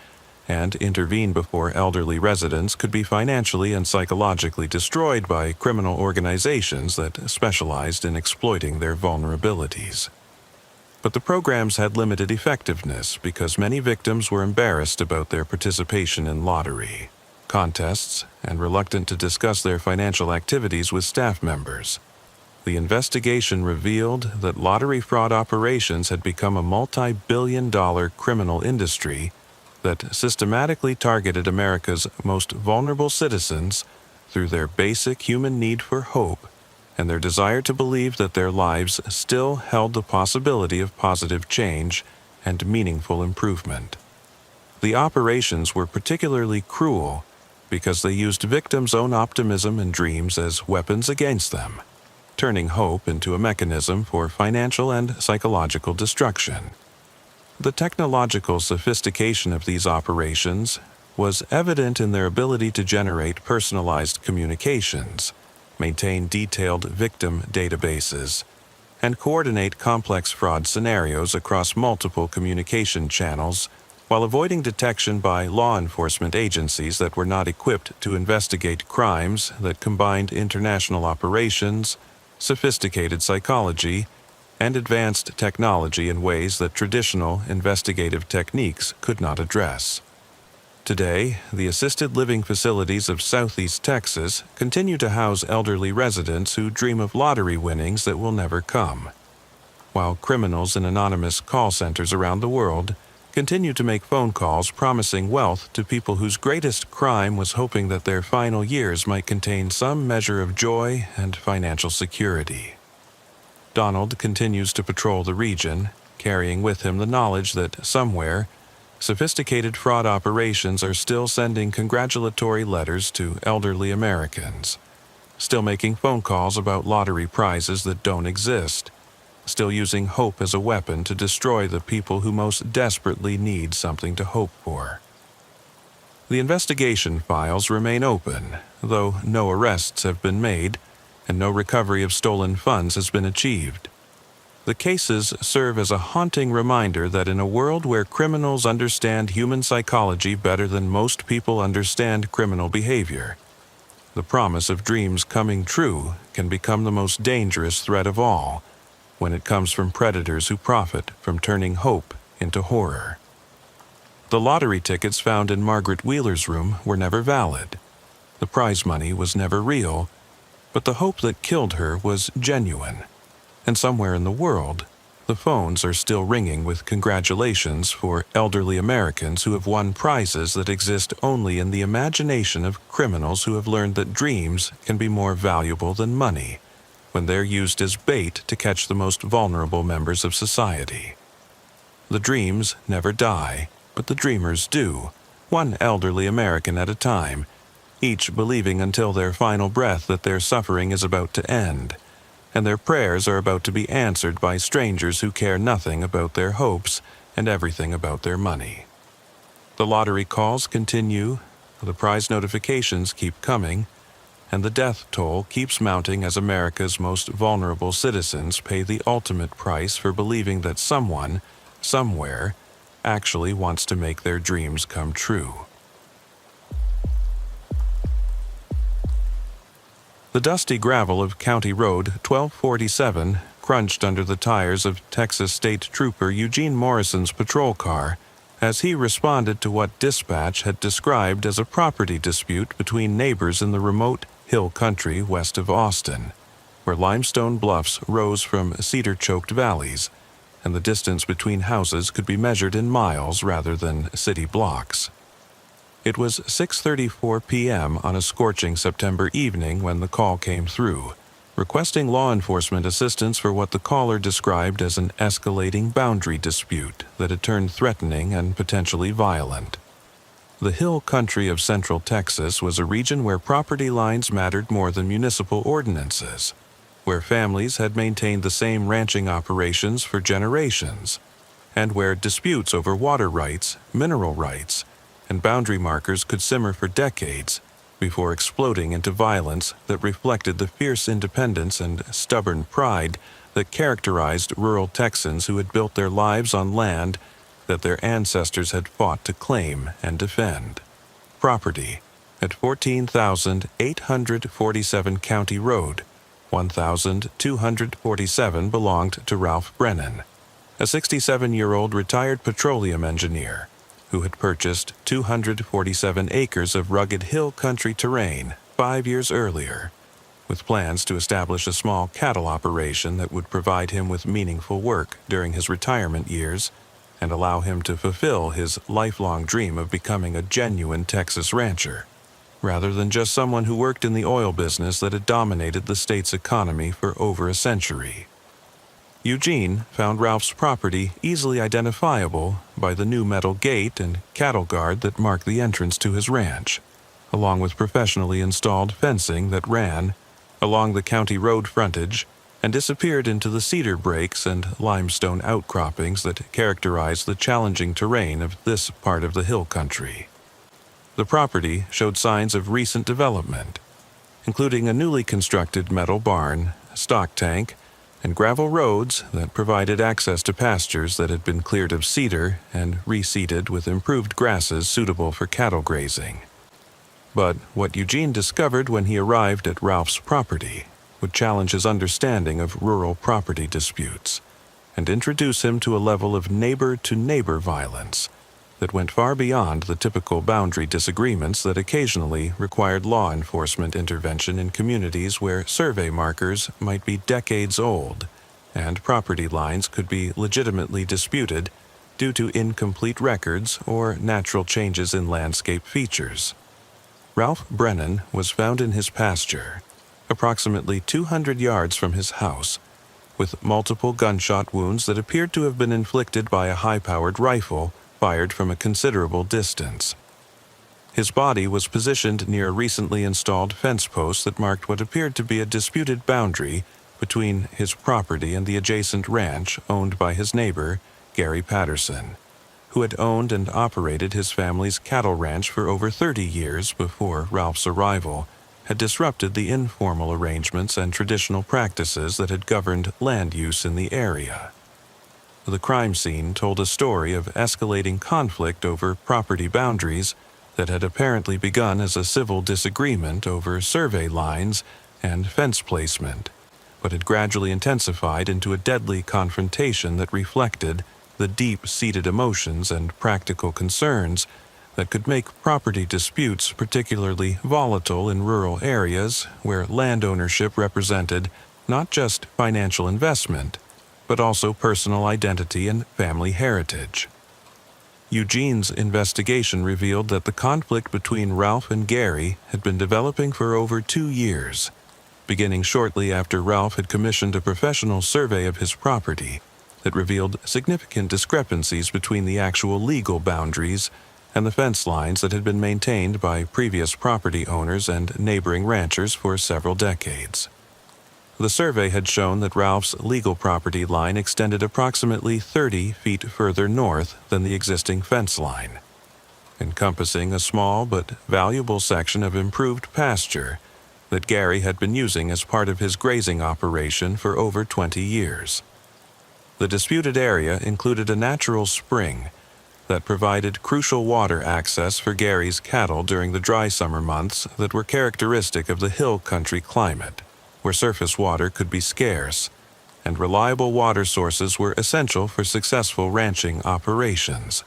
and intervene before elderly residents could be financially and psychologically destroyed by criminal organizations that specialized in exploiting their vulnerabilities. But the programs had limited effectiveness because many victims were embarrassed about their participation in lottery contests and reluctant to discuss their financial activities with staff members. The investigation revealed that lottery fraud operations had become a multi-billion-dollar criminal industry that systematically targeted America's most vulnerable citizens through their basic human need for hope and their desire to believe that their lives still held the possibility of positive change and meaningful improvement. The operations were particularly cruel because they used victims' own optimism and dreams as weapons against them, turning hope into a mechanism for financial and psychological destruction. The technological sophistication of these operations was evident in their ability to generate personalized communications, maintain detailed victim databases, and coordinate complex fraud scenarios across multiple communication channels while avoiding detection by law enforcement agencies that were not equipped to investigate crimes that combined international operations, sophisticated psychology, and advanced technology in ways that traditional investigative techniques could not address. Today, the assisted living facilities of Southeast Texas continue to house elderly residents who dream of lottery winnings that will never come, while criminals in anonymous call centers around the world continue to make phone calls promising wealth to people whose greatest crime was hoping that their final years might contain some measure of joy and financial security. Donald continues to patrol the region, carrying with him the knowledge that somewhere, sophisticated fraud operations are still sending congratulatory letters to elderly Americans, still making phone calls about lottery prizes that don't exist, still using hope as a weapon to destroy the people who most desperately need something to hope for. The investigation files remain open, though no arrests have been made, and no recovery of stolen funds has been achieved. The cases serve as a haunting reminder that in a world where criminals understand human psychology better than most people understand criminal behavior, the promise of dreams coming true can become the most dangerous threat of all when it comes from predators who profit from turning hope into horror. The lottery tickets found in Margaret Wheeler's room were never valid. The prize money was never real, but the hope that killed her was genuine. And somewhere in the world, the phones are still ringing with congratulations for elderly Americans who have won prizes that exist only in the imagination of criminals who have learned that dreams can be more valuable than money when they're used as bait to catch the most vulnerable members of society. The dreams never die, but the dreamers do, one elderly American at a time, each believing until their final breath that their suffering is about to end, and their prayers are about to be answered by strangers who care nothing about their hopes and everything about their money. The lottery calls continue, the prize notifications keep coming, and the death toll keeps mounting as America's most vulnerable citizens pay the ultimate price for believing that someone, somewhere, actually wants to make their dreams come true. The dusty gravel of County Road 1247 crunched under the tires of Texas State Trooper Eugene Morrison's patrol car as he responded to what dispatch had described as a property dispute between neighbors in the remote hill country west of Austin, where limestone bluffs rose from cedar-choked valleys, and the distance between houses could be measured in miles rather than city blocks. It was 6:34 p.m. on a scorching September evening when the call came through, requesting law enforcement assistance for what the caller described as an escalating boundary dispute that had turned threatening and potentially violent. The hill country of central Texas was a region where property lines mattered more than municipal ordinances, where families had maintained the same ranching operations for generations, and where disputes over water rights, mineral rights, and boundary markers could simmer for decades before exploding into violence that reflected the fierce independence and stubborn pride that characterized rural Texans who had built their lives on land that their ancestors had fought to claim and defend. Property at 14,847 County Road, 1,247 belonged to Ralph Brennan, a 67-year-old retired petroleum engineer who had purchased 247 acres of rugged hill country terrain 5 years earlier, with plans to establish a small cattle operation that would provide him with meaningful work during his retirement years and allow him to fulfill his lifelong dream of becoming a genuine Texas rancher, rather than just someone who worked in the oil business that had dominated the state's economy for over a century. Eugene found Ralph's property easily identifiable by the new metal gate and cattle guard that marked the entrance to his ranch, along with professionally installed fencing that ran along the county road frontage and disappeared into the cedar breaks and limestone outcroppings that characterized the challenging terrain of this part of the hill country. The property showed signs of recent development, including a newly constructed metal barn, stock tank, and gravel roads that provided access to pastures that had been cleared of cedar and reseeded with improved grasses suitable for cattle grazing. But what Eugene discovered when he arrived at Ralph's property would challenge his understanding of rural property disputes and introduce him to a level of neighbor-to-neighbor violence that went far beyond the typical boundary disagreements that occasionally required law enforcement intervention in communities where survey markers might be decades old and property lines could be legitimately disputed due to incomplete records or natural changes in landscape features. Ralph Brennan was found in his pasture, approximately 200 yards from his house, with multiple gunshot wounds that appeared to have been inflicted by a high-powered rifle fired from a considerable distance. His body was positioned near a recently installed fence post that marked what appeared to be a disputed boundary between his property and the adjacent ranch owned by his neighbor, Gary Patterson, who had owned and operated his family's cattle ranch for over 30 years before Ralph's arrival had disrupted the informal arrangements and traditional practices that had governed land use in the area. The crime scene told a story of escalating conflict over property boundaries that had apparently begun as a civil disagreement over survey lines and fence placement, but had gradually intensified into a deadly confrontation that reflected the deep-seated emotions and practical concerns that could make property disputes particularly volatile in rural areas where land ownership represented not just financial investment, but also personal identity and family heritage. Eugene's investigation revealed that the conflict between Ralph and Gary had been developing for over 2 years, beginning shortly after Ralph had commissioned a professional survey of his property that revealed significant discrepancies between the actual legal boundaries and the fence lines that had been maintained by previous property owners and neighboring ranchers for several decades. The survey had shown that Ralph's legal property line extended approximately 30 feet further north than the existing fence line, encompassing a small but valuable section of improved pasture that Gary had been using as part of his grazing operation for over 20 years. The disputed area included a natural spring that provided crucial water access for Gary's cattle during the dry summer months that were characteristic of the hill country climate, where surface water could be scarce, and reliable water sources were essential for successful ranching operations.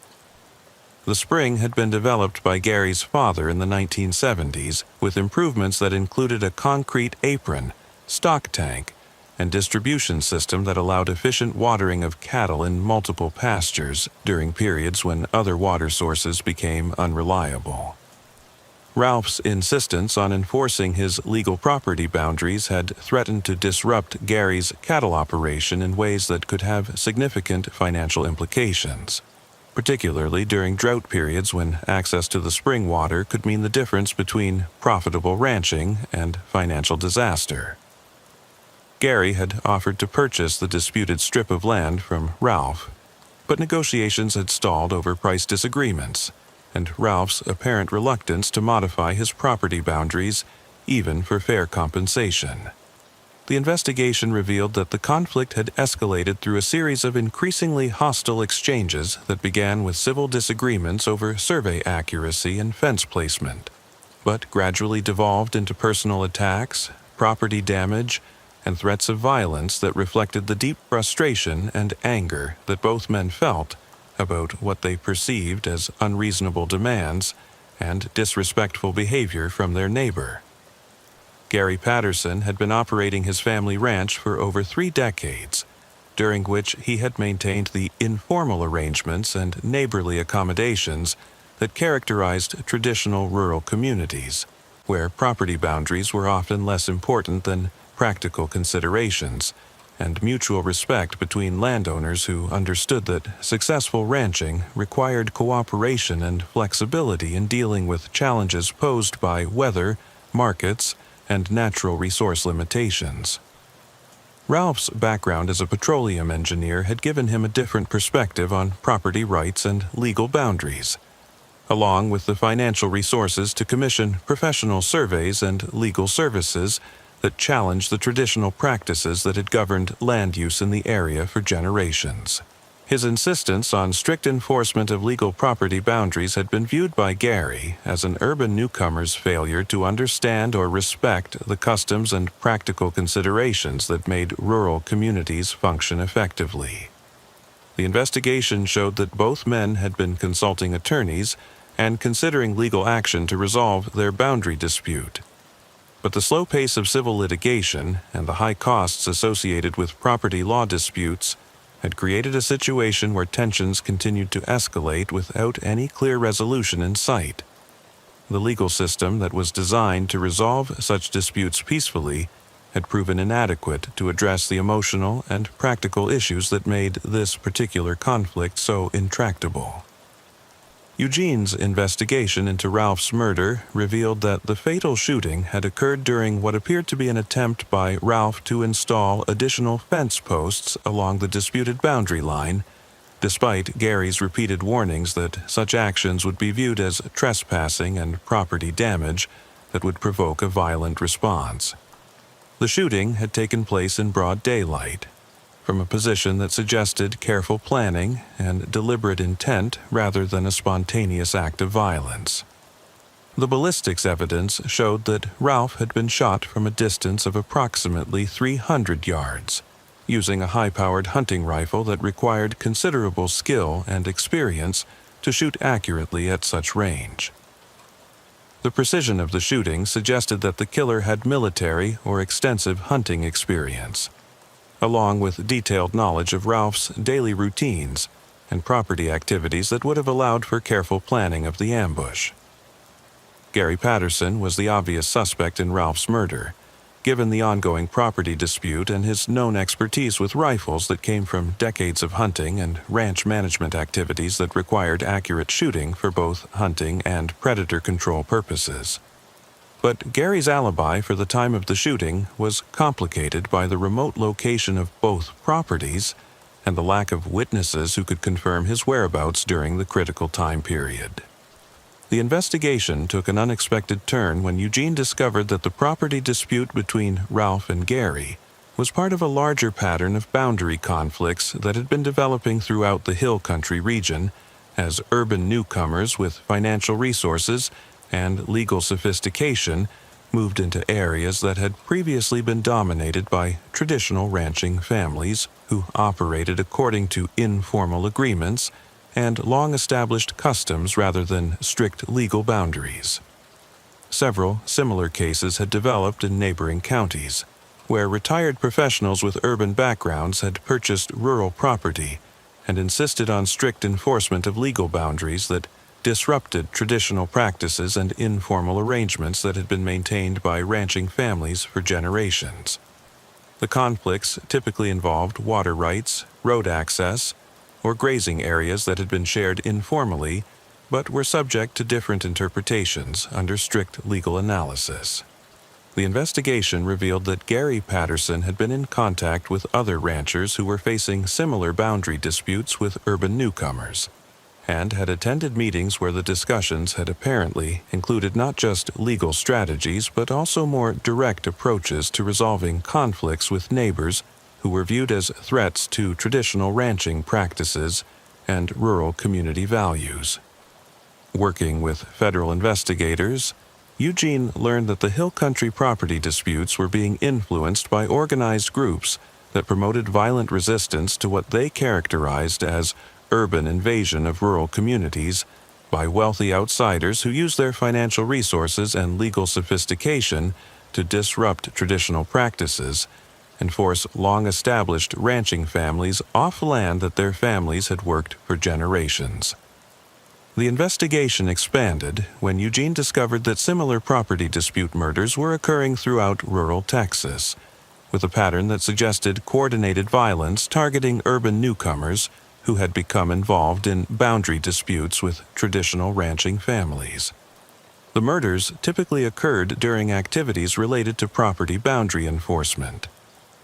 The spring had been developed by Gary's father in the 1970s with improvements that included a concrete apron, stock tank, and distribution system that allowed efficient watering of cattle in multiple pastures during periods when other water sources became unreliable. Ralph's insistence on enforcing his legal property boundaries had threatened to disrupt Gary's cattle operation in ways that could have significant financial implications, particularly during drought periods when access to the spring water could mean the difference between profitable ranching and financial disaster. Gary had offered to purchase the disputed strip of land from Ralph, but negotiations had stalled over price disagreements, and Ralph's apparent reluctance to modify his property boundaries, even for fair compensation. The investigation revealed that the conflict had escalated through a series of increasingly hostile exchanges that began with civil disagreements over survey accuracy and fence placement, but gradually devolved into personal attacks, property damage, and threats of violence that reflected the deep frustration and anger that both men felt about what they perceived as unreasonable demands and disrespectful behavior from their neighbor. Gary Patterson had been operating his family ranch for over 3 decades, during which he had maintained the informal arrangements and neighborly accommodations that characterized traditional rural communities, where property boundaries were often less important than practical considerations, and mutual respect between landowners who understood that successful ranching required cooperation and flexibility in dealing with challenges posed by weather, markets, and natural resource limitations. Ralph's background as a petroleum engineer had given him a different perspective on property rights and legal boundaries, along with the financial resources to commission professional surveys and legal services that challenged the traditional practices that had governed land use in the area for generations. His insistence on strict enforcement of legal property boundaries had been viewed by Gary as an urban newcomer's failure to understand or respect the customs and practical considerations that made rural communities function effectively. The investigation showed that both men had been consulting attorneys and considering legal action to resolve their boundary dispute. But the slow pace of civil litigation and the high costs associated with property law disputes had created a situation where tensions continued to escalate without any clear resolution in sight. The legal system that was designed to resolve such disputes peacefully had proven inadequate to address the emotional and practical issues that made this particular conflict so intractable. Eugene's investigation into Ralph's murder revealed that the fatal shooting had occurred during what appeared to be an attempt by Ralph to install additional fence posts along the disputed boundary line, despite Gary's repeated warnings that such actions would be viewed as trespassing and property damage that would provoke a violent response. The shooting had taken place in broad daylight, from a position that suggested careful planning and deliberate intent rather than a spontaneous act of violence. The ballistics evidence showed that Ralph had been shot from a distance of approximately 300 yards, using a high-powered hunting rifle that required considerable skill and experience to shoot accurately at such range. The precision of the shooting suggested that the killer had military or extensive hunting experience, along with detailed knowledge of Ralph's daily routines and property activities that would have allowed for careful planning of the ambush. Gary Patterson was the obvious suspect in Ralph's murder, given the ongoing property dispute and his known expertise with rifles that came from decades of hunting and ranch management activities that required accurate shooting for both hunting and predator control purposes. But Gary's alibi for the time of the shooting was complicated by the remote location of both properties and the lack of witnesses who could confirm his whereabouts during the critical time period. The investigation took an unexpected turn when Eugene discovered that the property dispute between Ralph and Gary was part of a larger pattern of boundary conflicts that had been developing throughout the hill country region as urban newcomers with financial resources and legal sophistication moved into areas that had previously been dominated by traditional ranching families who operated according to informal agreements and long-established customs rather than strict legal boundaries. Several similar cases had developed in neighboring counties, where retired professionals with urban backgrounds had purchased rural property and insisted on strict enforcement of legal boundaries that disrupted traditional practices and informal arrangements that had been maintained by ranching families for generations. The conflicts typically involved water rights, road access, or grazing areas that had been shared informally but were subject to different interpretations under strict legal analysis. The investigation revealed that Gary Patterson had been in contact with other ranchers who were facing similar boundary disputes with urban newcomers, and had attended meetings where the discussions had apparently included not just legal strategies but also more direct approaches to resolving conflicts with neighbors who were viewed as threats to traditional ranching practices and rural community values. Working with federal investigators, Eugene learned that the hill country property disputes were being influenced by organized groups that promoted violent resistance to what they characterized as urban invasion of rural communities by wealthy outsiders who use their financial resources and legal sophistication to disrupt traditional practices and force long-established ranching families off land that their families had worked for generations. The investigation expanded when Eugene discovered that similar property dispute murders were occurring throughout rural Texas, with a pattern that suggested coordinated violence targeting urban newcomers who had become involved in boundary disputes with traditional ranching families. The murders typically occurred during activities related to property boundary enforcement,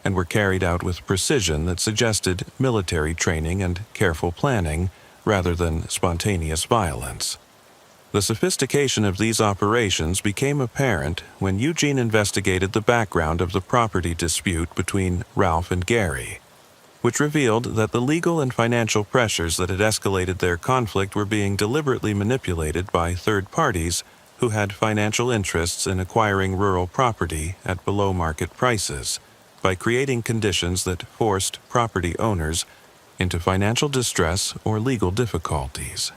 and were carried out with precision that suggested military training and careful planning rather than spontaneous violence. The sophistication of these operations became apparent when Eugene investigated the background of the property dispute between Ralph and Gary, which revealed that the legal and financial pressures that had escalated their conflict were being deliberately manipulated by third parties who had financial interests in acquiring rural property at below-market prices by creating conditions that forced property owners into financial distress or legal difficulties.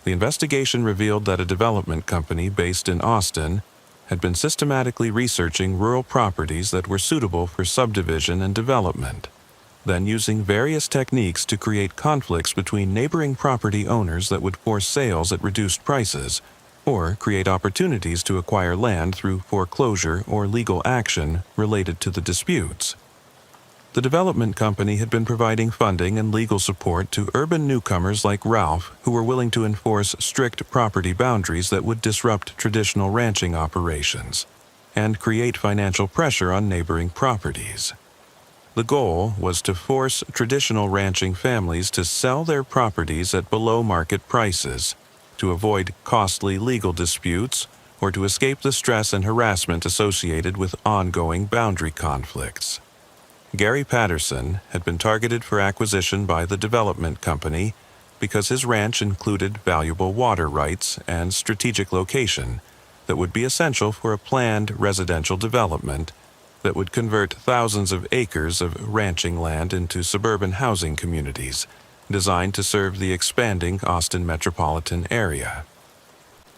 The investigation revealed that a development company based in Austin had been systematically researching rural properties that were suitable for subdivision and development, then using various techniques to create conflicts between neighboring property owners that would force sales at reduced prices, or create opportunities to acquire land through foreclosure or legal action related to the disputes. The development company had been providing funding and legal support to urban newcomers like Ralph who were willing to enforce strict property boundaries that would disrupt traditional ranching operations and create financial pressure on neighboring properties. The goal was to force traditional ranching families to sell their properties at below-market prices, to avoid costly legal disputes, or to escape the stress and harassment associated with ongoing boundary conflicts. Gary Patterson had been targeted for acquisition by the development company because his ranch included valuable water rights and strategic location that would be essential for a planned residential development that would convert thousands of acres of ranching land into suburban housing communities designed to serve the expanding Austin metropolitan area.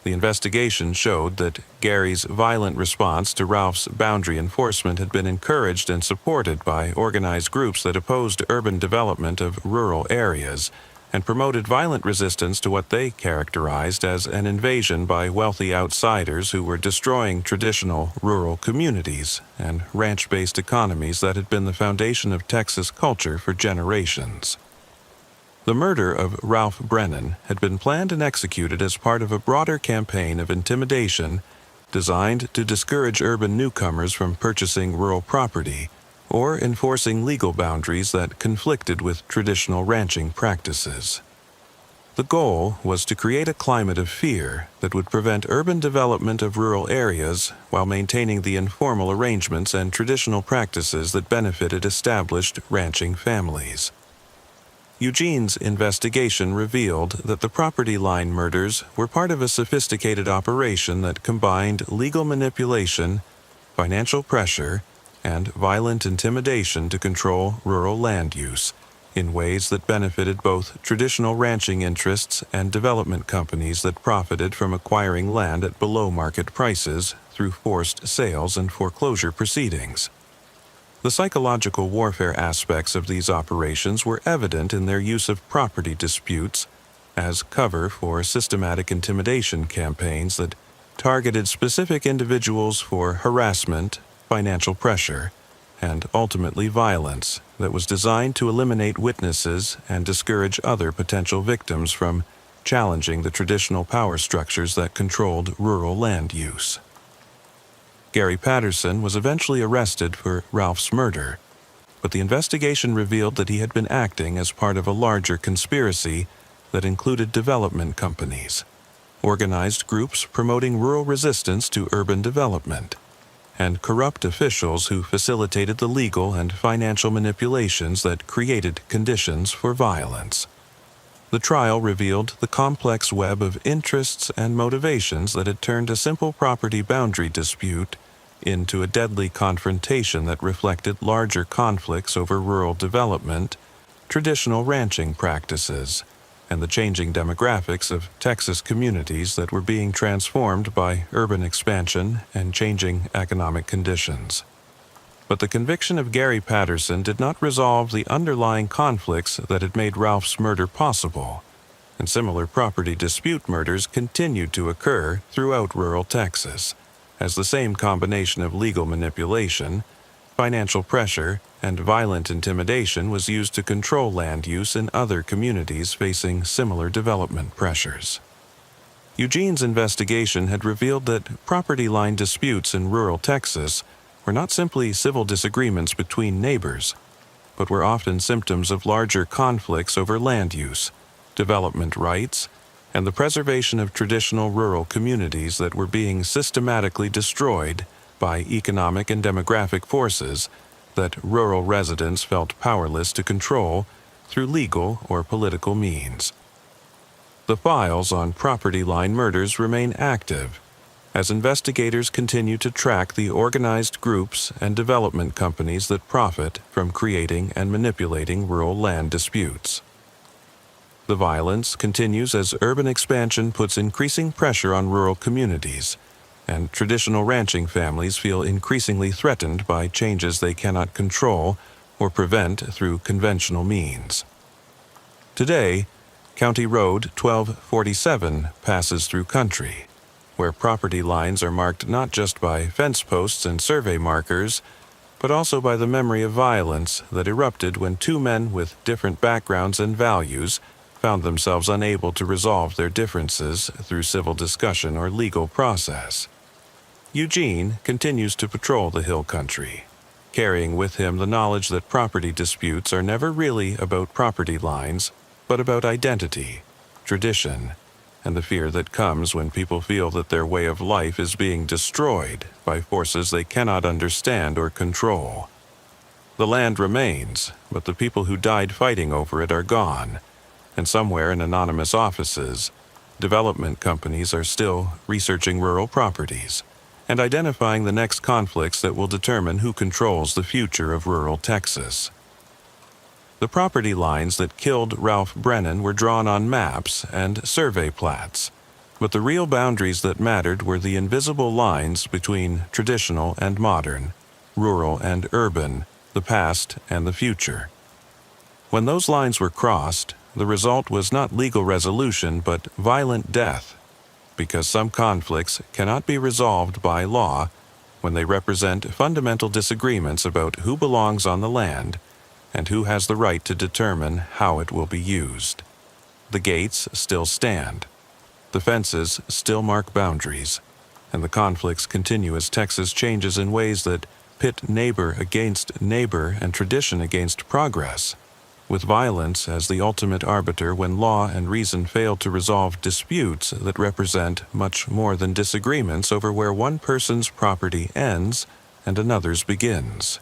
The investigation showed that Gary's violent response to Ralph's boundary enforcement had been encouraged and supported by organized groups that opposed urban development of rural areas and promoted violent resistance to what they characterized as an invasion by wealthy outsiders who were destroying traditional rural communities and ranch-based economies that had been the foundation of Texas culture for generations. The murder of Ralph Brennan had been planned and executed as part of a broader campaign of intimidation designed to discourage urban newcomers from purchasing rural property or enforcing legal boundaries that conflicted with traditional ranching practices. The goal was to create a climate of fear that would prevent urban development of rural areas while maintaining the informal arrangements and traditional practices that benefited established ranching families. Eugene's investigation revealed that the property line murders were part of a sophisticated operation that combined legal manipulation, financial pressure, and violent intimidation to control rural land use, in ways that benefited both traditional ranching interests and development companies that profited from acquiring land at below-market prices through forced sales and foreclosure proceedings. The psychological warfare aspects of these operations were evident in their use of property disputes as cover for systematic intimidation campaigns that targeted specific individuals for harassment, financial pressure, and ultimately violence that was designed to eliminate witnesses and discourage other potential victims from challenging the traditional power structures that controlled rural land use. Gary Patterson was eventually arrested for Ralph's murder, but the investigation revealed that he had been acting as part of a larger conspiracy that included development companies, organized groups promoting rural resistance to urban development, and corrupt officials who facilitated the legal and financial manipulations that created conditions for violence. The trial revealed the complex web of interests and motivations that had turned a simple property boundary dispute into a deadly confrontation that reflected larger conflicts over rural development, traditional ranching practices, and the changing demographics of Texas communities that were being transformed by urban expansion and changing economic conditions. But the conviction of Gary Patterson did not resolve the underlying conflicts that had made Ralph's murder possible, and similar property dispute murders continued to occur throughout rural Texas, as the same combination of legal manipulation, financial pressure, and violent intimidation was used to control land use in other communities facing similar development pressures. Eugene's investigation had revealed that property line disputes in rural Texas were not simply civil disagreements between neighbors, but were often symptoms of larger conflicts over land use, development rights, and the preservation of traditional rural communities that were being systematically destroyed by economic and demographic forces that rural residents felt powerless to control through legal or political means. The files on property line murders remain active as investigators continue to track the organized groups and development companies that profit from creating and manipulating rural land disputes. The violence continues as urban expansion puts increasing pressure on rural communities, and traditional ranching families feel increasingly threatened by changes they cannot control or prevent through conventional means. Today, County Road 1247 passes through country, where property lines are marked not just by fence posts and survey markers, but also by the memory of violence that erupted when two men with different backgrounds and values found themselves unable to resolve their differences through civil discussion or legal process. Eugene continues to patrol the hill country, carrying with him the knowledge that property disputes are never really about property lines, but about identity, tradition, and the fear that comes when people feel that their way of life is being destroyed by forces they cannot understand or control. The land remains, but the people who died fighting over it are gone, and somewhere in anonymous offices, development companies are still researching rural properties and identifying the next conflicts that will determine who controls the future of rural Texas. The property lines that killed Ralph Brennan were drawn on maps and survey plats, but the real boundaries that mattered were the invisible lines between traditional and modern, rural and urban, the past and the future. When those lines were crossed, the result was not legal resolution but violent death, because some conflicts cannot be resolved by law when they represent fundamental disagreements about who belongs on the land and who has the right to determine how it will be used. The gates still stand, the fences still mark boundaries, and the conflicts continue as Texas changes in ways that pit neighbor against neighbor and tradition against progress, with violence as the ultimate arbiter when law and reason fail to resolve disputes that represent much more than disagreements over where one person's property ends and another's begins.